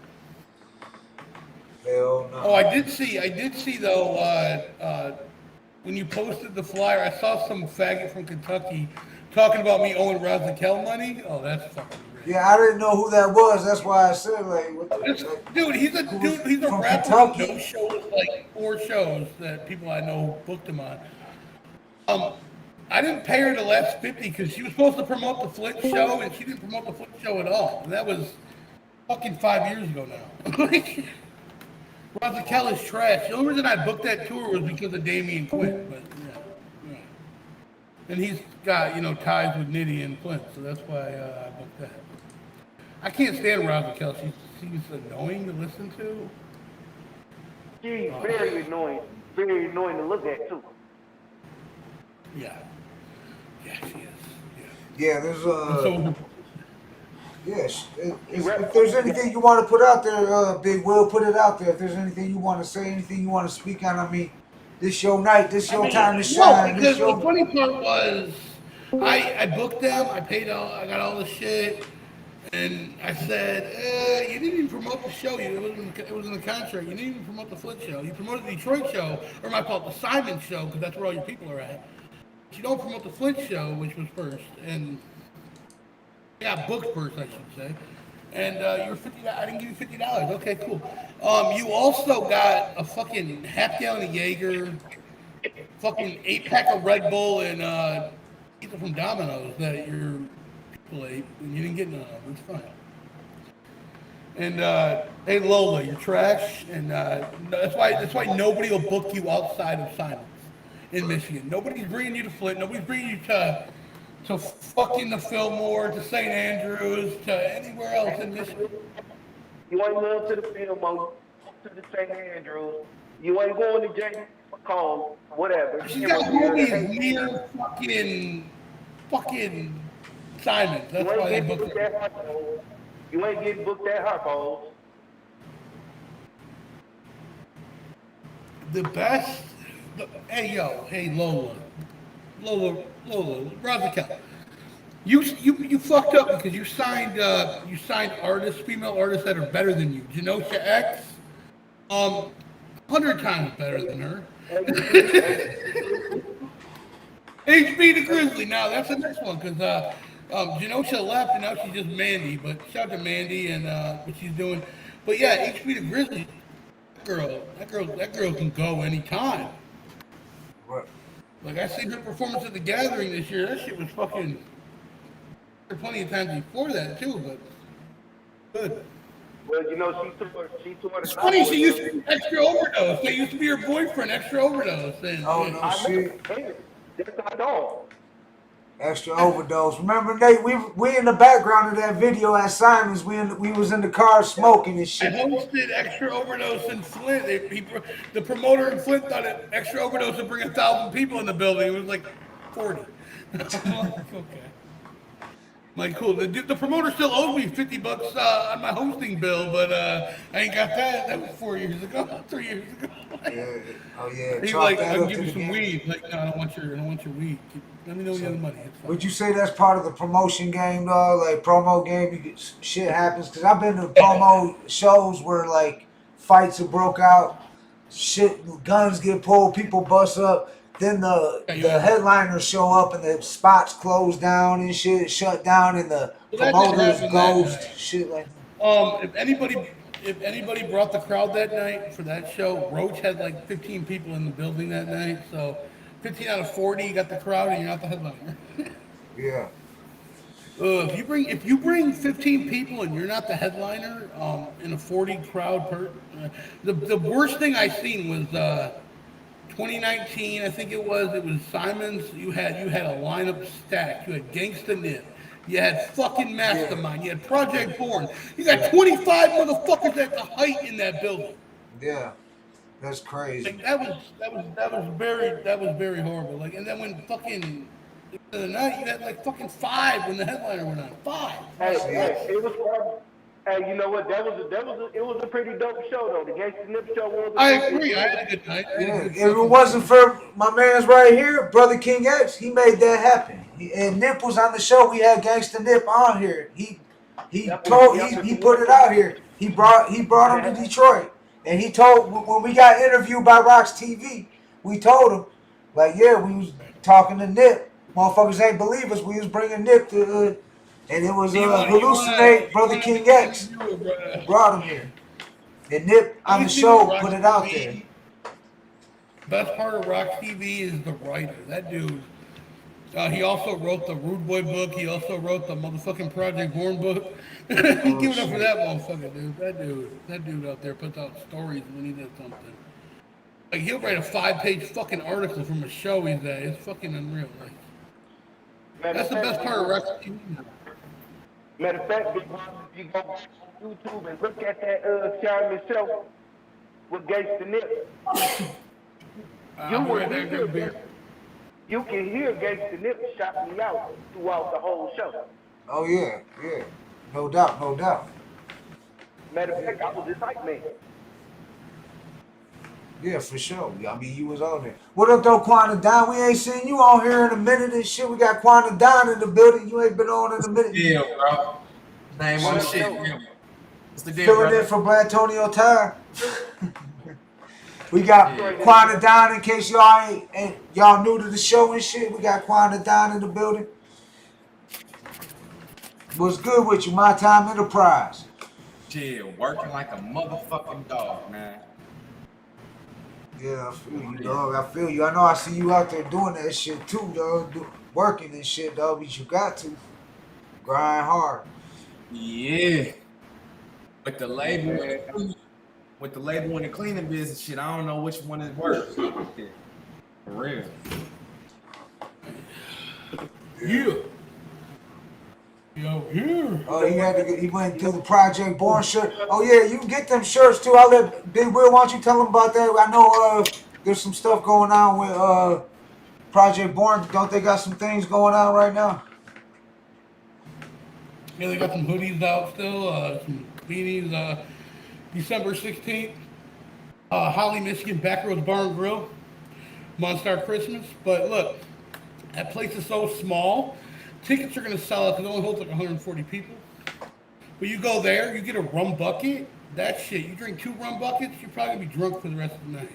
Hell no. Oh, I did see though. When you posted the flyer, I saw some faggot from Kentucky talking about me owing Razakel money. Oh, that's fucking great. Yeah, I didn't know who that was. That's why I said, like, what the, dude, he's a rapper Kentucky. who no shows, like 4 shows that people I know booked him on. I didn't pay her the last 50 because she was supposed to promote the Flint show, and she didn't promote the Flint show at all. And that was fucking 5 years ago now. Razakel is trash. The only reason I booked that tour was because of Damien Quinn, but yeah. And he's got, ties with Nitty and Flint, so that's why I booked that. I can't stand Razakel. She's annoying to listen to. She's very annoying to look at too. Yeah, she is. Yeah, there's yes. If there's anything you want to put out there, Big Will, put it out there. If there's anything you want to say, anything you want to speak on, I mean, this your night, this your time to shine. Because the funny part was, I booked them, I got all the shit, and I said, you didn't even promote the show. It was in the contract. You didn't even promote the Flint show. You promoted the Detroit show, or my fault, the Simon show, because that's where all your people are at. But you don't promote the Flint show, which was first, and yeah, booked first, I should say. And you were $50. I didn't give you $50. Okay, cool. You also got a fucking half gallon of Jaeger, fucking 8-pack of Red Bull, and either from Domino's that your people ate, and you didn't get none of them. It's fine. And hey, Lola, you're trash, and that's why nobody will book you outside of Simon's in Michigan. Nobody's bringing you to Flint. Nobody's bringing you to fucking the Fillmore, to St. Andrews, to anywhere else in Michigan. You ain't going to the Fillmore, to the St. Andrews. You ain't going to J. McCall, whatever. She got homies near fucking Simon. That's why they booked it. You ain't getting booked at Harpo's. The best. Hey Lola, Razakel. You fucked up because you signed artists, female artists that are better than you. Genosha X, 100 times better than her. HB the Grizzly. Now that's the next one because Genosha left and now she's just Mandy. But shout out to Mandy and what she's doing. But yeah, HB the Grizzly. That girl can go anytime. What? Like I seen her performance at the Gathering this year. That shit was fucking. There were plenty of times before that too, but good. Well, you know, she toured. It's funny she used to be Extra Overdose. They used to be her boyfriend, Extra Overdose. And, oh no shit. That's our dog. Extra Overdose. Remember, Nate? We in the background of that video at Simon's. We was in the car smoking and shit. I hosted Extra Overdose in Flint. The promoter in Flint thought that Extra Overdose would bring 1,000 people in the building. It was like 40. Okay. Like, cool. The promoter still owes me $50 on my hosting bill, but I ain't got that. That was 4 years ago, 3 years ago. Oh yeah. He's like, I'll give you some weed. Like, no, I don't want your weed. Let me know when you have the money. Would you say that's part of the promotion game, though? Like promo game, shit happens. Cause I've been to promo shows where like fights have broke out, shit, guns get pulled, people bust up. Then the headliners show up and the spots close down and shit, shut down, and the promoters ghost, shit like that. If anybody brought the crowd that night for that show, Roach had like 15 people in the building that night, so 15 out of 40 you got the crowd and you're not the headliner. Yeah. If you bring 15 people and you're not the headliner in a 40 crowd the worst thing I seen was 2019, I think it was Simon's. You had a lineup stacked. You had Gangsta Nip. You had fucking Mastermind. You had Project Born. You got 25 motherfuckers at the height in that building. Yeah, that's crazy. Like, that was very horrible. Like, and then when fucking the other night you had like fucking 5 when the headliner went on. 5. Hey, it was. Hey, you know what? It was a pretty dope show though. The Gangsta Nip show was. I agree. I had a good night. If it wasn't for my man's right here, Brother King X, he made that happen. And Nip was on the show. We had Gangsta Nip on here. He put it out here. He brought him to Detroit, and he told when we got interviewed by Rox TV, we told him like, yeah, we was talking to Nip. Motherfuckers ain't believe us. We was bringing Nip to. And it was Hallucinate, Brother King X brought him here. And Nip on the show put it out there. Best part of Rock TV is the writer. That dude. He also wrote the Rude Boy book. He also wrote the motherfucking Project Born book. Give it up for that motherfucker, dude. That dude out there puts out stories when he does something. Like, he'll write a 5-page fucking article from a show he's at. It's fucking unreal. Like, that's the best part of Rock TV. Matter of fact, if you go on YouTube and look at that Charlie show with Gangsta Nip, you can hear Gangsta Nip shouting me out throughout the whole show. Oh yeah. No doubt. Matter of fact, I was his hype man. Yeah, for sure. I mean, you was on there. What up, though, Quanta Don? We ain't seen you on here in a minute and shit. We got Quanta Don in the building. You ain't been on in a minute. Yeah, bro. Name on shit. What's the deal, filling in for Blatonio Todd. We got Quanta Don in case y'all ain't y'all new to the show and shit. We got Quanta Don in the building. What's good with you, My Time Enterprise? Shit, working like a motherfucking dog, man. Yeah, I feel you, dog. I feel you. I know I see you out there doing that shit too, dog. Working and shit, dog. But you got to grind hard. Yeah. With the label and the cleaning business shit, I don't know which one is worse. For real. Yeah. Yo, here. Oh, he went through the Project Born shirt. Oh yeah, you can get them shirts too. I'll let Big Will, why don't you tell them about that? I know there's some stuff going on with Project Born. Don't they got some things going on right now? Yeah, they got some hoodies out still, some beanies. December 16th, Holly, Michigan, Backroads Bar and Grill, Monstar Christmas. But look, that place is so small tickets are gonna sell out because it only holds like 140 people. But you go there, you get a rum bucket. That shit, you drink 2 rum buckets, you're probably gonna be drunk for the rest of the night.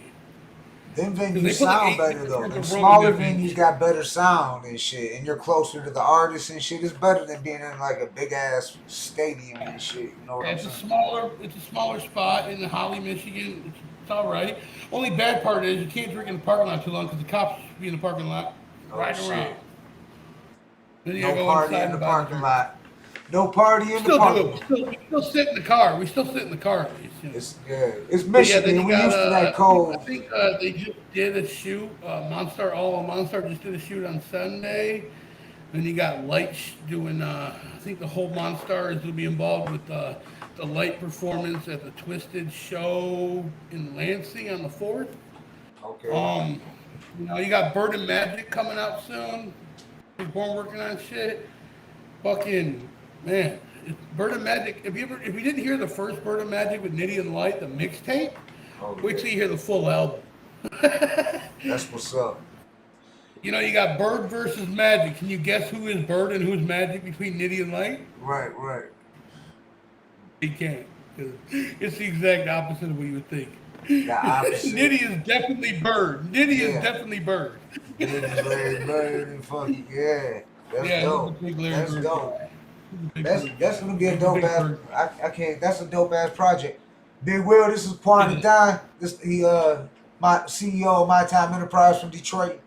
Them They venues put sound like 8 better though. different Them rooms smaller in them. venues got better sound and shit, and you're closer to the artists and shit. It's better than being in like a big ass stadium and shit. You know what I'm It's a saying? smaller spot in Holly, Michigan. It's all right. Only bad part is you can't drink in the parking lot too long because the cops be in the parking lot riding shit. around. Then you No gotta go party inside in the and buy parking lot. No party in the Still parking do lot. it. We still sit in the car. We still sit in the car. At least, you know. It's But yeah, Michigan. then you We got, used to that I cold. think they just did a shoot. Monster just did a shoot on Sunday. Then you got Light doing. I think the whole Monster is going to be involved with the Light performance at the Twisted show in Lansing on the 4th. Okay. You got Bird and Magic coming out soon. We're working on shit. Fucking man. Bird of Magic. If you didn't hear the first Bird of Magic with Nitty and Light, the mixtape, wait till you hear the full album. That's what's up. You got Bird versus Magic. Can you guess who is Bird and who's Magic between Nitty and Light? Right. You can't. It's the exact opposite of what you would think. The opposite. Nitty is definitely Bird. Nitty is definitely Bird. Nitty's Larry Bird and fucking That's dope. That's dope. That's gonna be a dope ass. I can't. That's a dope ass project. Big Will, this is Quanta Don. My CEO of My Time Enterprise from Detroit.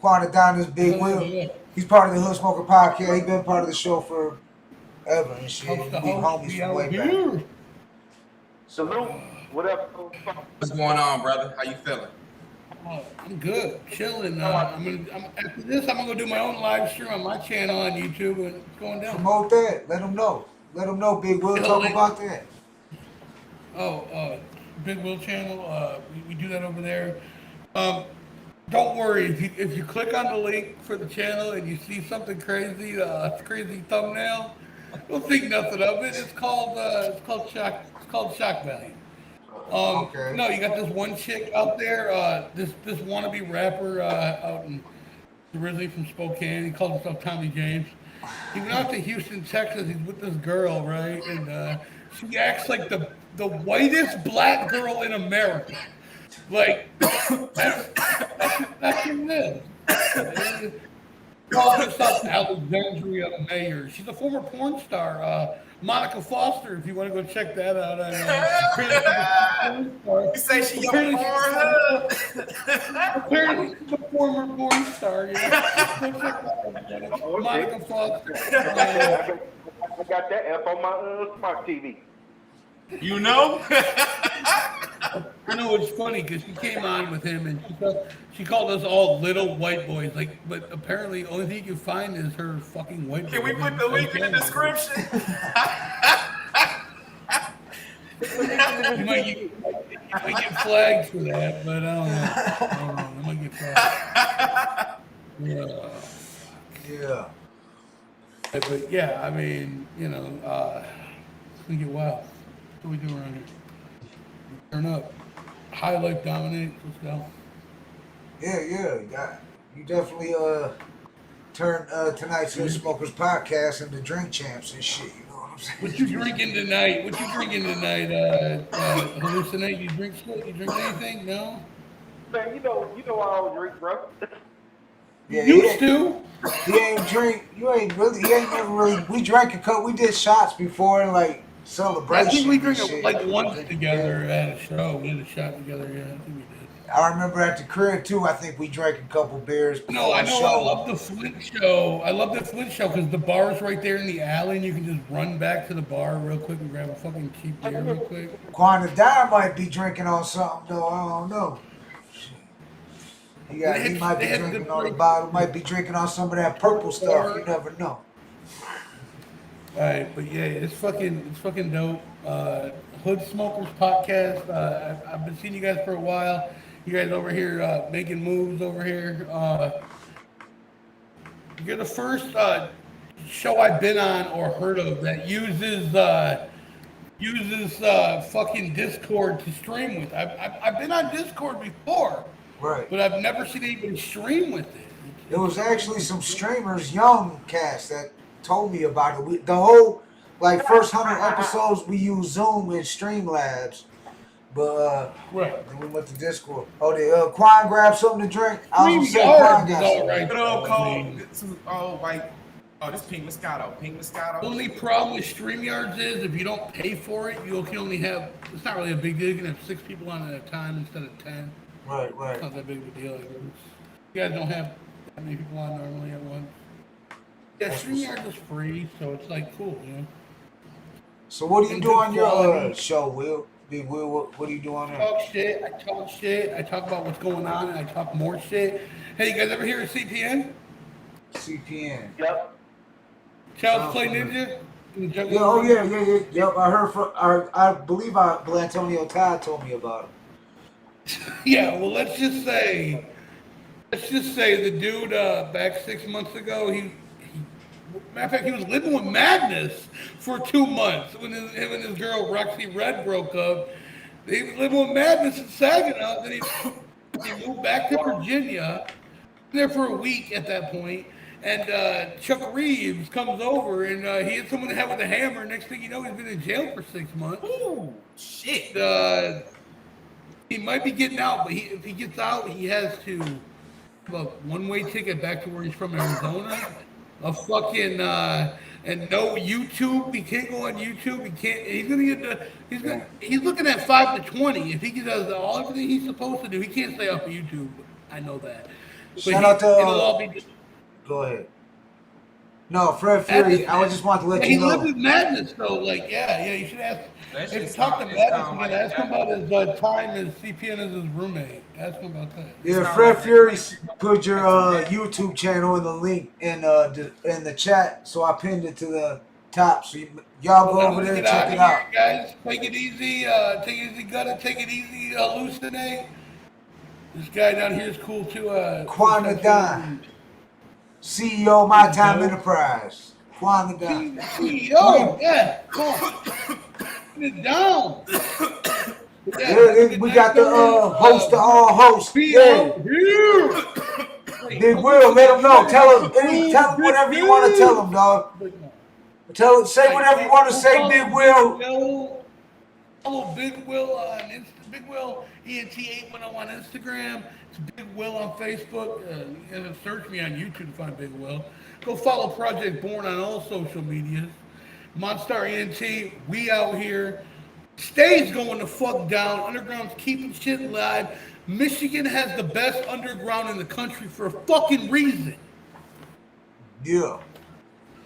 Quanta Don is Big Will. He's part of the Hood Smoker Podcast. He's been part of the show forever and shit. We homies from way back. Salute. What up? What's going on, brother? How you feeling? I'm good, chilling. After this, I'm gonna do my own live stream on my channel on YouTube, and it's going down. Promote that. Let them know. Let them know, Big Will. Talk about that. Big Will channel. We do that over there. Don't worry. If you click on the link for the channel and you see something crazy, crazy thumbnail, don't think nothing of it. It's called shock value. No, you got this one chick out there, this wannabe rapper out in originally from Spokane. He calls himself Tommy James. He went out to Houston, Texas. He's with this girl, right? And she acts like the whitest black girl in America. Like that's who it is. Calls herself Alexandria Mayer. She's a former porn star. Monica Foster, if you want to go check that out. You say she your Pornhub? Apparently she's a former porn star. Monica Foster. I got that app on my smart TV. You know? I know it's funny because she came on with him and she called us all little white boys. But apparently the only thing you can find is her fucking white boy. Can we put the link in the description? You might get flagged for that, but I don't know. I might get flagged. Yeah. But yeah, I mean, it's gonna get wild. What we do around here? Turn up. High life dominates. Let's go. Yeah. You definitely turn tonight's Hood Smokers Podcast into Drink Champs and shit. You know what I'm saying? What you drinking tonight? Hallucinate? You drink shit? You drink anything? No? Man, you know I don't drink, bro. Yeah, Used to. He ain't drink. He ain't never really. We drank a couple. We did shots before, like celebration. I think we drank like once together at a show. We had a shot together. Yeah, I think we did. I remember at the crib too. I think we drank a couple beers. No, I know. I love the Flint show. I love the Flint show because the bar's right there in the alley, and you can just run back to the bar real quick and grab a fucking cheap beer real quick. Quanta Dime might be drinking on something though. I don't know. He might be drinking on the bottle. Might be drinking on some of that purple stuff. You never know. All right, but yeah, it's fucking dope. Hood Smokers Podcast. I've been seeing you guys for a while. You guys over here making moves over here. You're the first show I've been on or heard of that uses fucking Discord to stream with. I've been on Discord before, right? But I've never seen anybody stream with it. There was actually some streamers, young cats, that told me about it. The whole like first 100 episodes we used Zoom and Streamlabs, but then we went to Discord. Oh, the Quan grabbed something to drink. I was gonna say Quan got something. Good old cold. This Pink Moscato. The only problem with StreamYards is if you don't pay for it, you can only have. It's not really a big deal. You can have 6 people on at a time instead of 10. Right. It's not that big of a deal. You guys don't have that many people on normally at once. Yeah, StreamYards is free, so it's like cool, you know. So what do you do on your show, Will? Big Will, what do you do on there? I talk shit. I talk about what's going on, and I talk more shit. Hey, you guys ever hear of CPN? CPN. Yep. Child's Play Ninja? Yeah. Yep. I heard from. I believe Blatonio Todd told me about it. Yeah. Well, let's just say the dude back 6 months ago, matter of fact, he was living with Madness for 2 months when him and his girl Roxy Red broke up. He was living with Madness in Saginaw. Then he moved back to Virginia. There for a week at that point. And Chuck Reeves comes over and he hit someone in the head with a hammer. Next thing you know, he's been in jail for 6 months. Ooh, shit. He might be getting out, but if he gets out, he has to have a one-way ticket back to where he's from, Arizona. A fucking and no YouTube. He can't go on YouTube. He can't. He's gonna get. He's looking at 5 to 20. If he does everything he's supposed to do, he can't stay off of YouTube. I know that. Shout out to. It'll all be. Go ahead. No, Fred Fury. I just want to let you know. He lived with Madness, though. Like, yeah. You should ask. If you talk to Madness again, ask him about his time as CPN as his roommate. Ask him about that. Yeah, Fred Fury put your YouTube channel in the link in the chat, so I pinned it to the top. So y'all go over there and check it out. Guys, take it easy. Take it easy, Gutta. Take it easy, hallucinate. This guy down here is cool too. Quanta Don, CEO of My Time Enterprise. Quanta Don. CEO, yeah. Come on. Put it down. We got the host of all hosts. Yeah. Big Will, let him know. Tell him whatever you want to tell him, dog. Say whatever you want to say, Big Will. Follow Big Will on Instagram. Big Will ENT810 on Instagram. It's Big Will on Facebook. You can search me on YouTube to find Big Will. Go follow Project Born on all social medias. Monstar ENT, we out here. Stays going the fuck down. Underground's keeping shit live. Michigan has the best underground in the country for a fucking reason. Yeah.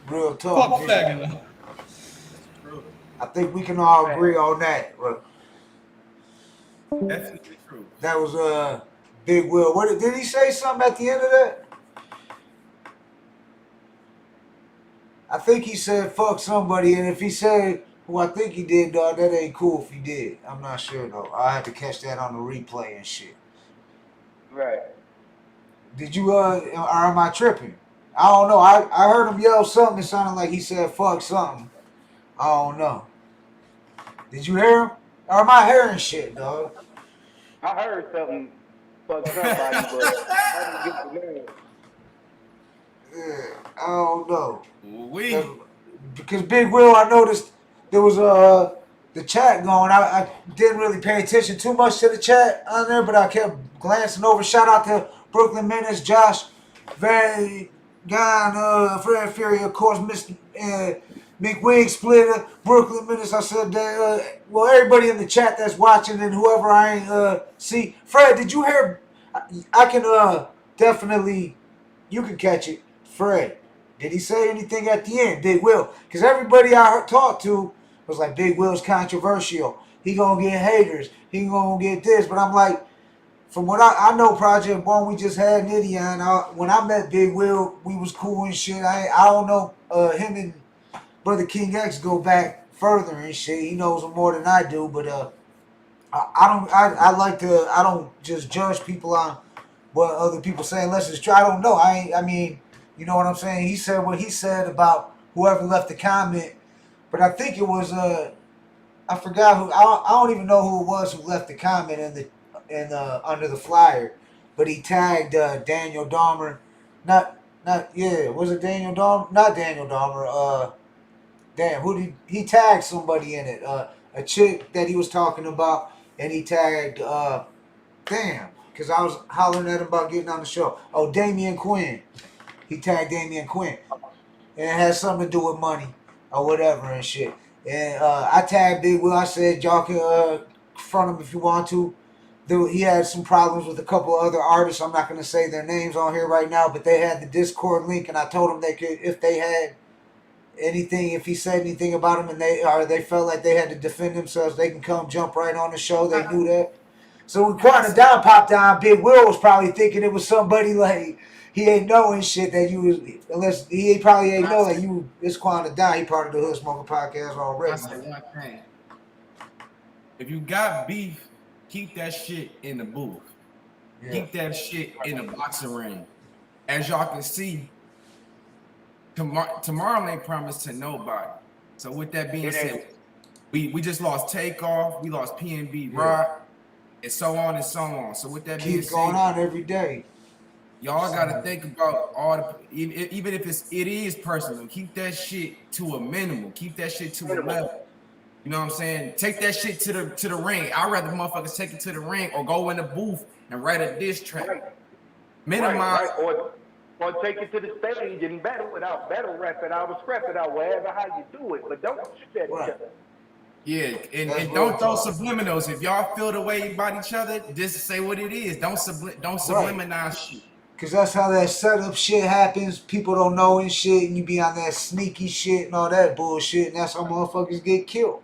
Real talk. Fuck Saginaw. I think we can all agree on that. That's true. That was Big Will. What did he say something at the end of that? I think he said fuck somebody, and if he said who I think he did, dog, that ain't cool if he did. I'm not sure though. I had to catch that on the replay and shit. Right. Did you or am I tripping? I don't know. I heard him yell something. It sounded like he said fuck something. I don't know. Did you hear him? Or am I hearing shit, dog? I heard something fuck somebody, but I didn't get the name. Yeah, I don't know. Because Big Will, I noticed there was the chat going. I didn't really pay attention too much to the chat on there, but I kept glancing over. Shout out to Brooklyn Menace, Josh, Van Gone, Fred Fury, of course, Mr. McWing Splitter, Brooklyn Menace. I said that. Well, everybody in the chat that's watching and whoever I ain't see. Fred, did you hear? I can definitely. You can catch it, Fred. Did he say anything at the end? Big Will. Because everybody I talked to was like, Big Will's controversial. He gonna get haters. He gonna get this. But I'm like, from what I know, Project Born, we just had Nitty on. When I met Big Will, we was cool and shit. I don't know, him and Brother King X go back further and shit. He knows more than I do. But I don't just judge people on what other people say unless it's true. I don't know. I mean, you know what I'm saying? He said what he said about whoever left the comment, but I think it was I forgot who. I don't even know who it was who left the comment in the under the flyer, but he tagged Daniel Dahmer Not yeah. Was it Daniel Dahmer? Not Daniel Dahmer. Damn, who did he tagged somebody in it? A chick that he was talking about, and he tagged damn, because I was hollering at him about getting on the show. Oh, Damian Quinn. He tagged Damian Quinn. And it has something to do with money or whatever and shit. And I tagged Big Will. I said, y'all can front him if you want to. He had some problems with a couple other artists. I'm not going to say their names on here right now, but they had the Discord link, and I told them they could, if they had anything, if he said anything about them and they felt like they had to defend themselves, they can come jump right on the show. They knew that. So when Quanta Don popped down, Big Will was probably thinking it was somebody like he ain't knowing shit that you was, unless he probably ain't know that you it's Quanta Don. He part of the Hood Smoker podcast already. I say one thing. If you got beef, keep that shit in the booth. Yeah. Keep that shit in the boxing ring. As y'all can see, tomorrow ain't promised to nobody. So with that being said, we just lost Takeoff, we lost PNB Rock, and so on and so on. So with that being said, keep going on every day. Y'all gotta think about all the, even if it is personal, keep that shit to a minimum. Keep that shit to a level. You know what I'm saying? Take that shit to the ring. I'd rather motherfuckers take it to the ring or go in the booth and write a diss track. Minimize. Right. Or take it to the stage and battle rap it out, or scrap it out, wherever how you do it. But don't shoot at each other. Yeah, and don't throw subliminals. If y'all feel the way about each other, just say what it is. Don't subliminalize shit. Cause that's how that setup shit happens. People don't know and shit, and you be on that sneaky shit and all that bullshit, and that's how motherfuckers get killed.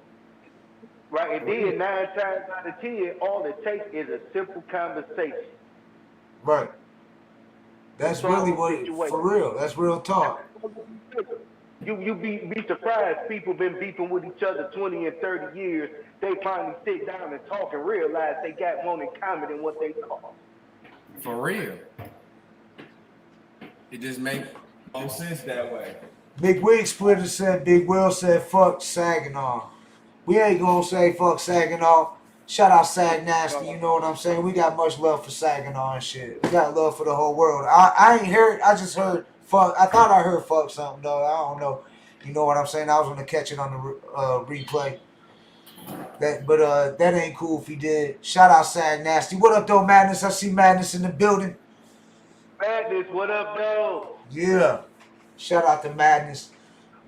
Right, and then 9 times out of 10, all it takes is a simple conversation. Right. That's really what, for real. That's real talk. You be surprised. People been beefing with each other 20 and 30 years. They finally sit down and talk and realize they got more in common than what they thought. For real. It just makes no sense that way. Big Wig Splitter said, Big Will said, fuck Saginaw. We ain't gonna say fuck Saginaw. Shout out Sag Nasty, you know what I'm saying? We got much love for Saginaw and shit. We got love for the whole world. I ain't heard, I just heard fuck. I thought I heard fuck something though. I don't know. You know what I'm saying? I was gonna catch it on the replay. But that ain't cool if he did. Shout out Sag Nasty. What up though, Madness? I see Madness in the building. Madness, what up though? Yeah. Shout out to Madness.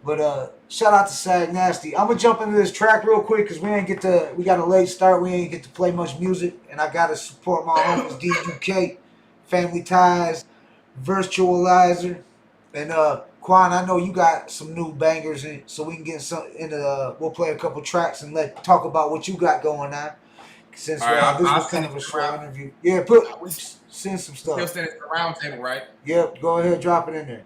But shout out to Sag Nasty. I'm gonna jump into this track real quick because we got a late start. We ain't get to play much music, and I gotta support my homies DUK, Family Ties, Virtualizer, and Quan. I know you got some new bangers, so we can get some into. We'll play a couple tracks and talk about what you got going on. Since right, this was kind of a short interview. Yeah, send some stuff. Still send it to the round table, right? Yep, go ahead, drop it in there.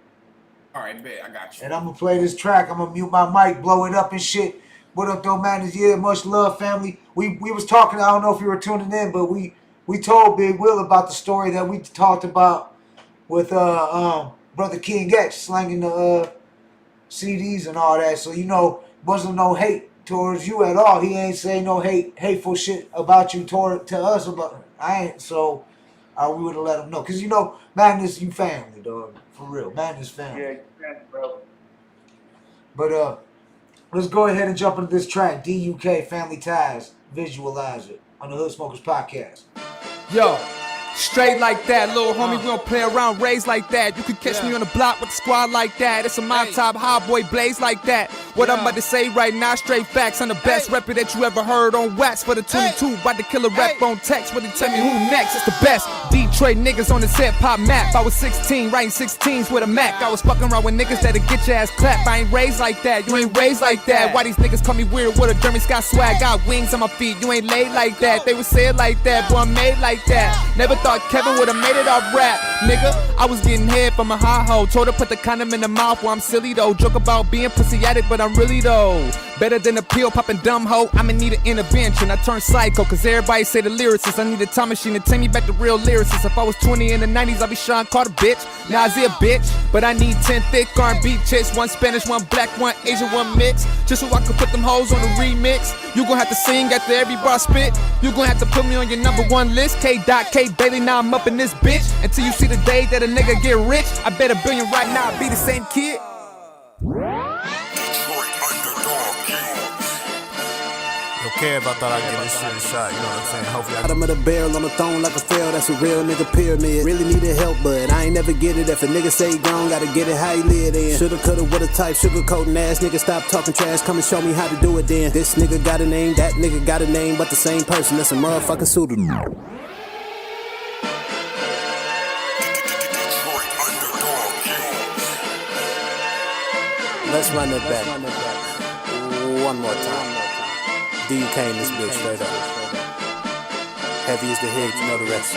All right, bet, I got you. And I'm gonna play this track. I'm gonna mute my mic, blow it up and shit. What up, though, man? Yeah, much love, family. We was talking. I don't know if you were tuning in, but we told Big Will about the story that we talked about with Brother King X slanging the CDs and all that. So wasn't no hate towards you at all. He ain't say no hateful shit about you to us. We would have let him know, cause Madness, you family, dog. For real, Madness family. Yeah, bro. But let's go ahead and jump into this track. DUK, Family Ties, Visualize It on the Hood Smokers Podcast. Yo, straight like that, little homie. We don't play around, raised like that. You could catch me on the block with the squad like that. It's a my top hot boy blaze like that. What I'm about to say right now, straight facts. I'm the best rapper that you ever heard on wax for the 22. About to kill a rap on text. What they tell me who next? It's the best. Detroit niggas on this hip hop map. I was 16, writing 16s with a Mac. I was fucking around with niggas that'll get your ass clapped. I ain't raised like that. You ain't raised like that. Why these niggas call me weird with a German Scott swag? Got wings on my feet. You ain't laid like that. They would say it like that, boy, I'm made like that. Never thought Kevin would've made it off rap, nigga. I was getting head from a high hoe. Told her put the condom in the mouth. Well, I'm silly though. Joke about being pussy addict, but I'm really though. Better than a pill popping dumb hoe. I'ma need an intervention. I turn psycho, cause everybody say the lyricist. I need a time machine to take me back to real lyricists. If I was 20 in the 90s, I'd be Sean Carter, bitch. Nazir, bitch. But I need 10 thick R&B chicks. 1 Spanish, 1 black, 1 Asian, 1 mix. Just so I could put them hoes on the remix. You gon' have to sing after every bar spit. You gon' have to put me on your #1 list. K. Bailey, now I'm up in this bitch. Until you see the day that a nigga get rich. I bet $1 billion right now be the same kid. Kev, I thought I'd give this shit a shot, you know what I'm saying? Hopefully Bottom of the barrel on the throne like a fail, that's a real nigga pyramid. Really needed help, but I ain't never get it. If a nigga say he gone, gotta get it how he live then. Shoulda, coulda, woulda type, sugarcoating ass nigga, stop talking trash, come and show me how to do it then. This nigga got a name, that nigga got a name, but the same person, that's a motherfucking pseudonym. Let's run it back one more time. DUK in this bitch, straight up. Heavy as the head, you know the rest.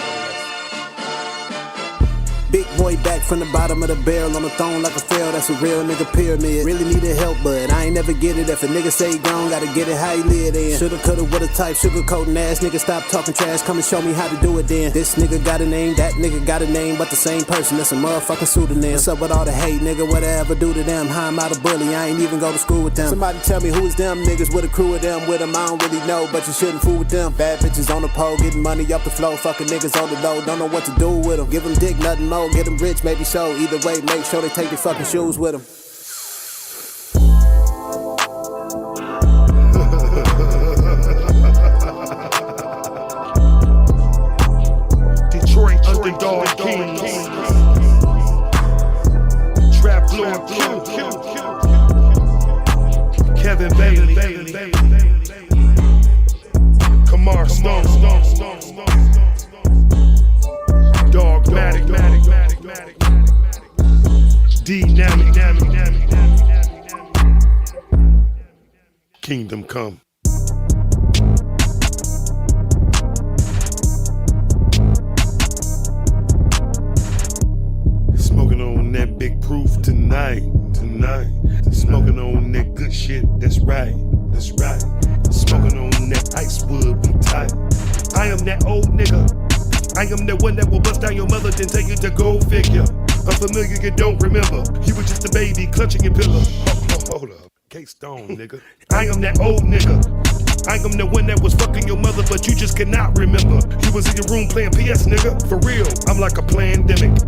Big boy back from the bottom of the barrel on the throne like a fail, that's a real nigga pyramid. Really needed help, but I ain't never get it. If a nigga say he gone, gotta get it how he live then. Shoulda, coulda, woulda type, sugarcoating ass nigga, stop talking trash, come and show me how to do it then. This nigga got a name, that nigga got a name, but the same person, that's a motherfucking pseudonym. What's up with all the hate, nigga, what I ever do to them? How I'm out of bully, I ain't even go to school with them. Somebody tell me who's them niggas with a crew of them with them, I don't really know, but you shouldn't fool with them. Bad bitches on the pole, getting money up the flow, fucking niggas on the low, don't know what to do with them. Give them dick, nothing more, get them rich, maybe so. Either way, make sure they take their fucking shoes with them. Detroit underdog kings. Trap Lord Q. Kevin Bailey. Kamar Stone. Dogmatic. Dynamic. Kingdom come. Smoking on that big proof tonight. Smoking on that good shit, that's right. Smoking on that ice wood, we tight. I am that old nigga. I am the one that will bust down your mother, then tell you to go figure. Unfamiliar, you don't remember. You were just a baby clutching your pillow. Hold up, K-Stone, nigga. I am that old nigga. I am the one that was fucking your mother, but you just cannot remember. You was in your room playing PS, nigga. For real, I'm like a pandemic.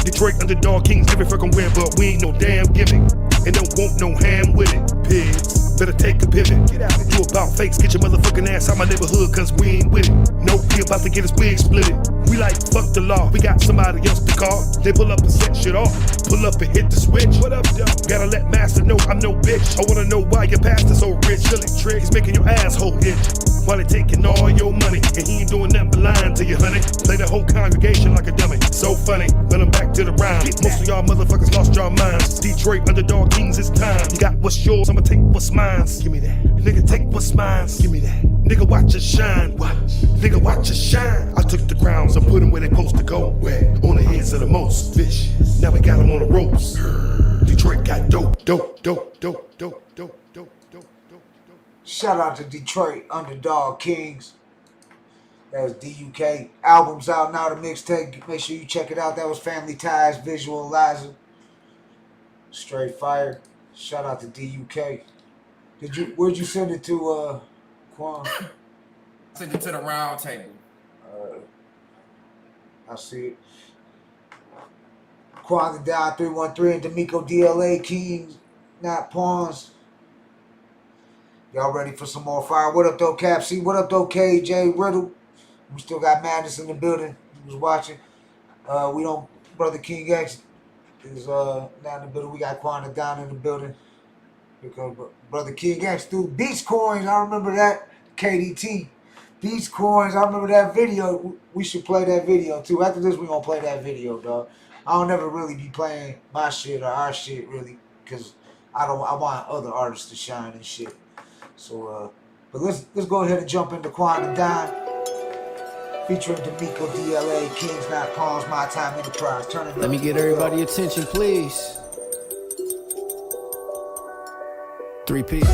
Detroit underdog kings every fucking where, but we ain't no damn gimmick. And don't want no ham with it, pigs. Better take a pivot. Get out of here. You about fakes, get your motherfucking ass out my neighborhood, cause we ain't with it. Nope, we about to get his wig split it. We like, fuck the law, we got somebody else to call. They pull up and set shit off. Pull up and hit the switch. What up, though? Gotta let master know I'm no bitch. I wanna know why your pastor so rich. Silly trick, he's making your asshole itch. While they taking all your money. And he ain't doing nothing but lying to you, honey. Play the whole congregation like a dummy. So funny, but I'm back to the rhyme. Most of y'all motherfuckers lost your minds. Detroit underdog kings, it's time. You got what's yours, I'ma take what's mine. Give me that. Nigga, take what's mine. Give me that. Nigga, watch us shine. Nigga, watch us shine. I took the crowns and put them where they supposed to go. Where? On the heads of the most vicious. Now we got them on the ropes. Detroit got dope. Shout out to Detroit underdog kings. That was DUK. Album's out now, the mixtape. Make sure you check it out. That was Family Ties, Visualizer. Straight fire. Shout out to DUK. Where'd you send it to, Quan? Send it to the round table. I see it. Quan the Down 313 and D'Amico DLA Kings, not pawns. Y'all ready for some more fire? What up, though, Cap C? What up, though, KJ Riddle? We still got Madness in the building. He was watching. Brother King X is down in the building. We got Quan down in the building. Because Brother King X threw Beach Coins. I remember that. KDT. Beach Coins. I remember that video. We should play that video, too. After this, we're going to play that video, dog. I don't ever really be playing my shit or our shit, really. Because I want other artists to shine and shit. So, but let's go ahead and jump into Quan and Dime, featuring D'Amico DLA, Kings Not Pawns, My Time Enterprise. Turn it up. Let me get everybody attention, please. 3P.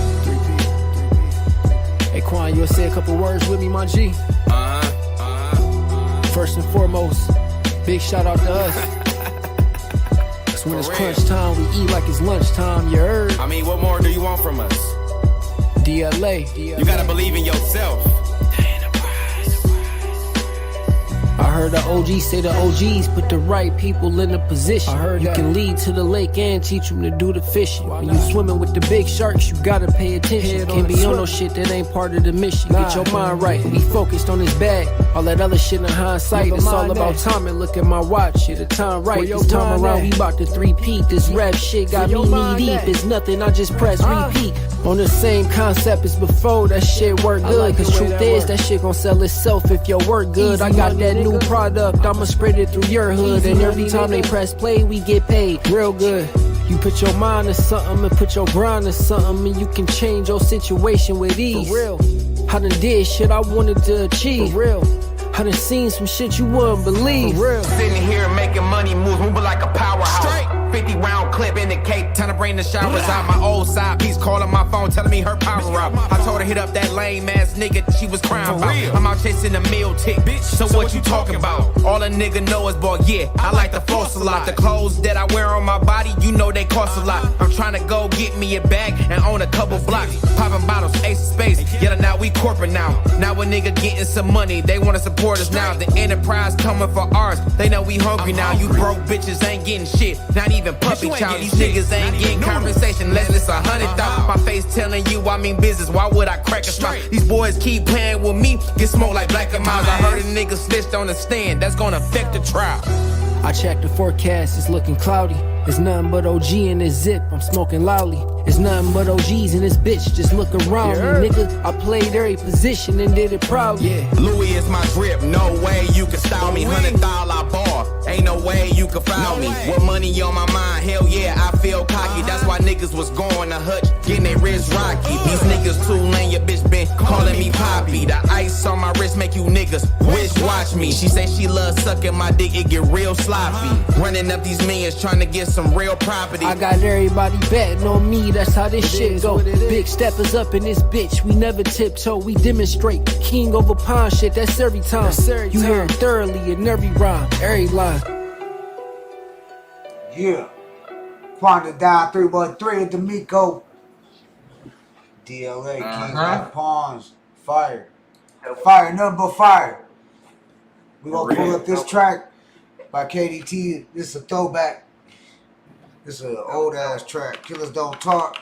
Hey, Quan, you wanna say a couple words with me, my G? First and foremost, big shout out to us. Cause when it's crunch time, we eat like it's lunchtime, you heard? I mean, what more do you want from us? DLA. You gotta believe in yourself. I heard the OGs say the OGs put the right people in a position. I heard you can lead to the lake and teach them to do the fishing. When you swimming with the big sharks, you gotta pay attention. Can't be on no shit that ain't part of the mission. Get your mind right, be focused on this bag. All that other shit in hindsight, it's all about time. And look at my watch, the time right. This time around, we bout to 3-peat. This rap shit got me knee deep. It's nothing, I just press repeat. On the same concept as before, that shit work good. Cause truth is, that shit gon' sell itself if your work good. I got that new product, I'ma spread it through your hood. And every time they press play, we get paid real good. You put your mind to something and put your grind to something, and you can change your situation with ease. For real. I done did shit I wanted to achieve. For real. I done seen some shit you wouldn't believe. For real. Sitting here making money moves, moving like a powerhouse. Straight. 50 round clip in the cape, time to bring the showers out. My old side piece calling my phone, telling me her power out. I told her hit up that lame ass nigga that she was crying about. I'm out chasing a meal tick, bitch. So what you talking about? All a nigga know is, boy, yeah, I like to floss a lot. The clothes that I wear on my body, you know they cost a lot. I'm trying to go get me a bag and own a couple blocks. Popping bottles, ace of space. Yeah, now we corporate now. Now a nigga getting some money, they wanna support us now. The enterprise coming for ours, they know we hungry now. You broke bitches ain't getting shit, not even puppy chow. These niggas ain't getting compensation unless it's 100,000. My face telling you I mean business, why would I crack a smile? These boys keep playing with me, get smoked like Black and Miles. I heard a nigga snitched on the stand, that's gonna affect the trial. I checked the forecast, it's looking cloudy. It's nothing but OG in this zip, I'm smoking loudly. It's nothing but OGs in this bitch, just look around me, nigga. I played every position and did it proudly. Louis is my drip, no way you can style me. $100 bar, ain't no way you can foul me. With money on my mind, hell yeah, I feel cocky. That's why niggas was going to hutch, getting their wrist rocky. These niggas too lame, your bitch been calling me Poppy. The ice on my wrist make you niggas wish watch me. She say she loves sucking my dick, it get real sloppy. Running up these millions, trying to get some real property. I got everybody betting on me, that's how this shit go. Big steppers up in this bitch, we never tiptoe, we demonstrate. King over pawn shit, that's every time. You hear it thoroughly in every rhyme, every line. Yeah. Quanta down 313 D'Amico. DLA, King Black Pawns. Fire. Fire, nothing but fire. We gonna pull up this track by KDT. This is a throwback. This is an old ass track. Killers Don't Talk.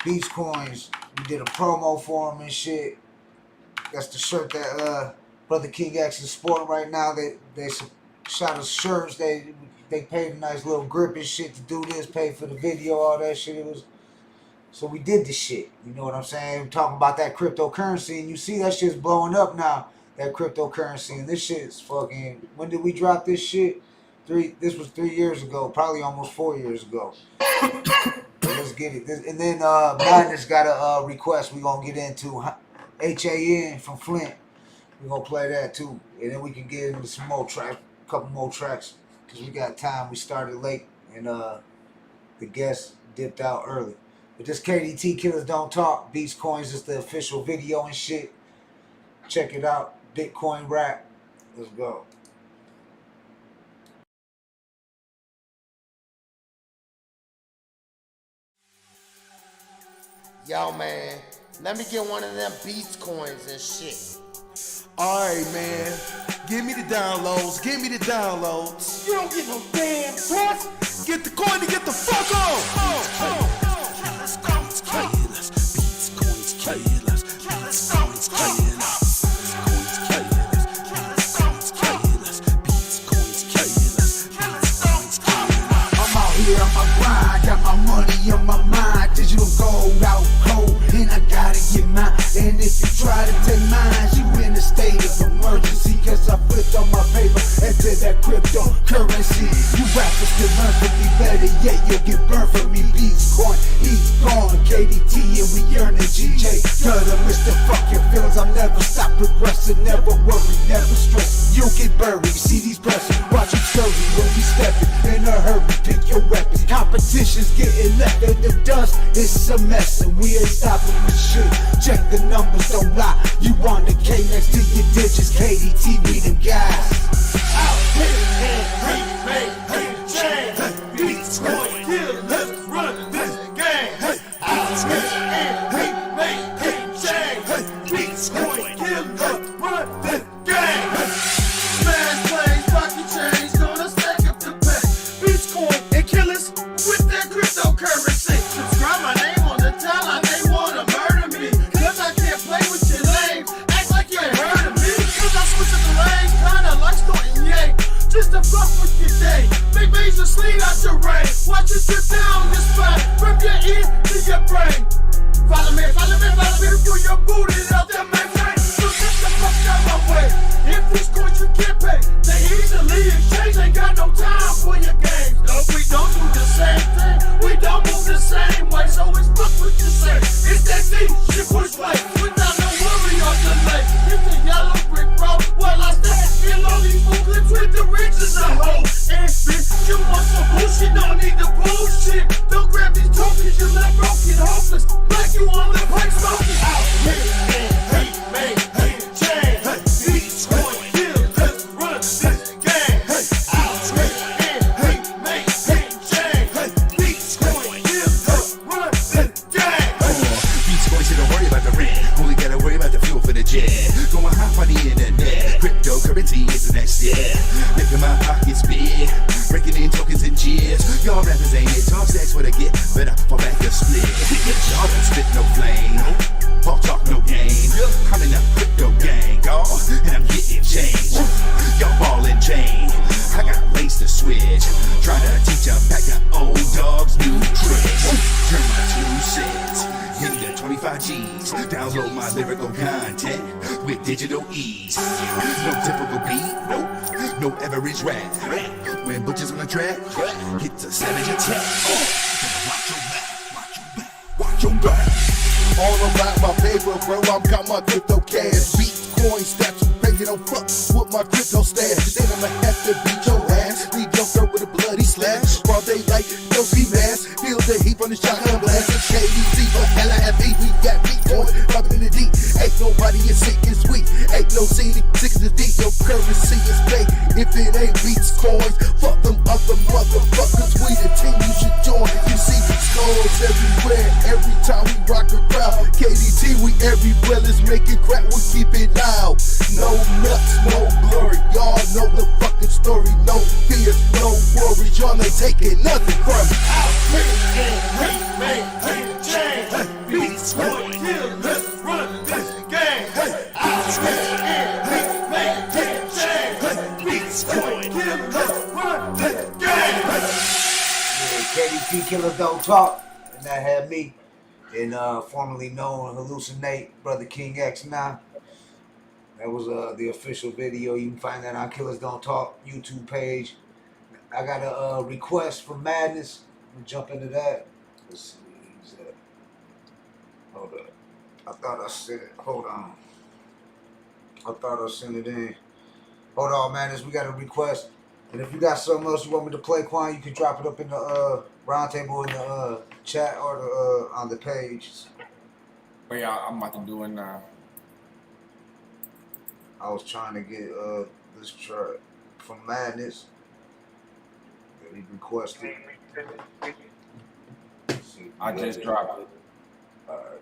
Beats Coins. We did a promo for him and shit. That's the shirt that Brother King X is sporting right now. They shot us shirts. They paid a nice little grip and shit to do this. Paid for the video, all that shit. It was so we did the shit. You know what I'm saying? We're talking about that cryptocurrency, and you see that shit's blowing up now. That cryptocurrency, and this shit's fucking. When did we drop this shit? This was 3 years ago, probably almost 4 years ago. Let's get it. And then Madness got a request we gonna get into. HAN from Flint. We gonna play that too, and then we can get into some more tracks, a couple more tracks, cause we got time. We started late, and the guests dipped out early. But this KDT Killers Don't Talk. Beats Coins is the official video and shit. Check it out. Bitcoin rap. Let's go. Yo, man, let me get one of them Beats Coins and shit. Alright, man. Give me the downloads. Give me the downloads. You don't get no damn trust. Get the coin to get the fuck on. Beats Coins killers. Beats Coins killers. Beats Coins killers. On my grind, got my money on my mind. Digital gold out cold, and I gotta get mine. And if you try to take mine, you in a state of emergency. Cause I flipped on my paper into that cryptocurrency. You rappers can learn from me, better yet you'll get burned from me. Beats Coin, he's gone, KDT, and we earning GJ. Gotta miss the fucking feelings, I'll never stop progressing. Never worry, never stress, you'll get buried. See these blessings, watch you scurry when we stepping. In a hurry, pick your weapons. Competition's getting left in the dust. It's a mess and we ain't stopping this shit. Check the numbers, don't lie. You on the K next to your digits. KDT, we them guys. Out here and remake change. Beats Coin killers, run this game. Out here. your sleeve out your rain. Watch it drip down your spine, from your ear to your brain. Follow me through your booty out there, man. So get the fuck out my way. If these coins you can't pay, they easily exchange. Ain't got no time for your games. No, we don't do the same thing. We don't move the same way. So it's fuck what you say. It's that deep shit push play without no worry or delay. It's the yellow brick road. Well, I stand in all these booklets with the riches I hold. And bitch, you want some bullshit? Don't need the bullshit. Don't grab these tokens. You left broken, hopeless. Like you on the pipe smoking. Out here and hate, man, hate, change. Beats, coin, kill, let's run this game. Out here and hate, man, hate, change. Beats, coin, kill, let's run this game. Beats, coin, shit, don't worry about the rent. Only gotta worry about the fuel for the jet. Going hot on the internet. Cryptocurrency is the next step. Making my pockets big. Breaking in tokens and jibs. Y'all rappers ain't it. Talk sex for the get. Better fall back a split. Y'all don't spit no flame. Talk no game. I'm in the crypto gang, y'all. And I'm getting change. Y'all ball and chain. I got lace to switch. Trying to teach a pack of old dogs new tricks. Turn my 2 cents into 25 G's. Download my lyrical content with digital ease. No typical beat, nope. No average rap. When butchers on the track, it's a savage attack. Watch your back, watch your back. All about my paper, bro. I'm got my crypto cash. Bitcoin stacks, crazy, don't fuck with my crypto stash. Then I'ma have to beat your ass. Leave your girl with a bloody slash. While they like, no ski mask. Feel the heat from the shotgun blast. It's KDC, but hella heavy. We got Bitcoin, dropping in the deep. Ain't nobody as sick as we. Ain't no city, sick as the deep. Your currency is fake. If it ain't beats coins, fuck them other motherfuckers. We the team you should join. You see skulls everywhere. Every time we rock the crowd. KDT, we everywhere. Let's make it crack. We keep it loud. No nuts, no glory. Y'all know the fucking story. No fears, no worries. Y'all ain't taking nothing from me. Out here and hate, man, hate, change. Beats, coin, kill, let's run this game. Out here and hate, man, hate, change. Beats, coin, kill, let's run this game. Yeah, KDT Killers Don't Talk, and that had me, and formerly known Hallucinate, Brother King X9. That was the official video. You can find that on Killers Don't Talk YouTube page. I got a request from Madness. I'm gonna jump into that. Let's see. Hold up. I thought I sent it. Hold on. I thought I sent it in. Hold on, Madness. We got a request. And if you got something else you want me to play, Quan, you can drop it up in the roundtable in the chat or the on the page. But yeah, I'm about to do it now. I was trying to get this track from Madness that he requested. I just dropped it. Alright.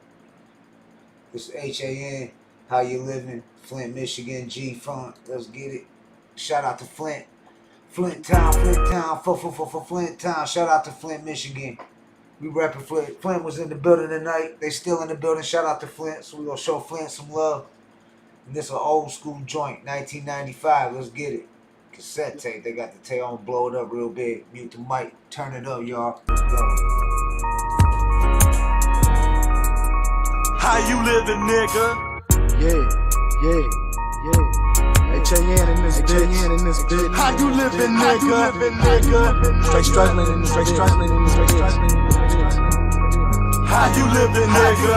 This HAN, How You Living, Flint, Michigan, G-Funk. Let's get it. Shout out to Flint. Flint Town, Flint Town. Shout out to Flint, Michigan. We repping Flint. Flint was in the building tonight. They still in the building. Shout out to Flint. So we gonna show Flint some love. And this is an old school joint, 1995. Let's get it. Cassette tape. They got the tape on, blow it up real big. Mute the mic. Turn it up, y'all. Let's go. How you living, nigga? Yeah. HAN in this bitch. How you living, nigga? Straight struggling in this bitch. How you living, nigga?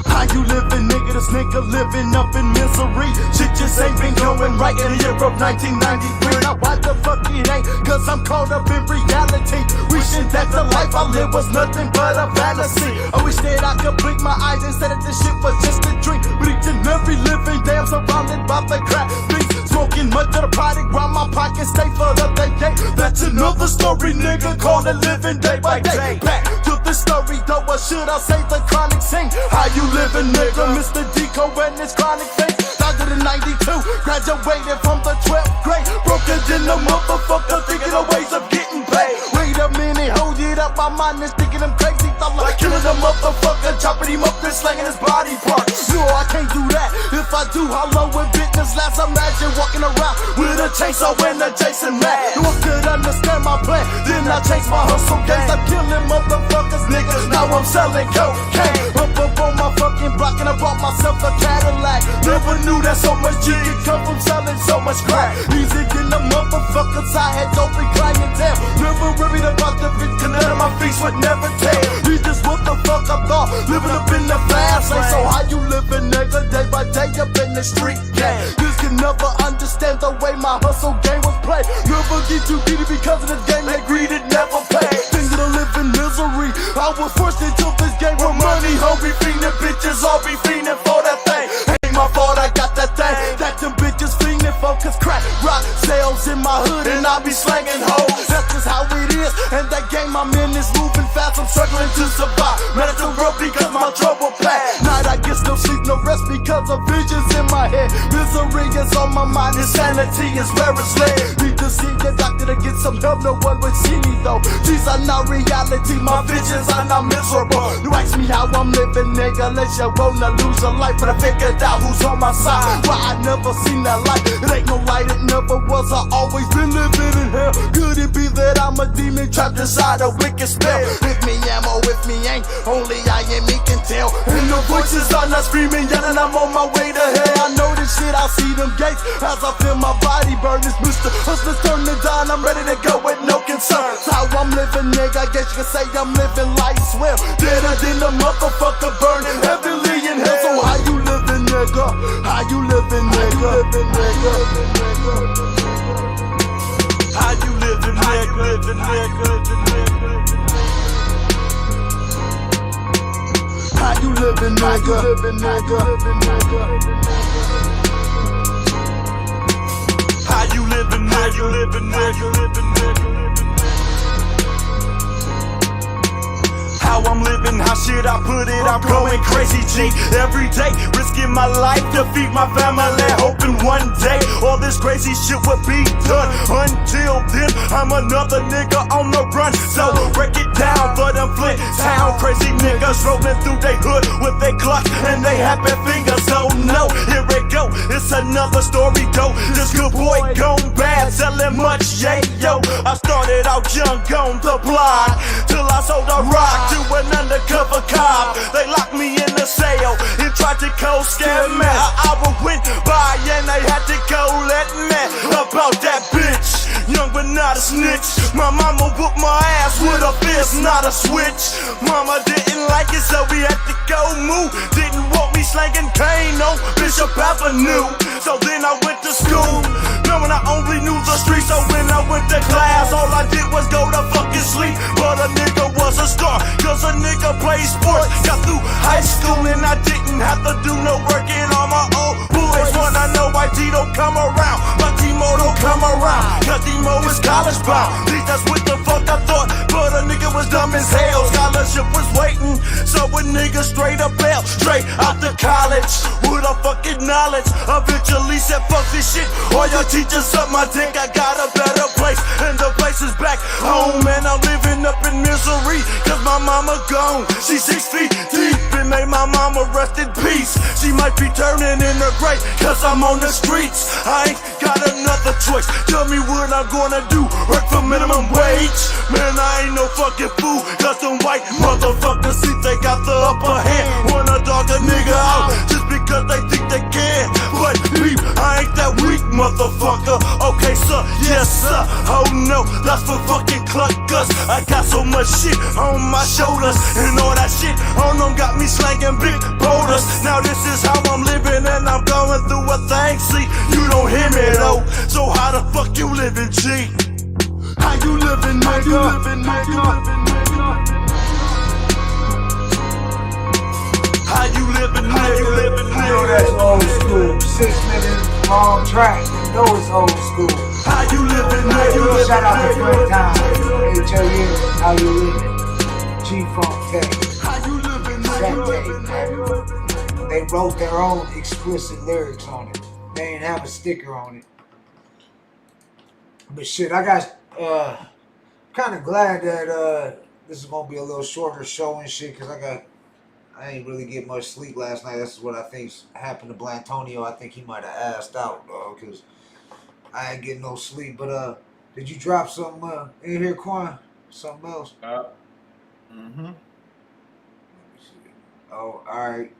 How you living, nigga? This nigga living up in misery. Shit just ain't been going right in the year of 1993. Now why the fuck it ain't? Cause I'm caught up in reality. Wishing that the life I lived was nothing but a fantasy. I wish that I could blink my eyes and say that this shit was just a dream. But each and every living day I'm surrounded by the crap beats. Smoking much of the product while my pockets stay full of that cake. That's another story, nigga. Call it living day by day. Back to this story though, or should I say the chronic scene? How you living, nigga? Mr. Deco and his chronic face. Started in 92, graduated from the 12th grade. Broken in the motherfucker, thinking of ways of getting paid. Wait a minute, hold it up, my mind is thinking them crazy thoughts like killing the motherfucker, chopping him up and slanging his body parts. No, I can't do that. If I do, how long would business last? Imagine walking around with a chainsaw and a Jason Matt. No one could understand my plan. Then I changed my hustle games. I'm killing motherfuckers, niggas. Now I'm selling cocaine. Up on my fucking block and I bought myself a Cadillac. Never knew that so much G could come from selling so much crack. Easy getting the motherfuckers. I had open clientele. Never worried about the bitch, cause none of my feet would never tell. You just what the fuck I thought. Living up in the fast lane. So how you living, nigga? Day by day up in the street gang. This can never understand the way my hustle game was played. Never get too greedy because of this game. That greed it never paid. Things that I live in misery. I was forced into this game where money hungry fiending bitches all be fiending for that thing. Ain't my fault I got that thing that them bitches fiending for. Cause crack rock sales in my hood and I be slanging hoes. That's just how it is. And that game I'm in is moving fast. I'm struggling to survive. Man, it's a rough because my trouble packed. Night I get no sleep, no rest because of visions in my head. Misery is on my mind. Insanity is where it's led. Need to see a doctor to get some help. No one would see me though. These are not reality. My visions are not miserable. You ask me how I'm living, nigga. Unless you wanna lose your life, but I figured out who's on my side. Why I never seen that light. It ain't no light, it never was. I always been living in hell. Could it be that I'm a demon trapped inside a wicked spell? With me ammo, with me ain't. Only I and me can tell. And the voices are not screaming, yelling. I'm on my way to hell. I know this shit. I see them gates as I feel my body burn. This Mr. Hustler's turning down. I'm ready to go with no concerns. How I'm living, nigga. I guess you could say I'm living life swell. Deader than the motherfucker burning heavily in hell. So how you living, nigga? How you living, nigga? How you living, How you living, nigga? How you living, How I'm living, how should I put it? I'm going crazy, G. Every day, risking my life to feed my family. Hoping one day all this crazy shit would be done. Until then, I'm another nigga on the run. So break it down for them Flint Town crazy niggas rolling through they hood with they clock and they happy fingers. So no, here it go. It's another story though. This good boy gone bad, selling much, yeah, yo. I started out young on the block till I sold a rock to an undercover cop. They locked me in the cell and tried to cold scare me. An hour went by and they had to go let me about that bitch. Young but not a snitch. My mama whooped my ass with a fist, not a switch. Mama didn't like it, so we had to go move. Didn't want me slanging cane on Bishop Avenue. So then I went to school, knowing I only knew the streets. So when I went to class, all I did was go to fucking sleep. But a nigga was a star, cause a nigga played sports. Got through high school and I didn't have to do no working on my own. Boys wanna know why T don't come around, but T-Mo don't come around. Cause T-Mo is college bound. At least that's what the fuck I thought. But a nigga was dumb as hell. Scholarship was waiting, so a nigga straight up bail, straight out to college with a fucking knowledge. Eventually said fuck this shit. All your teachers suck my dick. I got a better place, and the place is back home. And I'm living up in misery, cause my mama gone. She's 6 feet deep and made my mama rest in peace. She might be turning in her grave, cause I'm on the streets. I ain't got another choice. Tell me what I'm gonna do, work for minimum wage. Man, I ain't no fucking fool, cause them white motherfuckers think they got the upper hand. Wanna dog a nigga out just because they think they can. But beep, I ain't that weak motherfucker. Okay, sir, yes sir. Oh no, that's for fucking cluckers. I got so much shit on my shoulders, and all that shit on them got me slanging big boulders. Now this is how I'm living, and I'm going through a thing. See, you don't hear me though, so how the fuck you living, G? How you living, nigga? How you living, nigga? How you living, nigga? You know that's old school. 6 minutes long track. You know it's old school. How you living, nigga? Shout out to Fred Time. HOU, how you living? G-Funk Tech. How you living, They wrote their own explicit lyrics on it. They ain't have a sticker on it. But shit, I got kind of glad that this is gonna be a little shorter show and shit, cause I ain't really get much sleep last night. That's what I think's happened to Blatonio. I think he might have assed out, dog, cause I ain't getting no sleep. But did you drop something in here, Quan? Something else? Mm-hmm. Oh, all right.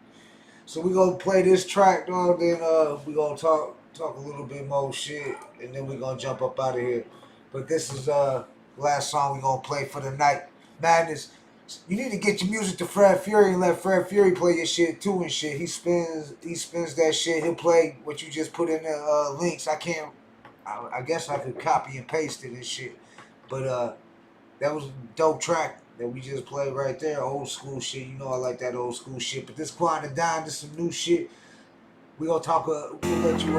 So we gonna play this track, dog. Then we gonna talk a little bit more shit, and then we gonna jump up out of here. But this is last song we gonna play for the night. Madness. You need to get your music to Fred Fury and let Fred Fury play your shit too and shit. He spins that shit. He'll play what you just put in the links. I guess I could copy and paste it and shit. But that was a dope track that we just played right there. Old school shit. You know I like that old school shit. But this Quantum Dime, this some new shit. We gonna talk. We'll let you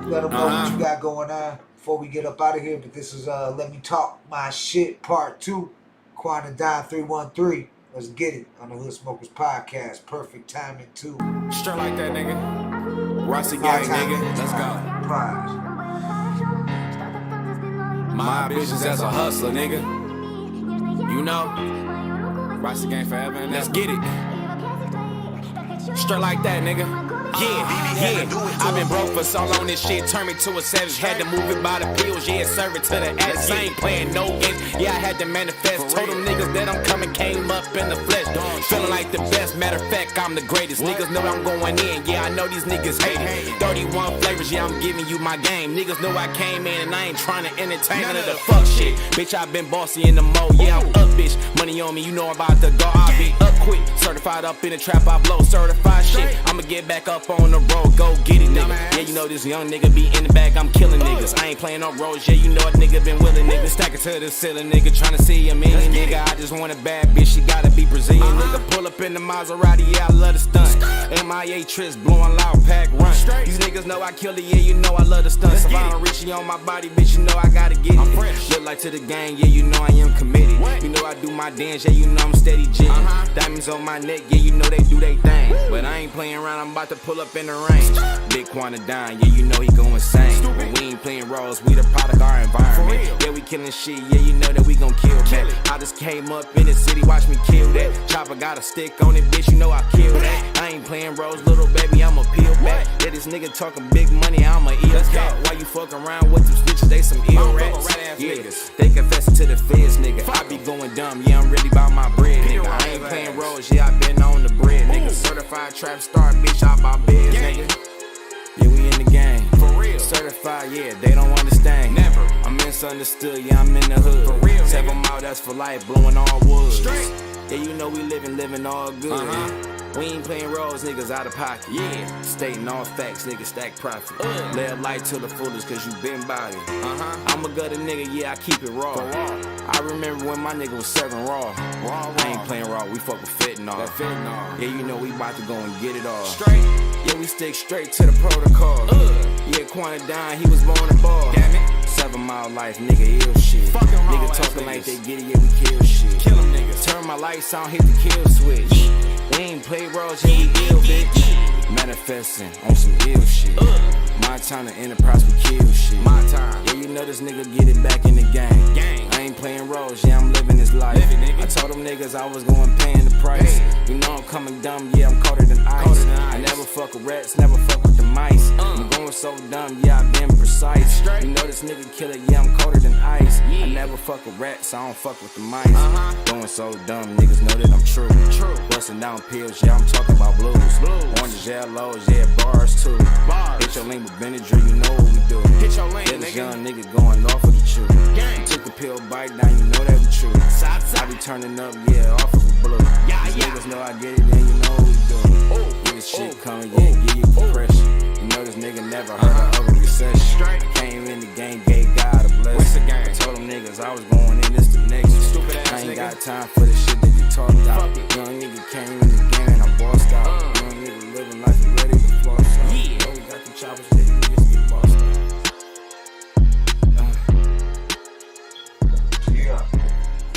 let them know what you got going on before we get up out of here. But this is Let Me Talk My Shit Part 2. Quantum Dime 313. Let's get it on the Hood Smokers Podcast. Perfect timing too. Straight like that, nigga. Rossi gang, nigga. Let's go. Prize. My ambitions as a hustler, nigga. You know. Rossi gang forever. And let's get it. Straight like that, nigga. Yeah. I've been broke for so long, this shit turned me to a savage. Had to move it by the pills, yeah, serve it to the ass. I ain't playing no games, yeah, I had to manifest. Told them niggas that I'm coming, came up in the flesh. Feeling like the best, matter of fact, I'm the greatest. Niggas know I'm going in, yeah, I know these niggas hate it. 31 flavors, yeah, I'm giving you my game. Niggas know I came in and I ain't trying to entertain none of the fuck shit. Bitch, I been bossy in the mode, yeah, I'm up, bitch. Money on me, you know I'm about to go, I be up quick. Certified up in the trap, I blow certified shit. I'ma get back up on the road, go get it, nigga. Yeah, you know this young nigga be in the bag, I'm killing niggas. I ain't playing no roads, yeah, you know a nigga been willing, nigga. Stack it to the ceiling, nigga, tryna see a million, nigga. I just want a bad bitch, she gotta be Brazilian, nigga. Pull up in the Maserati, yeah, I love the stunt. MIA trips, blowing loud, pack run. These niggas know I kill it, yeah, you know I love the stunt. Savannah Richie on my body, bitch, you know I gotta get it. Look like to the gang, yeah, you know I am committed. You know I do my dance, yeah, you know I'm steady jigging. Diamonds on my neck, yeah, you know they do they thing. But I ain't playing around, I'm about to pull up in the range. Big Quantum Dime, yeah, you know he go insane. But we ain't playing roles, we the product of our environment. Yeah, we killing shit, yeah, you know that we gon' kill that. I just came up in the city, watch me kill that. Chopper got a stick on it, bitch, you know I kill that. I ain't playing roles, little baby, I'ma peel back. Yeah, this nigga talking big money, I'ma eat a cat. Why you fuck around with them bitches, they some ill rats. Yeah, they confessing to the feds, nigga. I be going dumb, yeah, I'm really about my bread, nigga. I ain't playing roles, yeah, I been on the bread, nigga. Certified trap star, bitch, I buy beds, nigga. Yeah, we in the game. For real. Certified, yeah, they don't understand. Never. I'm misunderstood, yeah, I'm in the hood. For real. 7 mile, that's for life, blowing all woods. Straight. Yeah, you know we living all good. We ain't playing roles, niggas out of pocket. Yeah. Stating all facts, niggas stack profit. Live life to the fullest, cause you been by it. I'm a gutter nigga, yeah, I keep it raw. I remember when my nigga was serving raw. I ain't playing raw, we fuck with fentanyl. Yeah, you know we about to go and get it all. Straight. Yeah, we stick straight to the protocol. Yeah, Quantum Dime, he was born a ball. Damn it. 7 mile life, nigga, ill shit. Nigga talking like they get it, yeah, we kill shit. Kill them niggas. Turn my lights on, hit the kill switch. We ain't play roles, yeah, we ill, bitch. Manifesting on some ill shit. My time to enterprise, we kill shit. My time. Yeah, you know this nigga get it back in the game. I ain't playing roles, yeah, I'm living this life. I told them niggas I was going paying the price. You know I'm coming dumb, yeah, I'm colder than ice. I never fuck with rats, never fuck with the mice. I'm going so dumb, yeah, I been precise. You know this nigga killer, yeah, I'm colder than ice. I never fuck with rats, I don't fuck with the mice. Going so dumb, niggas know that I'm true. Busting down pills, yeah, I'm talking about blues. Oranges, yellows, yeah, bars too. Hit your lane with Benadryl, you know what we do. Hit your lane, this young nigga going off of the truth. Took the pill bite down, you know that we true. I be turning up, yeah, off of a blue. These niggas know I get it, and you know what we do. Yeah, this shit coming, yeah, give you compression. You know this nigga never heard of a recession. Came in the game, gave God a blessing. I told them niggas I was going in, this the next. I ain't got time for the shit that you talked about. Young nigga came in the game and I bossed out. Young nigga living life and ready to floss out. You know we got the choppers, yeah, niggas get bossed out.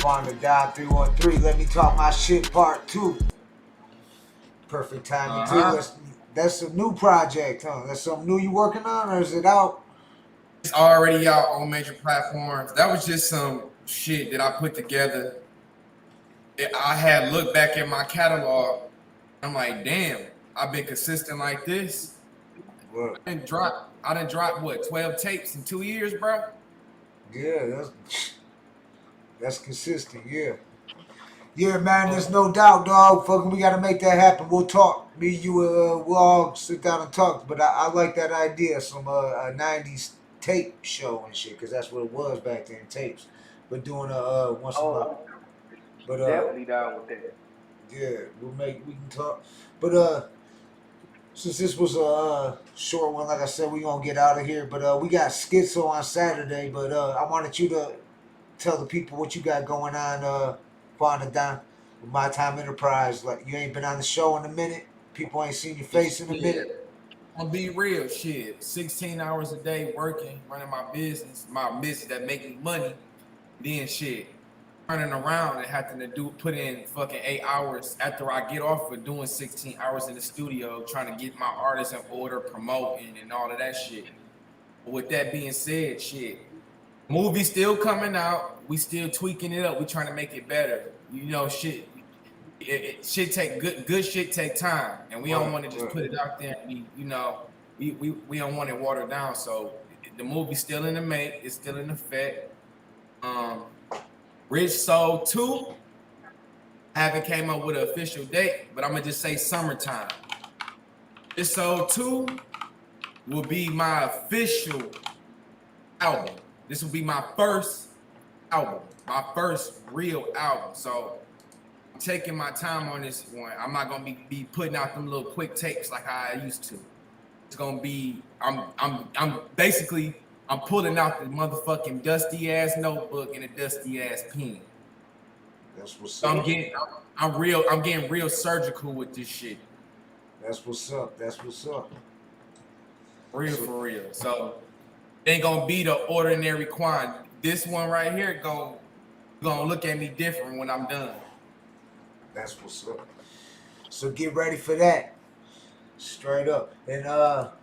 On the Dime 313. Let me talk my shit part 2. Perfect timing too. That's a new project, huh? That's something new you working on, or is it out? It's already out on major platforms. That was just some shit that I put together. I had looked back at my catalog. I'm like, damn, I've been consistent like this. I done dropped what, 12 tapes in 2 years, bro? Yeah, that's consistent, yeah. Yeah, man, there's no doubt, dog. Fucking, we gotta make that happen. We'll talk. Me, you, we'll all sit down and talk. But I like that idea, some a 90s tape show and shit, because that's what it was back then, tapes. But doing a once in a while. But definitely down with that. Yeah, we can talk. But since this was a short one, like I said, we gonna get out of here. But we got Schizo on Saturday. But I wanted you to tell the people what you got going on. The Dime with My Time Enterprise. Like, you ain't been on the show in a minute. People ain't seen your face in a minute. I'll be real, shit. 16 hours a day working, running my business that make me money. Then shit, turning around and having to put in fucking 8 hours after I get off for doing 16 hours in the studio, trying to get my artists in order, promoting and all of that shit. With that being said, shit, movie still coming out. We still tweaking it up. We trying to make it better. You know, shit. Shit take good shit take time, and we don't want to just put it out there. And we don't want it watered down. So the movie's still in the make. It's still in effect. Rich Soul 2. I haven't came up with an official date, but I'm gonna just say summertime. Rich Soul 2 will be my official album. This will be my first album, my first real album. So I'm taking my time on this one. I'm not gonna be putting out them little quick tapes like I used to. It's gonna be I'm basically pulling out the motherfucking dusty ass notebook and a dusty ass pen. That's what's so up. I'm getting real surgical with this shit. That's what's up. That's what's up. Real for real. So it ain't gonna be the ordinary Quan. This one right here gonna look at me different when I'm done. That's what's up. So get ready for that. Straight up. And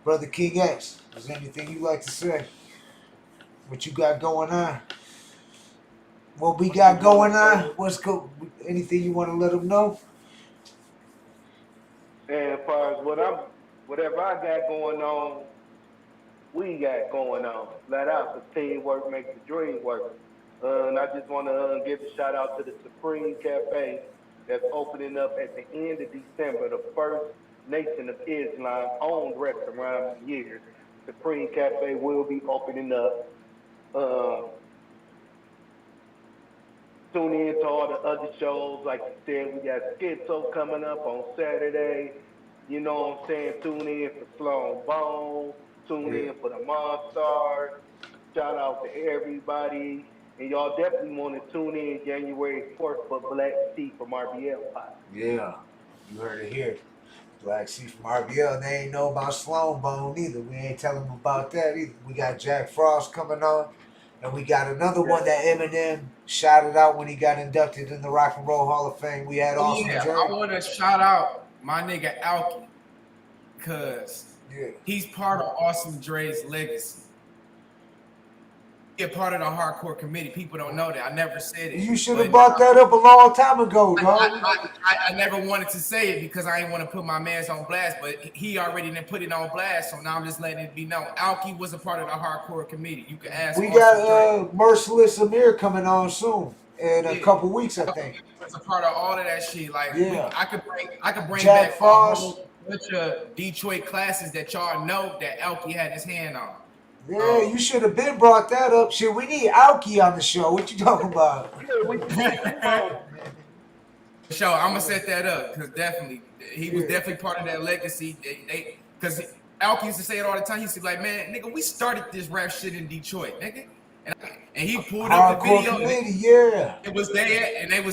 Brother King X, is there anything you like to say? What you got going on? What we got going on? Anything you want to let them know? And as far as whatever I got going on, we got going on. Flat out, the teamwork makes the dream work. And I just want to give a shout out to the Supreme Cafe that's opening up at the end of December, the first Nation of Islam owned restaurant in years. Supreme Cafe will be opening up. Tune in to all the other shows. Like you said, we got Schizo coming up on Saturday. You know what I'm saying? Tune in for Sloan Bone. Tune in for the Monstars. Shout out to everybody. And y'all definitely want to tune in January 4th for Black Sea from RBL Pot. Yeah, you heard it here. Black Sea from RBL. They ain't know about Sloan Bone either. We ain't telling them about that either. We got Jack Frost coming on. And we got another one that Eminem shouted out when he got inducted in the Rock and Roll Hall of Fame. We had Awesome Dre. I want to shout out my nigga Alki, because he's part of Awesome Dre's legacy. He a part of the hardcore committee. People don't know that. I never said it. You should have brought that up a long time ago, dog. I never wanted to say it because I didn't want to put my man's on blast, but he already didn't put it on blast, so now I'm just letting it be known. Alki was a part of the hardcore committee. You can ask. We got Merciless Amir coming on soon in a couple weeks, I think. It's a part of all of that shit. Like, I could bring Jack back Frost. a whole bunch of Detroit classes that y'all know that Alki had his hand on. Yeah, you should have been brought that up. Shit, we need Alki on the show. What you talking about? So I'm gonna set that up because definitely he was definitely part of that legacy. Because Alki used to say it all the time. He used to be like, "Man, nigga, we started this rap shit in Detroit, nigga. And he pulled up the Hardcore video. committee, yeah. It was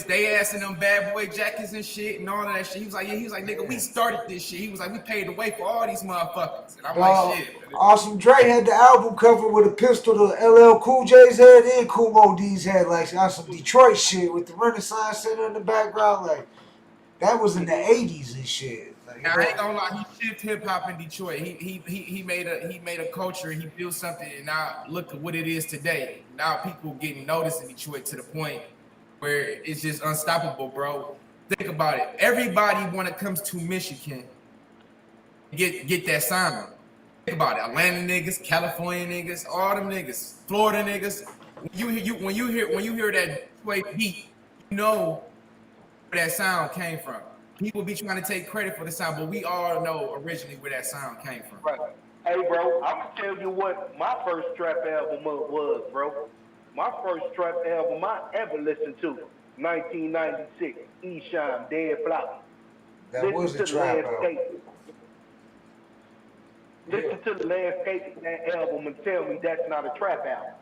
they ass in them bad boy jackets and shit and all of that shit. He was like, nigga, we started this shit. He was like, we paid the way for all these motherfuckers. And I'm like, shit. Awesome Dre had the album cover with a pistol to LL Cool J's head and Kumo D's head, like on some Detroit shit with the Renaissance Center in the background. Like that was in the 80s and shit. Like, I ain't gonna lie, he shifted hip hop in Detroit. He made a culture. He built something, and now look at what it is today. Now people getting noticed in Detroit to the point where it's just unstoppable, bro. Think about it. Everybody when it comes to Michigan, get that sound. Think about it. Atlanta niggas, California niggas, all them niggas, Florida niggas. When you hear that Detroit beat, you know where that sound came from. People be trying to take credit for the sound, but we all know originally where that sound came from. Right. Hey, bro, I'm gonna tell you what my first trap album was, bro. My first trap album I ever listened to, 1996, E-Shine, Dead Flower. That was a trap album. Listen to the landscape of that album and tell me that's not a trap album.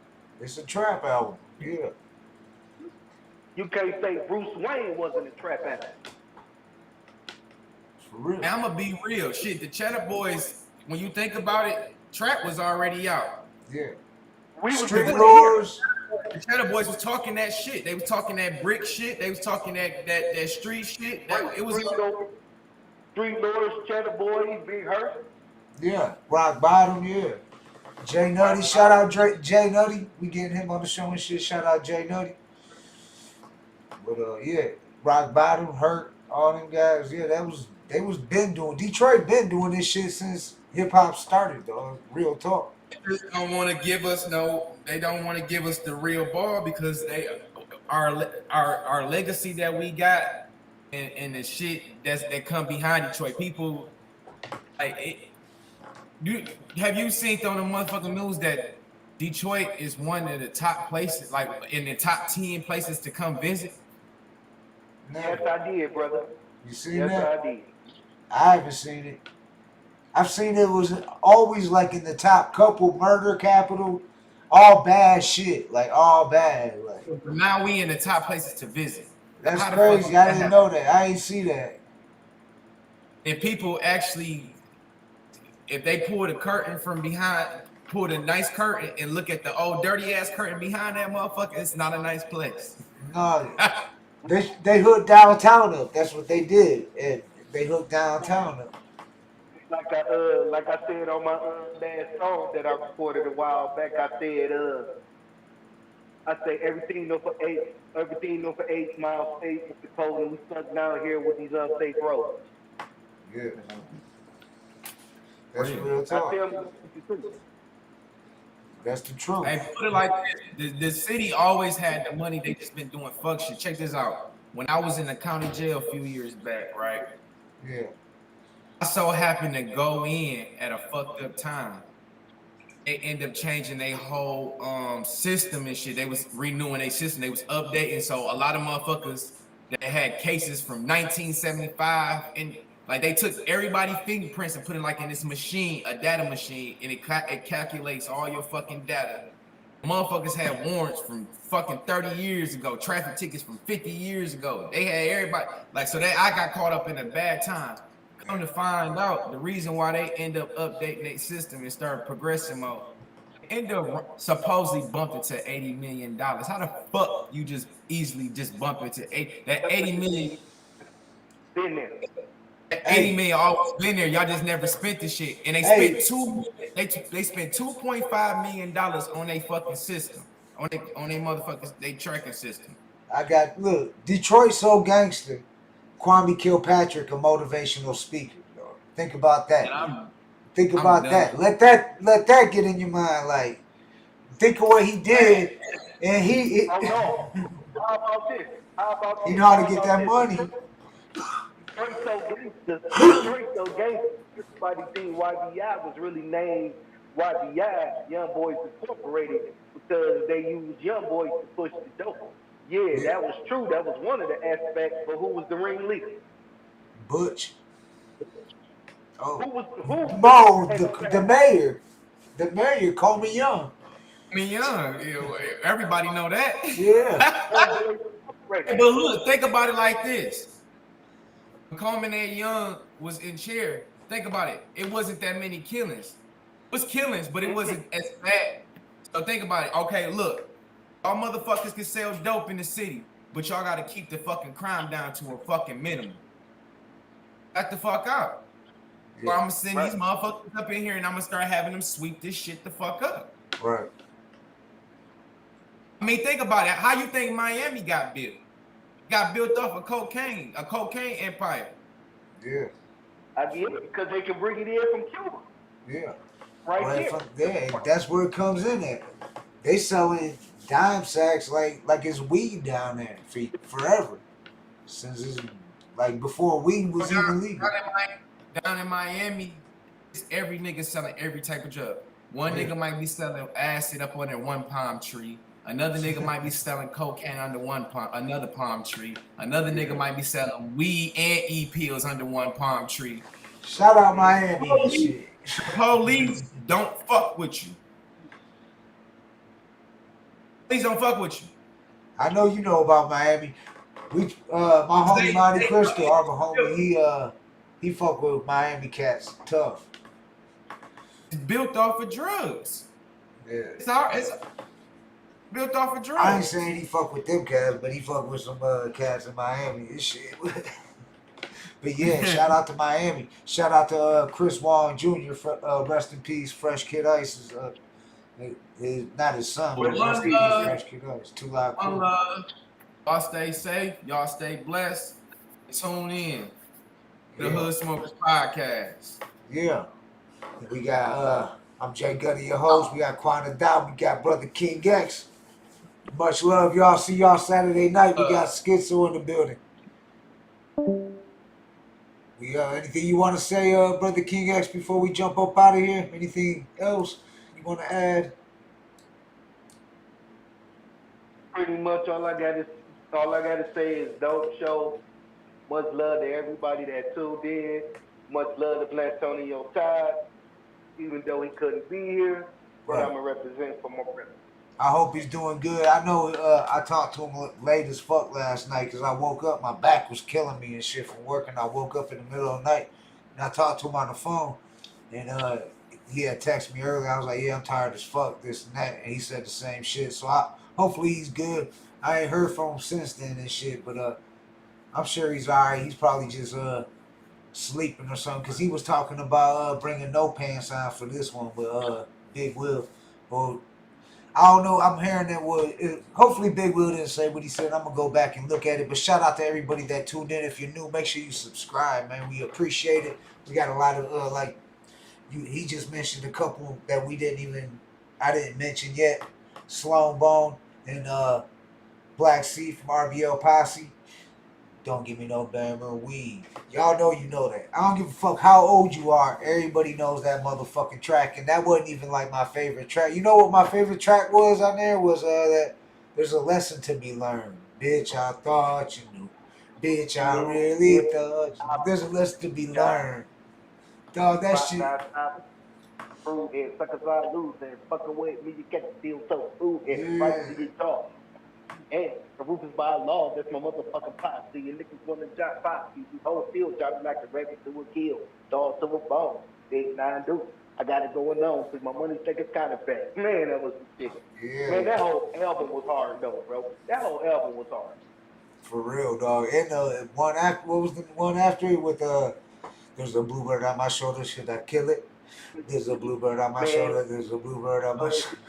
It's a trap album, yeah. You can't say Bruce Wayne wasn't a trap album. And I'm gonna be real. Shit, the Cheddar Boys, when you think about it, trap was already out. Yeah. Street Lords. The Cheddar Boys was talking that shit. They was talking that brick shit. They was talking that street shit. It was Street Lords, Cheddar Boys, Big Hurt. Yeah, Rock Bottom, yeah. Jay Nutty, shout out Jay Nutty. We getting him on the show and shit. Shout out Jay Nutty. But yeah, Rock Bottom, Hurt, all them guys. Yeah, they was been doing. Detroit been doing this shit since hip hop started, dog. Real talk. They just don't want to give us they don't want to give us the real ball because our legacy that we got and the shit that come behind Detroit. People like have you seen on the motherfucking news that Detroit is one of the top places, like in the top 10 places to come visit? Yes, I did, brother. You seen yes, that? I did. I haven't seen it. I've seen it was always like in the top couple, murder capital, all bad shit, like all bad. Like now we in the top places to visit. That's crazy. I didn't know that. I ain't see that. And people actually, if they pull the curtain from behind, pull the nice curtain and look at the old dirty ass curtain behind that motherfucker, it's not a nice place. No, they hooked downtown up. That's what they did, and they hooked downtown up. Like I said on my last song that I recorded a while back, I say everything over 8 miles safe with the cold, and we stuck down here with these unsafe roads. Yeah. That's real talk. That's the truth. Hey, put it like this. The city always had the money. They just been doing fuck shit. Check this out. When I was in the county jail a few years back, right? Yeah. I so happened to go in at a fucked up time. They end up changing their whole system and shit. They was renewing their system. They was updating. So a lot of motherfuckers that had cases from 1975 and like they took everybody's fingerprints and put it like in this machine, a data machine, and it calculates all your fucking data. Motherfuckers had warrants from fucking 30 years ago, traffic tickets from 50 years ago. They had everybody like so. I got caught up in a bad time. Come to find out, the reason why they end up updating their system and start progressing mode, end up supposedly bumping to $80 million. How the fuck you just easily just bump it to that 80 million? Been there. 80 million always been there. Y'all just never spent the shit, and they spent they spent $2.5 million on their fucking system, on their motherfuckers they tracking system. Look, Detroit so gangster. Kwame Kilpatrick, a motivational speaker. Dog. Think about that. Think about that. Let that get in your mind. Like, think of what he did, and he. How about this? He know how to get that money. Detroit so gangster. Everybody think YBI was really named YBI, Young Boys Incorporated, because they used Young Boys to push the dope. Yeah, that was true. That was one of the aspects. But who was the ringleader? Butch. Oh. Who? Mo, the mayor. The mayor, Coleman Young. I mean, young. Everybody know that. Yeah. But look, think about it like this. When Coleman A. Young was in chair, think about it. It wasn't that many killings. It was killings, but it wasn't as bad. So think about it. Okay, look. Y'all motherfuckers can sell dope in the city, but y'all gotta keep the fucking crime down to a fucking minimum. Back the fuck out. Or I'm gonna send these motherfuckers up in here and I'm gonna start having them sweep this shit the fuck up. Right. I mean, think about it. How you think Miami got built? Got built off of cocaine, a cocaine empire. Yeah. I get it because they can bring it in from Cuba. Yeah. Right there. Yeah, that's where it comes in at. They selling dime sacks like it's weed down there forever. Since it's like before weed was even legal. Down in Miami, every nigga selling every type of drug. One nigga might be selling acid up under one palm tree. Another nigga might be selling cocaine under another palm tree. Another nigga might be selling weed and e-pills under one palm tree. Shout out Miami and shit. Police don't fuck with you. Please don't fuck with you. I know you know about Miami. We my homie Monty Crystal, our homie, he fuck with Miami cats tough. It's built off of drugs. Yeah. It's built off of drugs. I ain't saying he fuck with them cats, but he fuck with some cats in Miami and shit. But yeah, shout out to Miami. Shout out to Chris Wong Jr. Rest in peace. Fresh Kid Ice is not his son, but rest in peace, Fresh Kid Ice. Too loud. One love. Y'all stay safe. Y'all stay blessed. Tune in. The Hood Smokers Podcast. Yeah. We got I'm Jay Gutta, your host. We got Quanta Dot. We got Brother King X. Much love, y'all. See y'all Saturday night. We got Schizo in the building. Anything you want to say, Brother King X, before we jump up out of here? Anything else you want to add? Pretty much all I gotta say is dope show. Much love to everybody that tuned in. Much love to Blatonio Todd, even though he couldn't be here. But I'm gonna represent for my brother. I hope he's doing good. I know I talked to him late as fuck last night because I woke up, my back was killing me and shit from work, and I woke up in the middle of the night and I talked to him on the phone, and he had texted me earlier. I was like, yeah, I'm tired as fuck, this and that, and he said the same shit. So hopefully he's good. I ain't heard from him since then and shit, but I'm sure he's alright. He's probably just sleeping or something because he was talking about bringing no pants on for this one with Big Will. Or I don't know. I'm hearing that hopefully Big Will didn't say what he said. I'm gonna go back and look at it. But shout out to everybody that tuned in. If you're new, make sure you subscribe, man. We appreciate it. We got a lot of he just mentioned a couple that I didn't mention yet. Sloan Bone and Black Sea from RBL Posse. Don't give me no Bammer weed. Y'all know you know that. I don't give a fuck how old you are. Everybody knows that motherfucking track. And that wasn't even like my favorite track. You know what my favorite track was on there? Was that there's a lesson to be learned. Bitch, I thought you knew. Bitch, I really thought you knew. There's a lesson to be learned. Dog, that shit. Prove it. Suckers are losing. Fucking with me, you can't feel so prove it. Right to your jaw. And the roof is by law, that's my motherfucking posse. You niggas wanna drop posse. You whole field dropping like a rabbit to a kill. Dog to a bone. Big 9 do. I got it going on because my money taking kind of fast. Man, that was the shit. Yeah. Man, that whole album was hard though, bro. That whole album was hard. For real, dog. And what was the one after it with there's a bluebird on my shoulder, should I kill it? There's a bluebird on my shoulder, there's a bluebird on my shoulder.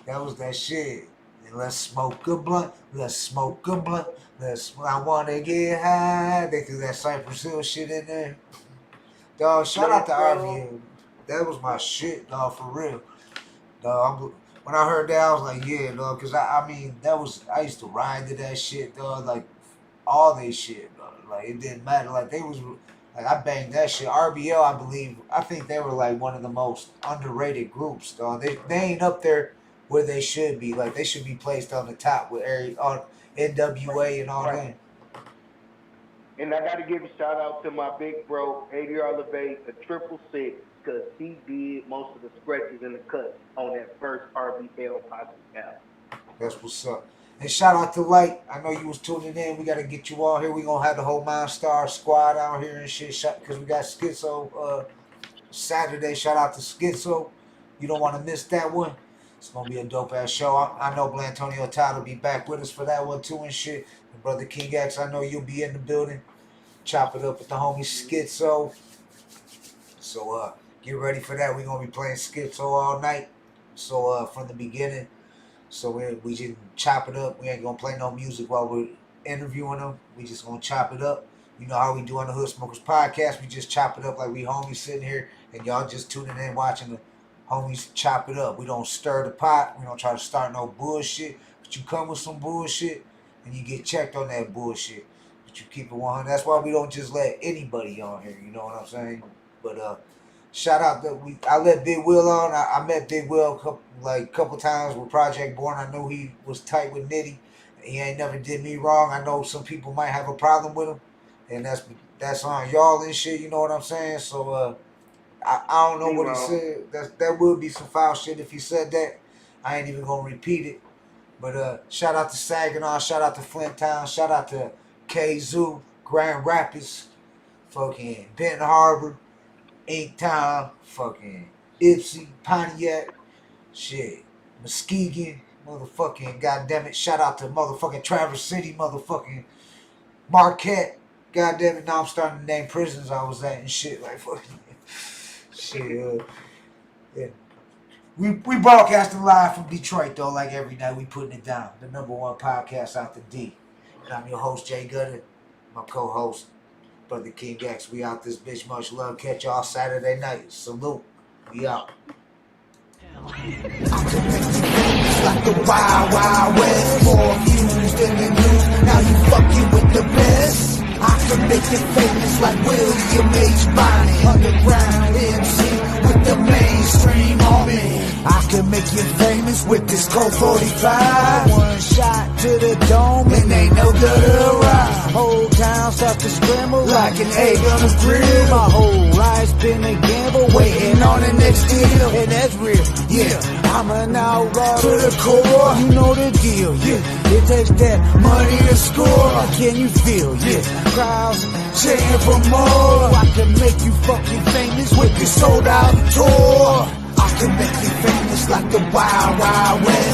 That was that shit. Let's smoke a blunt. Let's smoke a blunt. I wanna get high. They threw that Cypress Hill shit in there. Dog, shout out to RVL. That was my shit, dog, for real. Dog, when I heard that, I was like, yeah, dog, because I mean, I used to ride to that shit, dog, like all they shit, dog. Like it didn't matter. Like I banged that shit. RBL, I think they were like one of the most underrated groups, dog. They ain't up there where they should be. Like they should be placed on the top with on NWA and all that. And I gotta give a shout out to my big bro, 80 Elevate, the 666. because he did most of the scratches and the cuts on that first RBL podcast. That's what's up. And shout out to Light. I know you was tuning in. We got to get you all here. We going to have the whole Mindstar squad out here and shit because we got Schizo Saturday. Shout out to Schizo. You don't want to miss that one. It's going to be a dope-ass show. I know Blatonio Todd will be back with us for that one too and shit. And Brother King X, I know you'll be in the building. Chop it up with the homie Schizo. So get ready for that. We're going to be playing Schizo all night. So from the beginning. So we just chop it up. We ain't going to play no music while we're interviewing them. We just going to chop it up. You know how we do on the Hood Smokers podcast. We just chop it up like we homies sitting here. And y'all just tuning in watching the homies chop it up. We don't stir the pot. We don't try to start no bullshit. But you come with some bullshit and you get checked on that bullshit. But you keep it 100. That's why we don't just let anybody on here. You know what I'm saying? But shout out that I let Big Will on. I met Big Will a couple times with Project Born. I knew he was tight with Nitty. He ain't never did me wrong. I know some people might have a problem with him, and that's on y'all and shit. You know what I'm saying? So I don't know what he said. That would be some foul shit if he said that. I ain't even gonna repeat it. But shout out to Saginaw. Shout out to Flint Town. Shout out to K-Zoo, Grand Rapids, fucking Benton Harbor, Inktown, fucking Ipsy, Pontiac, shit, Muskegon, motherfucking goddammit. Shout out to motherfucking Traverse City, motherfucking Marquette. Goddammit, now I'm starting to name prisons I was at and shit like fucking shit. Yeah. We broadcasting live from Detroit though, like every night. We putting it down. The #1 podcast out the D. And I'm your host Jay Gutta, my co-host Brother King X. We out this bitch. Much love. Catch y'all Saturday night. Salute. We out. It's like the Wild Wild West. More views than the news. Now you fucking with the best. I can make you famous like William H. Bonney. Underground MC with the mainstream army. I can make you famous with this Colt 45. One shot to the dome and ain't no good ride. Whole town start to scramble like an egg on a grill. My whole life's been a gamble, waiting on the next deal. And that's real, yeah. I'm an outlaw to the core. You know the deal, yeah. It takes that money to score. Can you feel, yeah? Crowds cheering for more. I can make you fucking famous with this sold out tour. I can make you famous like the Wild Wild West.